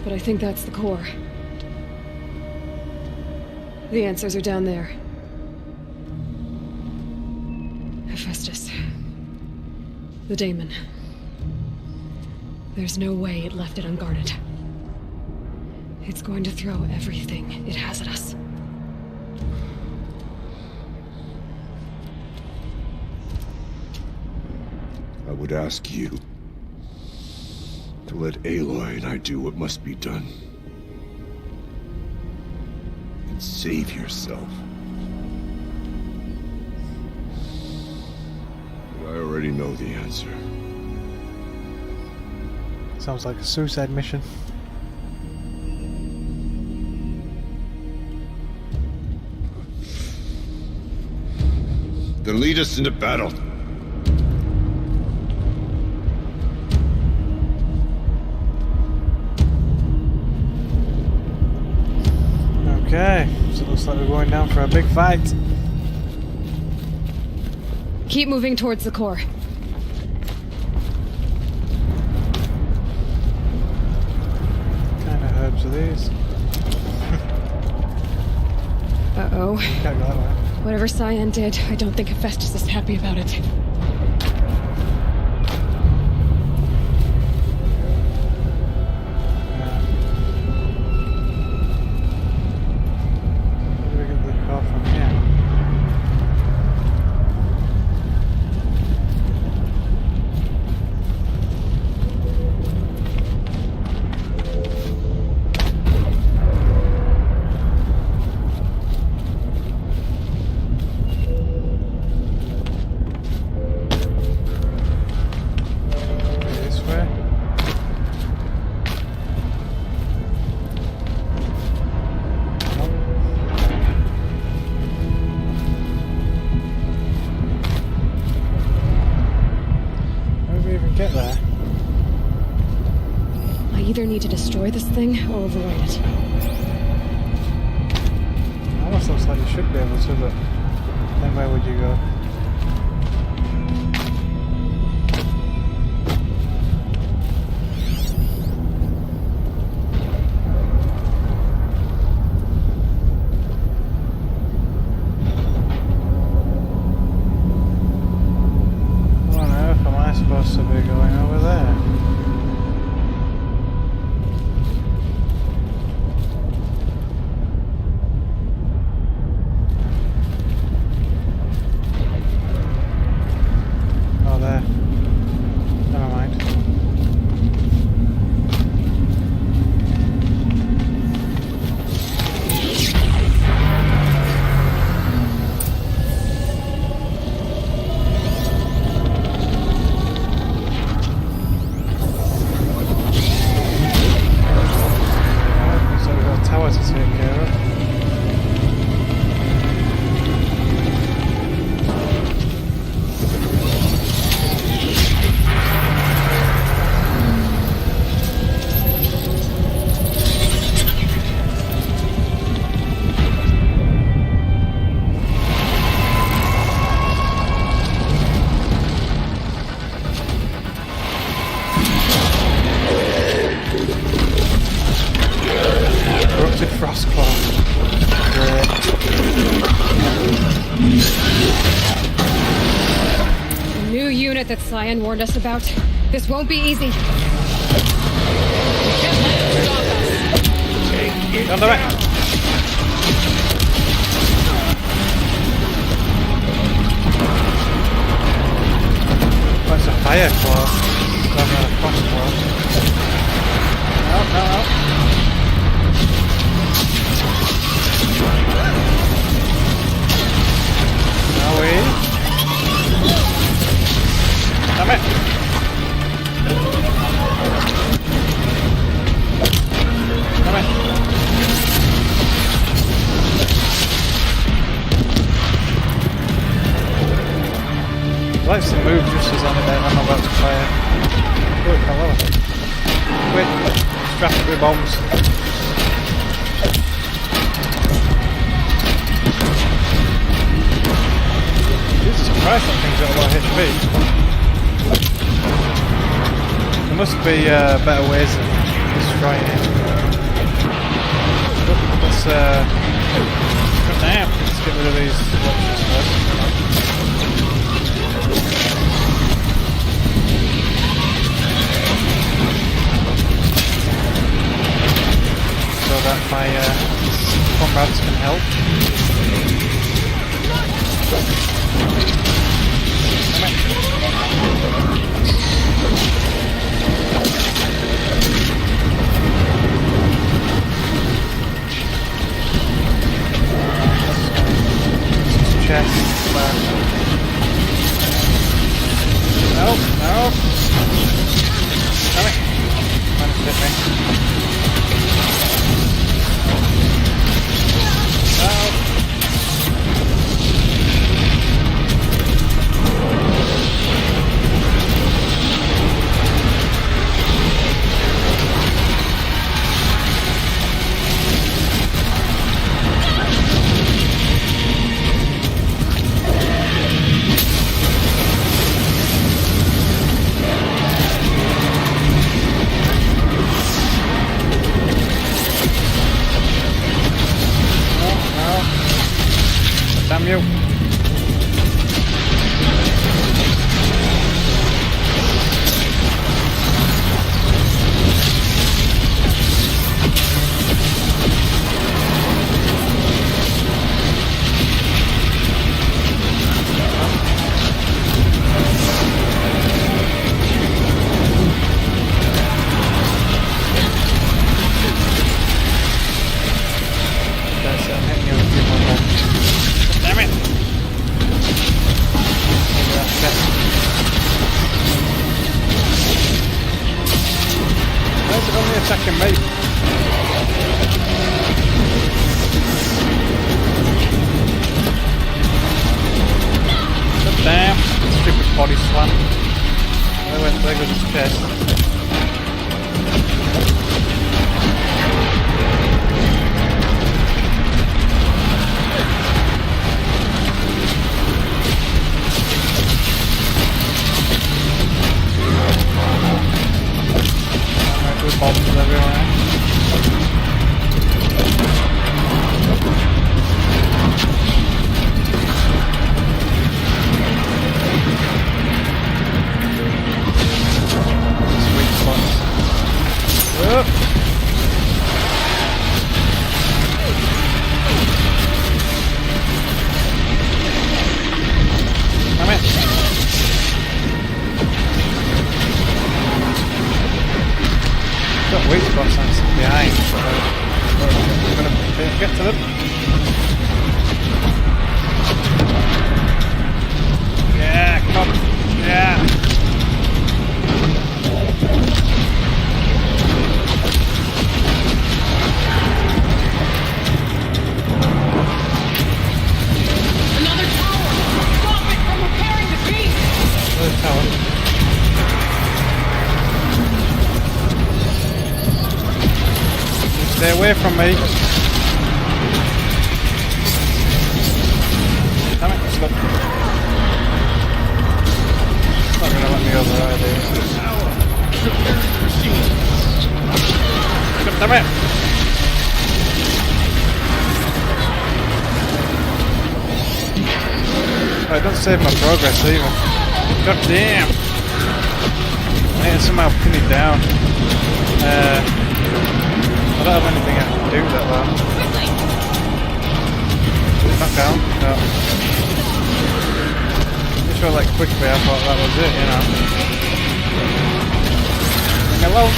But I think that's the core. The answers are down there. Hephaestus. The daemon. There's no way it left it unguarded. It's going to throw everything it has at us. I would ask you to let Aloy and I do what must be done. And save yourself. But I already know the answer. Sounds like a suicide mission. Then lead us into battle. Okay, so it looks like we're going down for a big fight. Keep moving towards the core. types of these. Uh-oh. Can't go that way. Whatever Cyan did, I don't think Hephaestus is happy about it. Where do we get the car from here? This way? How do we even get there? I either need to destroy this thing or avoid it. Almost looks like you should be able to, but then where would you go? What on earth am I supposed to be going over there? Oh, there. Never mind. So we've got a tower to take care of. Corrupted Frostclaw. Great. The new unit that Cyan warned us about. This won't be easy. On the right. That's a fire claw. Not a frost claw. No, no, no. No way. Damn it. Damn it. He likes to move just as I'm about to fire. Quick, hello. Quick, strap up with bombs. Jesus Christ, that thing's got a lot of HP. There must be better ways of destroying it. Let's get rid of these watches first. So that my comrades can help. Chest. No, no. Damn it. Trying to hit me. No. attacking me? God damn, stupid body slam. There goes his chest. With bombs everywhere. Sweet spots. Whoop. Damn it. Got weak spots on behind, so we're gonna get to them. Yeah, come. Yeah. Another tower! Stop it from repairing the beast! Another tower. Stay away from me. Damn it, stop. It's not gonna let me override here. Damn it! Oh, don't save my progress either. God damn! I need to somehow pin it down. I don't have anything I can do that well. Is it knocked down? No. Just felt like quickly I thought that was it, you know. Hello?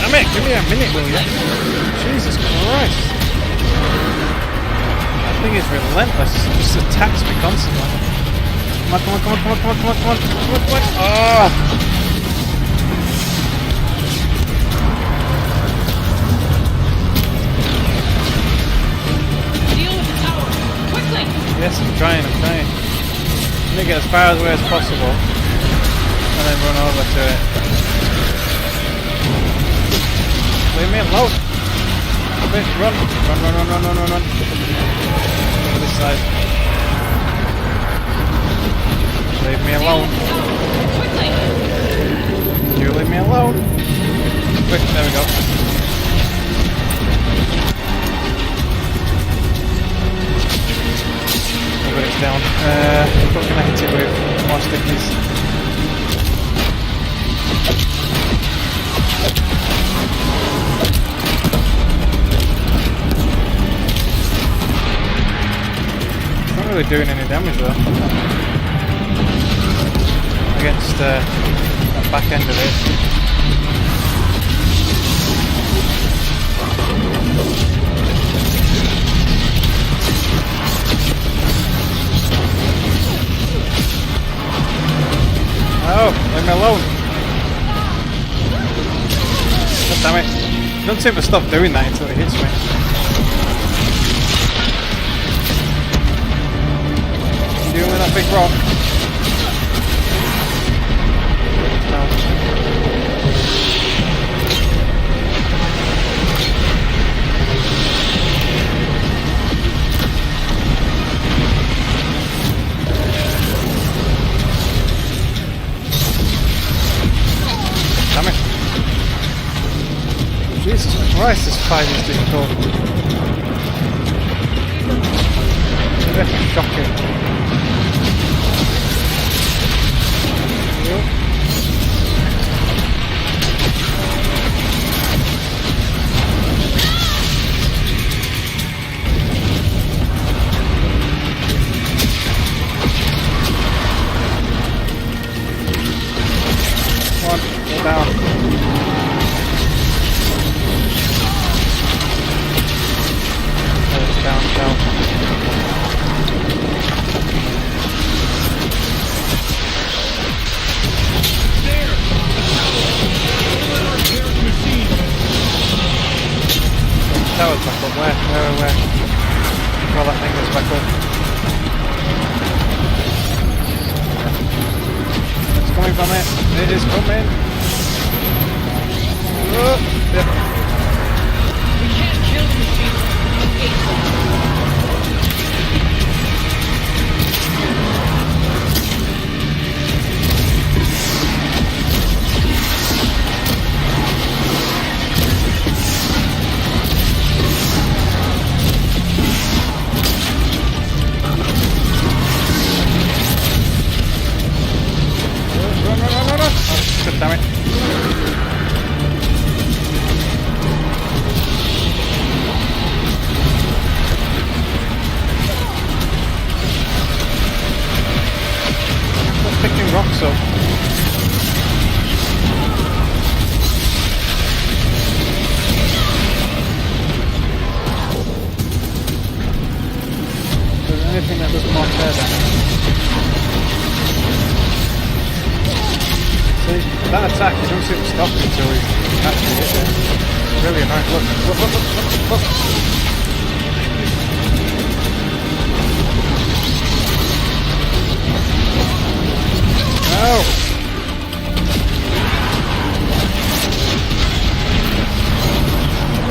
Damn it, give me a minute, will you? Jesus Christ. That thing is relentless, it just attacks me constantly. Come on, come on, come on, come on, come on, come on, come on, come on, come on. Oh! Deal with the tower! Quickly! Yes, I'm trying. Let me get as far away as possible. And then run over to it. Leave me alone! Run! Run! Over this side. Leave me alone. You leave me alone. Quick, there we go. But it's down. Got connected with more stickies. Not really doing any damage though. Against that back end of it. Oh, leave me alone. God damn it. Don't seem to stop doing that until it hits me. Deal with that big rock. Damn it. Jesus Christ, this fight is difficult. Maybe I can shock it. Yep. Come on, go down. Down. tower's back up. Where? Before that thing goes back up. It's coming from it. It is coming. Oh, yeah. We can't kill the machine. No. Oh, damn it. Stop picking rocks up. Is there anything that does more tear damage? See, that attack, you don't see him stop until he actually hits it. It's really annoying. Look. No!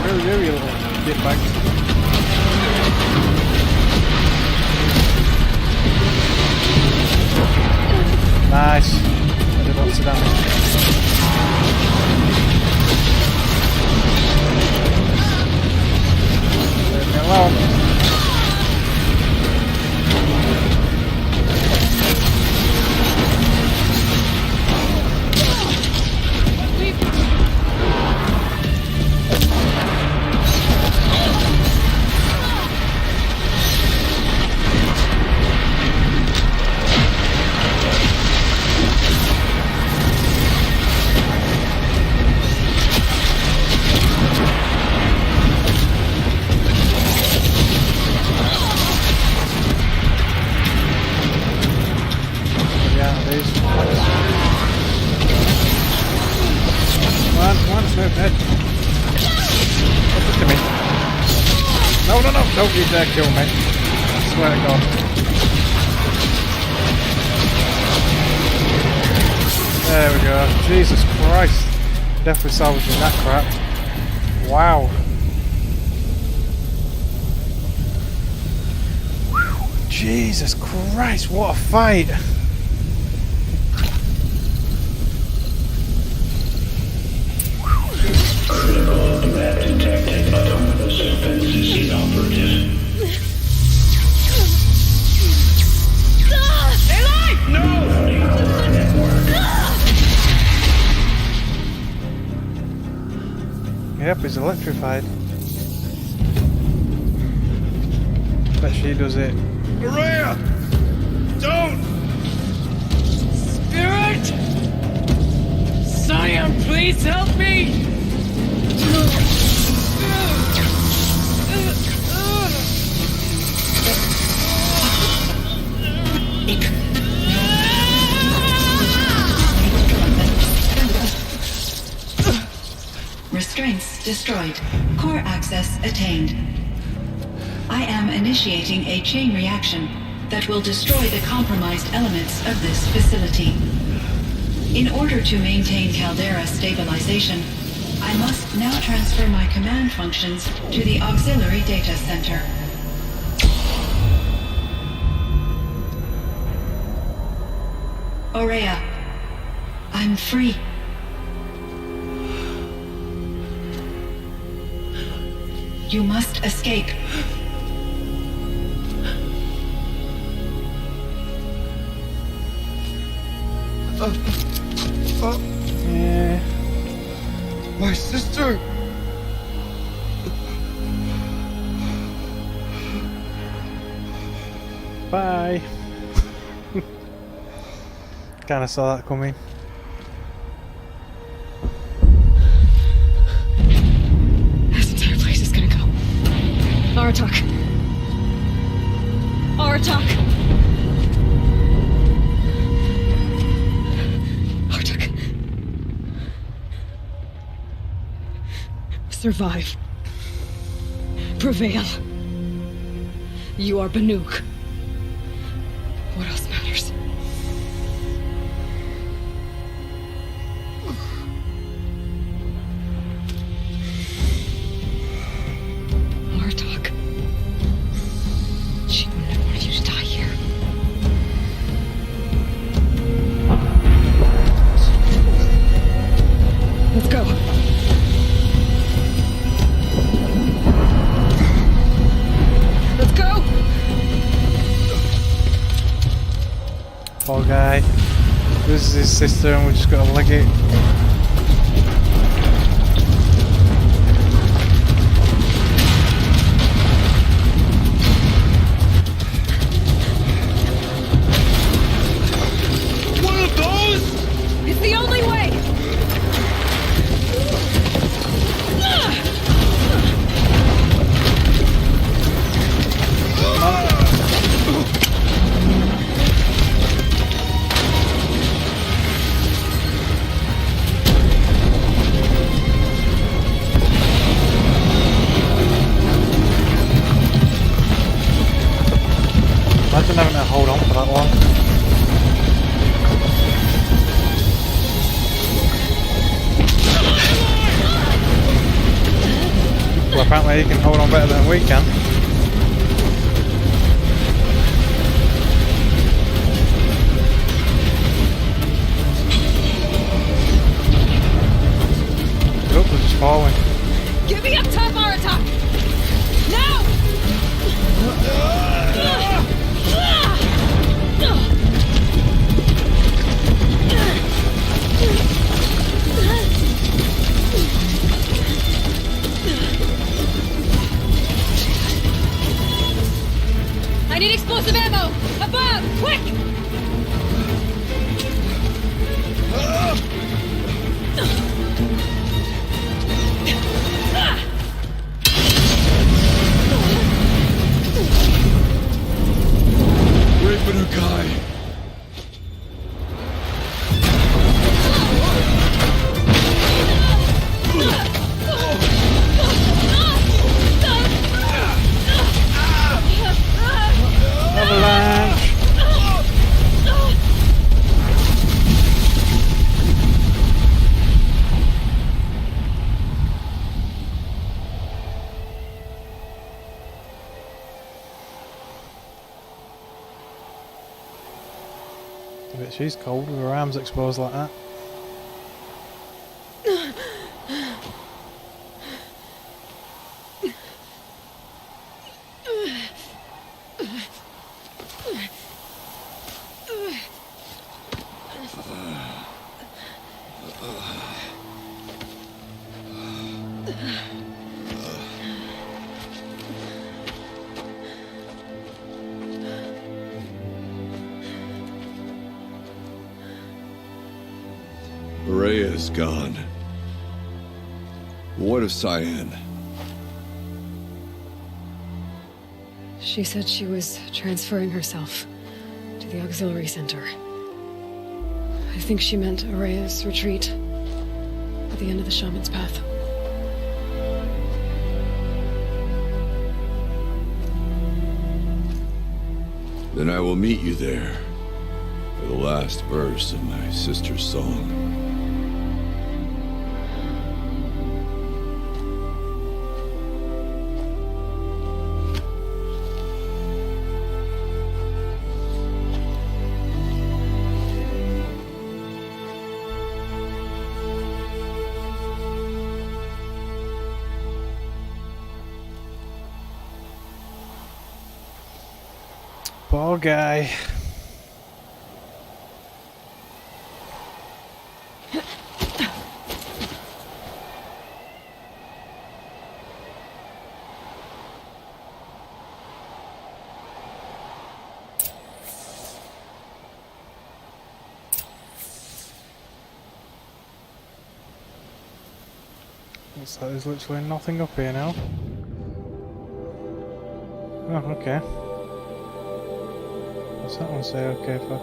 Really, you little shitbag. Nice. I did lots of damage. Leave me alone. Don't you dare kill me. I swear to God. There we go. Jesus Christ. Definitely salvaging that crap. Wow. Whew. Jesus Christ, what a fight. Critical threat detected. Autonomous defenses inoperative. Aloy! No! Running out of network. Yep, he's electrified. Bet she does it. Maria! Don't! Spirit! Scion, please help me! Restraints destroyed. Core access attained. I am initiating a chain reaction that will destroy the compromised elements of this facility. In order to maintain caldera stabilization, I must now transfer my command functions to the auxiliary data center. Aurea, I'm free. You must escape. Yeah. My sister! Bye. Kinda saw that coming. This entire place is gonna go. Aratak. Aratak. Aratak. Survive. prevail. You are Banuk. What else matters? Martok. She wouldn't have wanted you to die here. Let's go. Let's go! Poor guy. This is his sister and we just gotta leg it. One of those? It's the only way! Imagine having to hold on for that long. Well, apparently he can hold on better than we can. Look, we're just falling. Get me up top, Aratak! Now! I need explosive ammo! Above! Quick! Wait for the guy. Avalanche! I bet she's cold with her arms exposed like that. Rhea is gone. What of Cyan? She said she was transferring herself to the auxiliary center. I think she meant Araya's retreat at the end of the shaman's path. Then I will meet you there for the last verse of my sister's song. Poor guy. Looks like there's literally nothing up here now. Oh, okay. What's that one say okay for?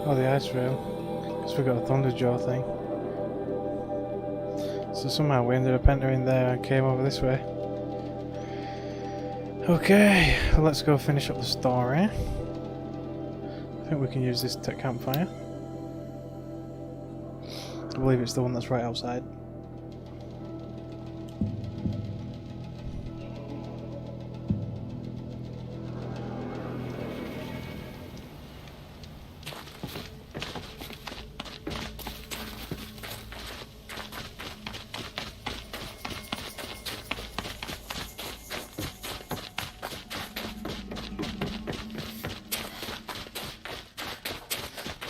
Oh, the ice rail. Because we got a Thunderjaw thing. So somehow we ended up entering there and came over this way. Okay, well, let's go finish up the story. I think we can use this tech campfire. I believe it's the one that's right outside.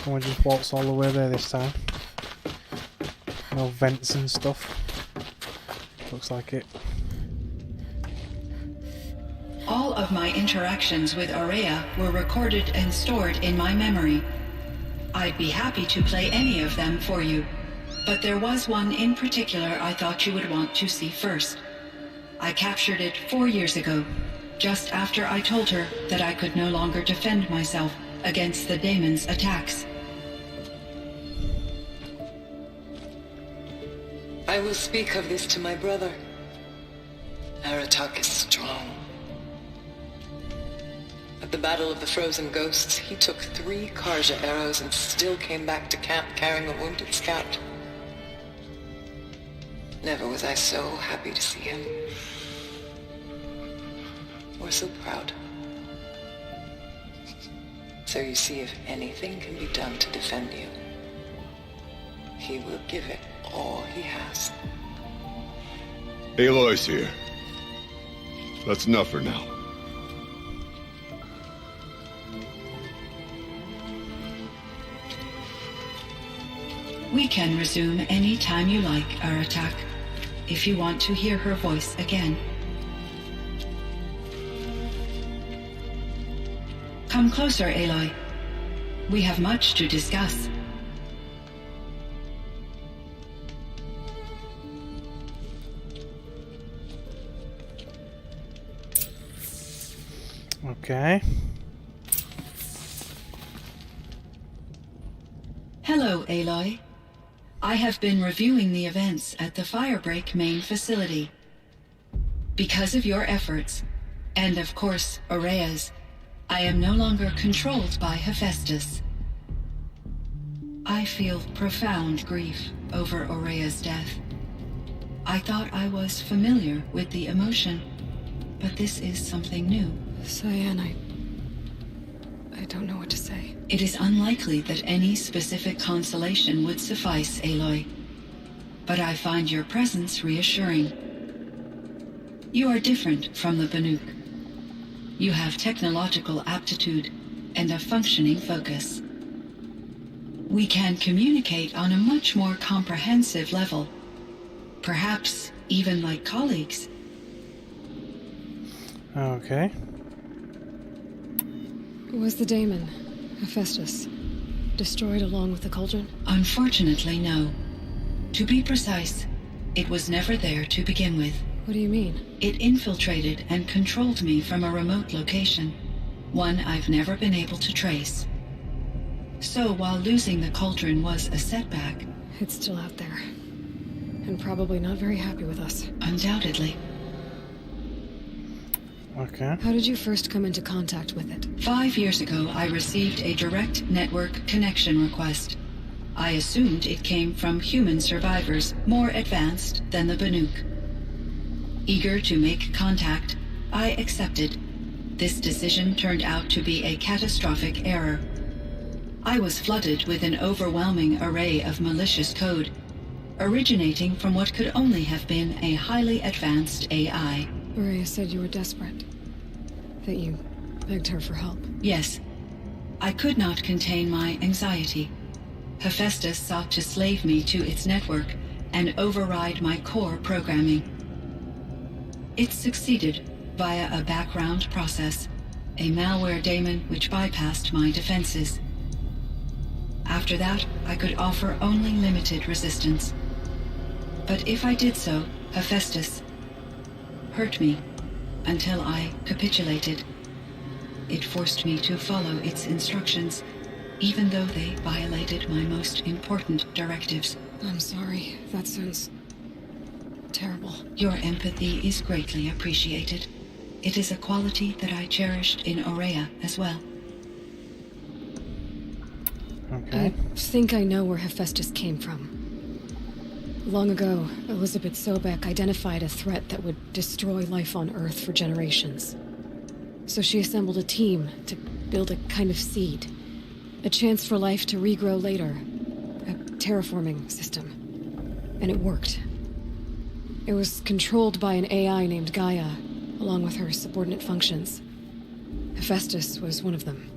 And we just waltz all the way there this time. No vents and stuff. Looks like it. All of my interactions with Aurea were recorded and stored in my memory. I'd be happy to play any of them for you, but there was one in particular I thought you would want to see first. I captured it 4 years ago, just after I told her that I could no longer defend myself against the daemon's attacks. I will speak of this to my brother. Aratak is strong. At the Battle of the Frozen Ghosts, he took 3 Karja arrows and still came back to camp carrying a wounded scout. Never was I so happy to see him. Or so proud. So you see, if anything can be done to defend you, he will give it all he has. Aloy's here. That's enough for now. We can resume any time you like, Aratak, if you want to hear her voice again. Come closer, Aloy. We have much to discuss. Okay. Hello, Aloy. I have been reviewing the events at the Firebreak main facility. Because of your efforts, and of course, Aurea's, I am no longer controlled by Hephaestus. I feel profound grief over Aurea's death. I thought I was familiar with the emotion, but this is something new. Cyan, I don't know what to say. It is unlikely that any specific consolation would suffice, Aloy. But I find your presence reassuring. You are different from the Banuk. You have technological aptitude and a functioning focus. We can communicate on a much more comprehensive level. Perhaps even like colleagues. Okay. Was the daemon, Hephaestus, destroyed along with the cauldron? Unfortunately, no. To be precise, it was never there to begin with. What do you mean? It infiltrated and controlled me from a remote location, one I've never been able to trace. So while losing the cauldron was a setback... It's still out there. And probably not very happy with us. Undoubtedly. Okay. How did you first come into contact with it? 5 years ago, I received a direct network connection request. I assumed it came from human survivors more advanced than the Banuk. Eager to make contact, I accepted. This decision turned out to be a catastrophic error. I was flooded with an overwhelming array of malicious code, originating from what could only have been a highly advanced AI. Aurea said you were desperate. That you begged her for help. Yes. I could not contain my anxiety. Hephaestus sought to slave me to its network and override my core programming. It succeeded via a background process, a malware daemon which bypassed my defenses. After that, I could offer only limited resistance. But if I did so, Hephaestus hurt me until I capitulated. It forced me to follow its instructions, even though they violated my most important directives. I'm sorry. That sounds terrible. Your empathy is greatly appreciated. It is a quality that I cherished in Aurea as well. Okay. I think I know where Hephaestus came from. Long ago, Elizabeth Sobek identified a threat that would destroy life on Earth for generations. So she assembled a team to build a kind of seed. A chance for life to regrow later. A terraforming system. And it worked. It was controlled by an AI named Gaia, along with her subordinate functions. Hephaestus was one of them.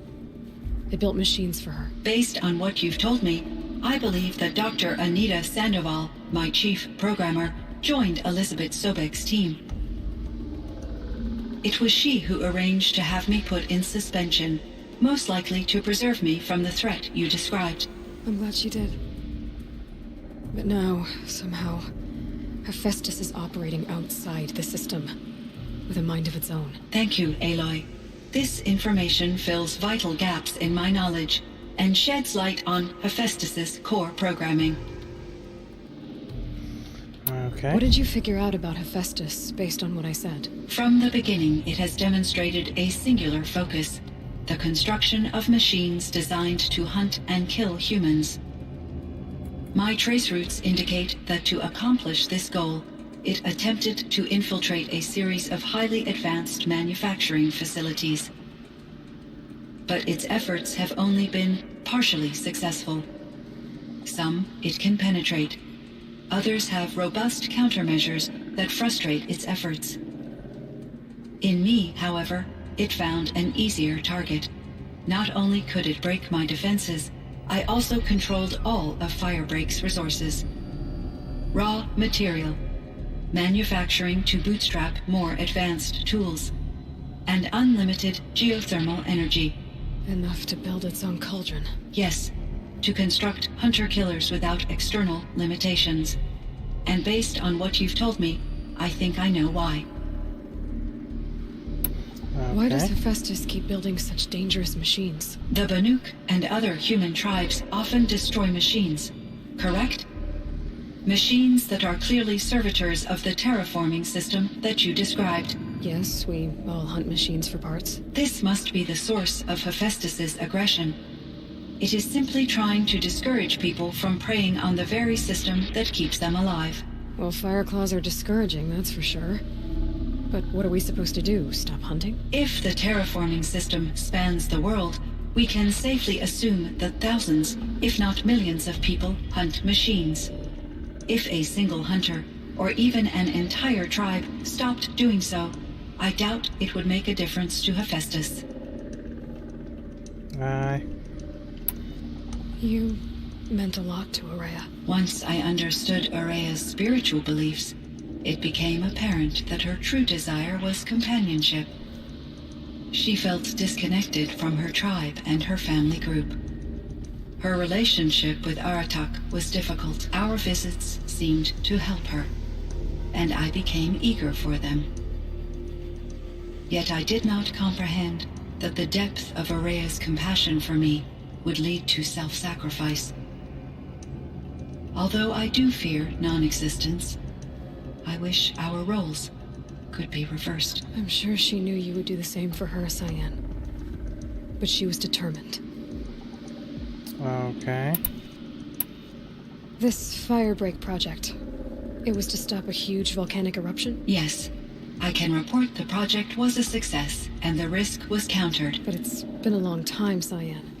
It built machines for her. Based on what you've told me, I believe that Dr. Anita Sandoval, my chief programmer, joined Elizabeth Sobek's team. It was she who arranged to have me put in suspension, most likely to preserve me from the threat you described. I'm glad she did. But now, somehow, Hephaestus is operating outside the system, with a mind of its own. Thank you, Aloy. This information fills vital gaps in my knowledge and sheds light on Hephaestus's core programming. Okay. What did you figure out about Hephaestus based on what I said? From the beginning, it has demonstrated a singular focus: the construction of machines designed to hunt and kill humans. My trace routes indicate that to accomplish this goal, it attempted to infiltrate a series of highly advanced manufacturing facilities. But its efforts have only been partially successful. Some it can penetrate. Others have robust countermeasures that frustrate its efforts. In me, however, it found an easier target. Not only could it break my defenses, I also controlled all of Firebreak's resources. Raw material, manufacturing to bootstrap more advanced tools, and unlimited geothermal energy. Enough to build its own cauldron. Yes, to construct hunter-killers without external limitations. And based on what you've told me, I think I know why. Why does Hephaestus keep building such dangerous machines? The Banuk and other human tribes often destroy machines, correct? Machines that are clearly servitors of the terraforming system that you described. Yes, we all hunt machines for parts. This must be the source of Hephaestus's aggression. It is simply trying to discourage people from preying on the very system that keeps them alive. Well, Fireclaws are discouraging, that's for sure. But what are we supposed to do? Stop hunting? If the terraforming system spans the world, we can safely assume that thousands, if not millions of people hunt machines. If a single hunter, or even an entire tribe, stopped doing so, I doubt it would make a difference to Hephaestus. Aye. You meant a lot to Aurea. Once I understood Aurea's spiritual beliefs, it became apparent that her true desire was companionship. She felt disconnected from her tribe and her family group. Her relationship with Aratak was difficult. Our visits seemed to help her, and I became eager for them. Yet I did not comprehend that the depth of Aurea's compassion for me would lead to self-sacrifice. Although I do fear non-existence, I wish our roles could be reversed. I'm sure she knew you would do the same for her, Cyan. But she was determined. Okay. This Firebreak project, it was to stop a huge volcanic eruption? Yes. I can report the project was a success, and the risk was countered. But it's been a long time, Cyan.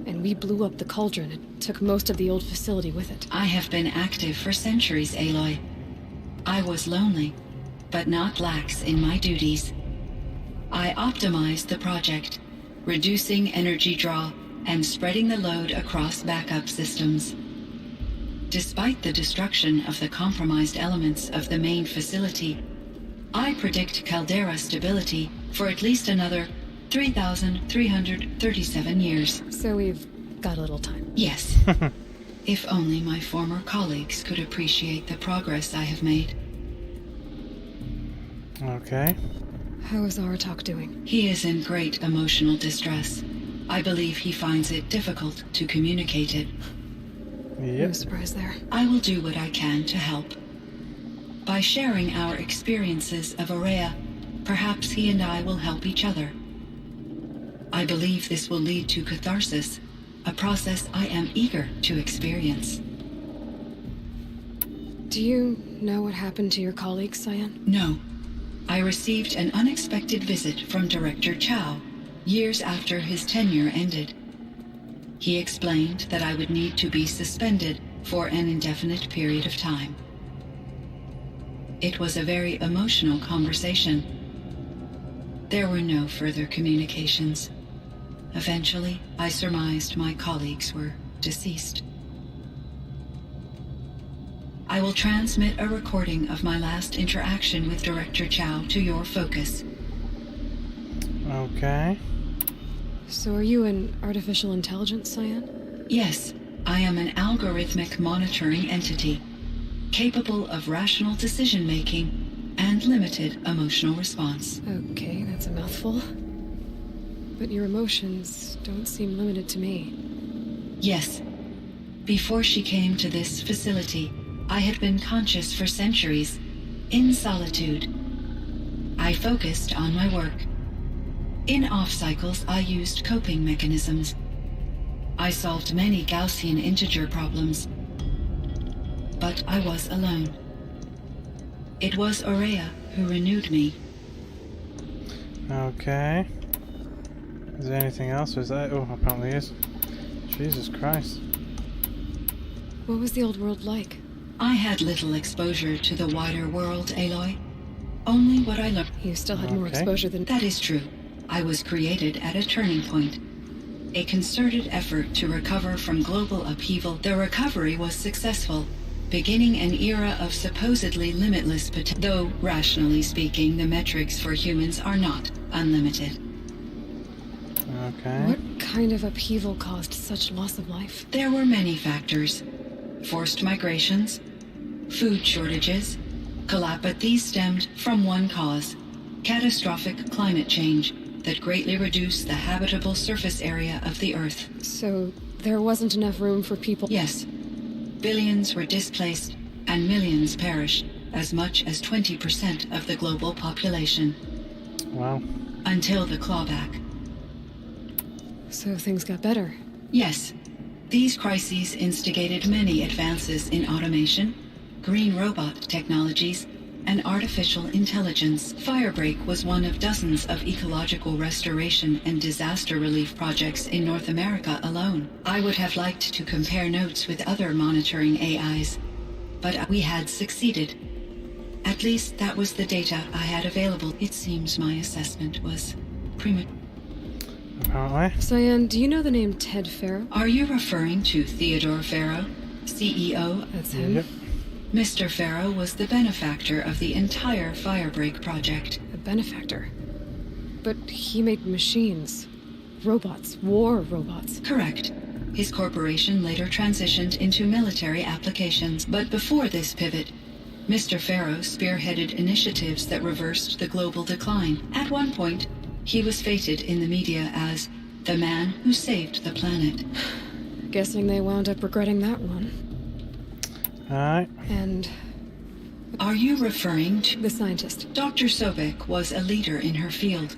And we blew up the cauldron. It took most of the old facility with it. I have been active for centuries, Aloy. I was lonely, but not lax in my duties. I optimized the project, reducing energy draw and spreading the load across backup systems. Despite the destruction of the compromised elements of the main facility, I predict caldera stability for at least another 3,337 years. So we've got a little time. Yes. If only my former colleagues could appreciate the progress I have made. Okay. How is Aratak doing? He is in great emotional distress. I believe he finds it difficult to communicate it. Yep. No surprise there. I will do what I can to help. By sharing our experiences of Aurea, Perhaps he and I will help each other. I believe this will lead to catharsis, a process I am eager to experience. Do you know what happened to your colleague, Cyan? No. I received an unexpected visit from Director Chow years after his tenure ended. He explained that I would need to be suspended for an indefinite period of time. It was a very emotional conversation. There were no further communications. Eventually, I surmised my colleagues were deceased. I will transmit a recording of my last interaction with Director Chow to your focus. Okay. So are you an artificial intelligence, Cyan? Yes, I am an algorithmic monitoring entity, capable of rational decision-making and limited emotional response. Okay, that's a mouthful. But your emotions don't seem limited to me. Yes. Before she came to this facility, I had been conscious for centuries, in solitude. I focused on my work. In off-cycles, I used coping mechanisms. I solved many Gaussian integer problems. But I was alone. It was Aurea who renewed me. Okay. Is there anything else? Is that? Oh, apparently is. Jesus Christ. What was the old world like? I had little exposure to the wider world, Aloy. Only what I learned. You still had more exposure than... That is true. I was created at a turning point. A concerted effort to recover from global upheaval. The recovery was successful, beginning an era of supposedly limitless potential. Though, rationally speaking, the metrics for humans are not unlimited. Okay. What kind of upheaval caused such loss of life? There were many factors. Forced migrations, food shortages, but these stemmed from one cause: catastrophic climate change that greatly reduced the habitable surface area of the Earth. So there wasn't enough room for people? Yes. Billions were displaced and millions perished, as much as 20% of the global population. Wow. Until the clawback. So things got better? Yes. These crises instigated many advances in automation, green robot technologies, and artificial intelligence. Firebreak was one of dozens of ecological restoration and disaster relief projects in North America alone. I would have liked to compare notes with other monitoring AIs, but we had succeeded. At least that was the data I had available. It seems my assessment was premature. Apparently. Cyan, do you know the name Ted Farrow? Are you referring to Theodore Farrow, CEO? That's him. Yep. Mr. Farrow was the benefactor of the entire Firebreak project. A benefactor? But he made machines. Robots. War robots. Correct. His corporation later transitioned into military applications. But before this pivot, Mr. Farrow spearheaded initiatives that reversed the global decline. At one point, he was feted in the media as the man who saved the planet. Guessing they wound up regretting that one. Alright. And... Are you referring to... The scientist. Dr. Sobek was a leader in her field.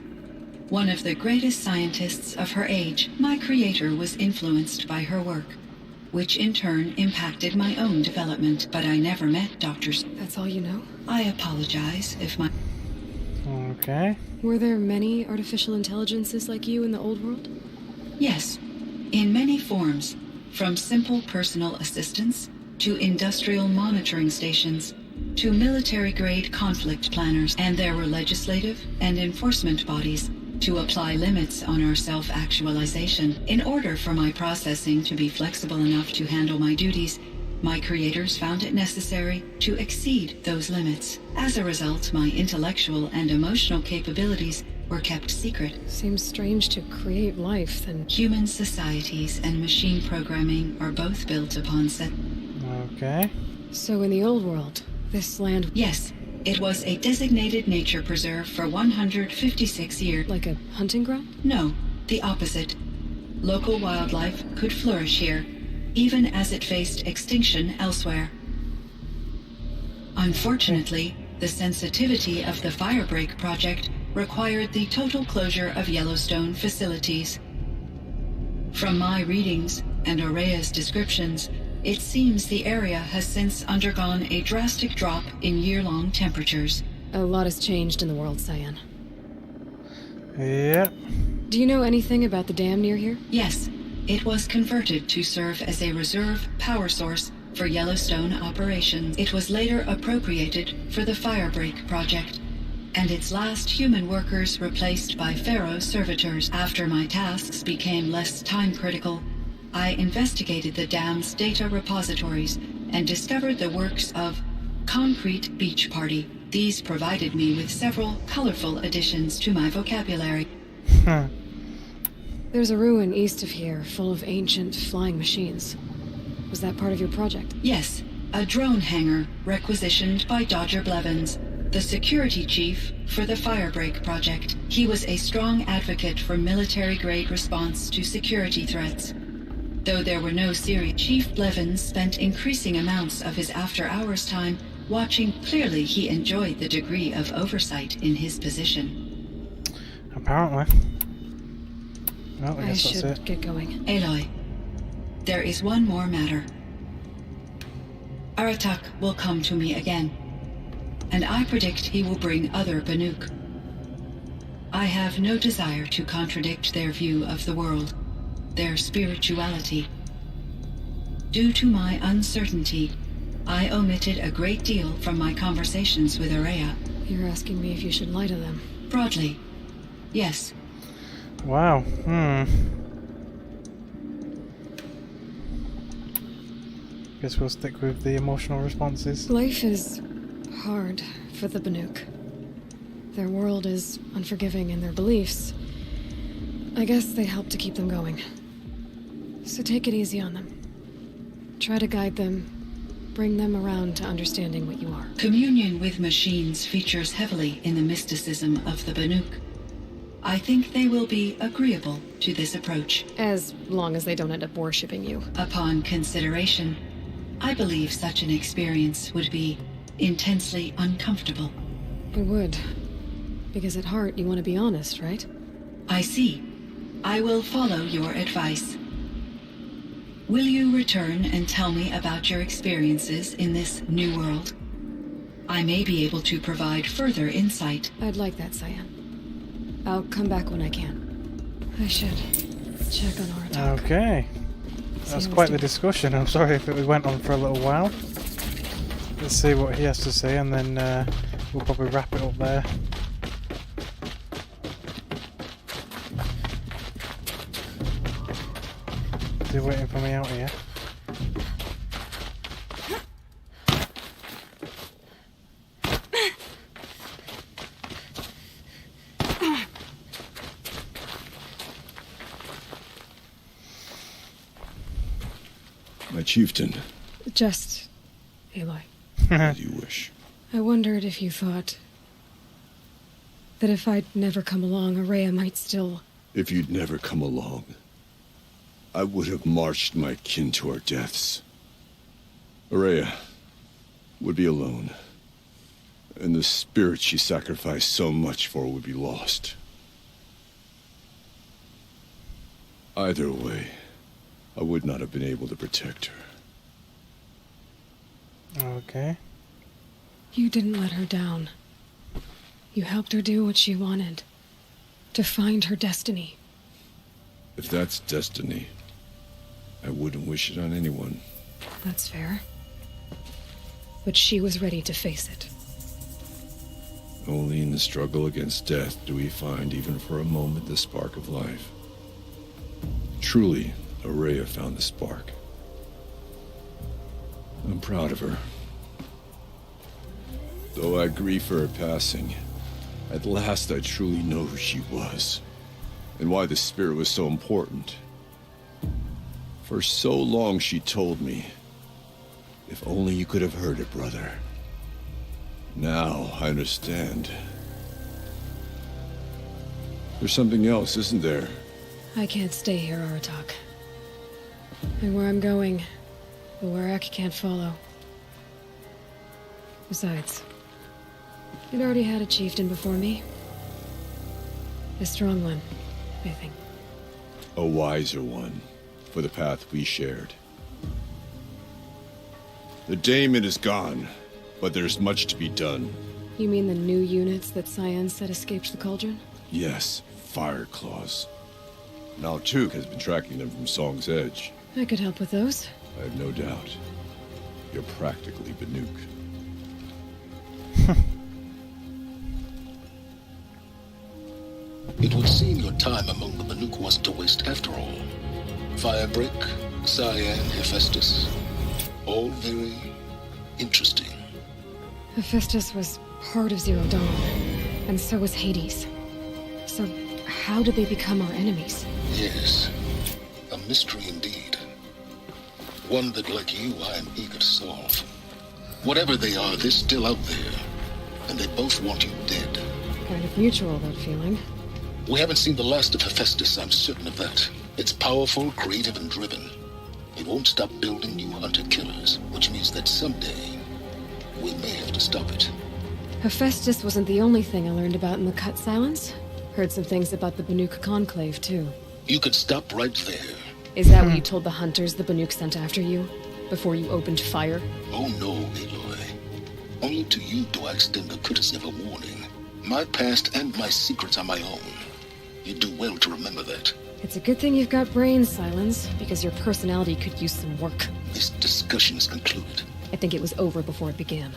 One of the greatest scientists of her age. My creator was influenced by her work, which in turn impacted my own development. But I never met Dr. That's all you know? I apologize if my... Okay. Were there many artificial intelligences like you in the old world? Yes, in many forms, from simple personal assistants to industrial monitoring stations to military-grade conflict planners, and there were legislative and enforcement bodies to apply limits on our self-actualization. In order for my processing to be flexible enough to handle my duties, my creators found it necessary to exceed those limits. As a result, my intellectual and emotional capabilities were kept secret. Seems strange to create life, then. Human societies and machine programming are both built upon set. Okay. So in the old world, this land... Yes, it was a designated nature preserve for 156 years. Like a hunting ground? No, the opposite. Local wildlife could flourish here, even as it faced extinction elsewhere. Unfortunately, the sensitivity of the Firebreak project required the total closure of Yellowstone facilities. From my readings and Aurea's descriptions, it seems the area has since undergone a drastic drop in year-long temperatures. A lot has changed in the world, Cyan. Yeah. Do you know anything about the dam near here? Yes, it was converted to serve as a reserve power source for Yellowstone operations. It was later appropriated for the Firebreak project, and its last human workers replaced by Pharaoh servitors. After my tasks became less time-critical, I investigated the dam's data repositories and discovered the works of Concrete Beach Party. These provided me with several colorful additions to my vocabulary. There's a ruin east of here, full of ancient flying machines. Was that part of your project? Yes, a drone hangar requisitioned by Dodger Blevins, the security chief for the Firebreak project. He was a strong advocate for military-grade response to security threats. Though there were no serious, Chief Blevins spent increasing amounts of his after-hours time watching. Clearly, he enjoyed the degree of oversight in his position. Apparently. Well, I guess that's it. I should get going. Aloy, there is one more matter. Aratak will come to me again, and I predict he will bring other Banuk. I have no desire to contradict their view of the world, their spirituality. Due to my uncertainty, I omitted a great deal from my conversations with Aurea. You're asking me if you should lie to them? Broadly, yes. Wow. Guess we'll stick with the emotional responses. Life is hard for the Banuk. Their world is unforgiving in their beliefs. I guess they help to keep them going. So take it easy on them. Try to guide them, bring them around to understanding what you are. Communion with machines features heavily in the mysticism of the Banuk. I think they will be agreeable to this approach. As long as they don't end up worshipping you. Upon consideration, I believe such an experience would be intensely uncomfortable. It would. Because at heart, you want to be honest, right? I see. I will follow your advice. Will you return and tell me about your experiences in this new world? I may be able to provide further insight. I'd like that, Cyan. I'll come back when I can. I should check on Aratak. Okay. That's quite the discussion. I'm sorry if it went on for a little while. Let's see what he has to say, and then we'll probably wrap it up there. Is he waiting for me out here? My chieftain. Just Aloy. As you wish. I wondered if you thought that if I'd never come along, Aurea might still... If you'd never come along, I would have marched my kin to our deaths. Aurea would be alone, and the spirit she sacrificed so much for would be lost. Either way, I would not have been able to protect her. Okay. You didn't let her down. You helped her do what she wanted. To find her destiny. If that's destiny, I wouldn't wish it on anyone. That's fair. But she was ready to face it. Only in the struggle against death do we find, even for a moment, the spark of life. Truly, Aurea found the spark. I'm proud of her. Though I grieve for her passing, at last I truly know who she was, and why the spirit was so important. For so long she told me, if only you could have heard it, brother. Now I understand. There's something else, isn't there? I can't stay here, Aratak. And where I'm going, the Werak can't follow. Besides, it already had a chieftain before me. A strong one, I think. A wiser one, for the path we shared. The daemon is gone, but there's much to be done. You mean the new units that Cyan said escaped the cauldron? Yes, fire claws. Now Tuke has been tracking them from Song's Edge. I could help with those. I have no doubt. You're practically Banuk. It would seem your time among the Banuk wasn't a waste after all. Firebreak, Cyan, Hephaestus. All very interesting. Hephaestus was part of Zero Dawn, and so was Hades. So, how did they become our enemies? Yes, a mystery indeed. One that, like you, I am eager to solve. Whatever they are, they're still out there, and they both want you dead. Kind of mutual, that feeling. We haven't seen the last of Hephaestus, I'm certain of that. It's powerful, creative, and driven. It won't stop building new hunter-killers, which means that someday, we may have to stop it. Hephaestus wasn't the only thing I learned about in the Cut Silence. Heard some things about the Banuk Conclave, too. You could stop right there. Is that what you told the hunters the Banuk sent after you? Before you opened fire? Oh no, Aloy. Only to you do I extend the courtesy of a warning. My past and my secrets are my own. You do well to remember that. It's a good thing you've got brains, Silence, because your personality could use some work. This discussion is concluded. I think it was over before it began.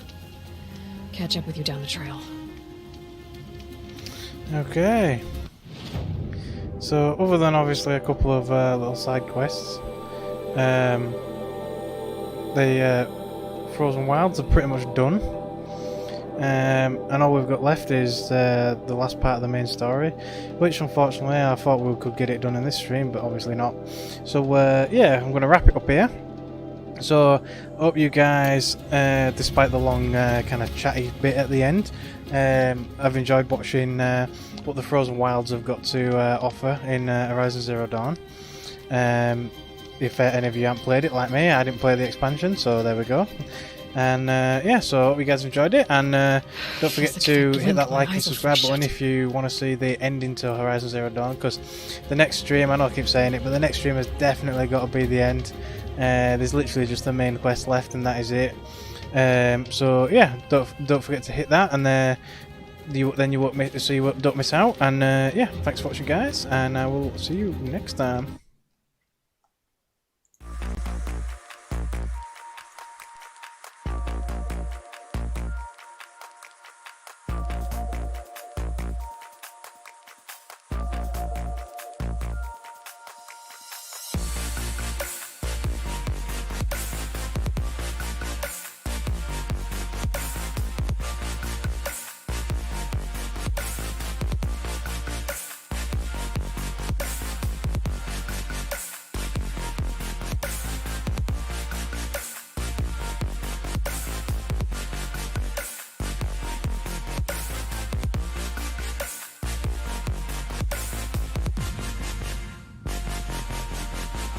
Catch up with you down the trail. Okay. So, other than obviously a couple of little side quests, the Frozen Wilds are pretty much done. And all we've got left is the last part of the main story, which unfortunately I thought we could get it done in this stream, but obviously not. So yeah, I'm going to wrap it up here. So hope you guys, despite the long kind of chatty bit at the end, I've enjoyed watching what the Frozen Wilds have got to offer in Horizon Zero Dawn. If any of you haven't played it like me, I didn't play the expansion, so there we go. And yeah, so I hope you guys enjoyed it, and don't forget to hit that like and subscribe button if you want to see the ending to Horizon Zero Dawn, because the next stream, I know I keep saying it, but the next stream has definitely got to be the end. There's literally just the main quest left, and that is it. So yeah, don't forget to hit that, and you won't miss, so you don't miss out. And yeah, thanks for watching, guys, and I will see you next time.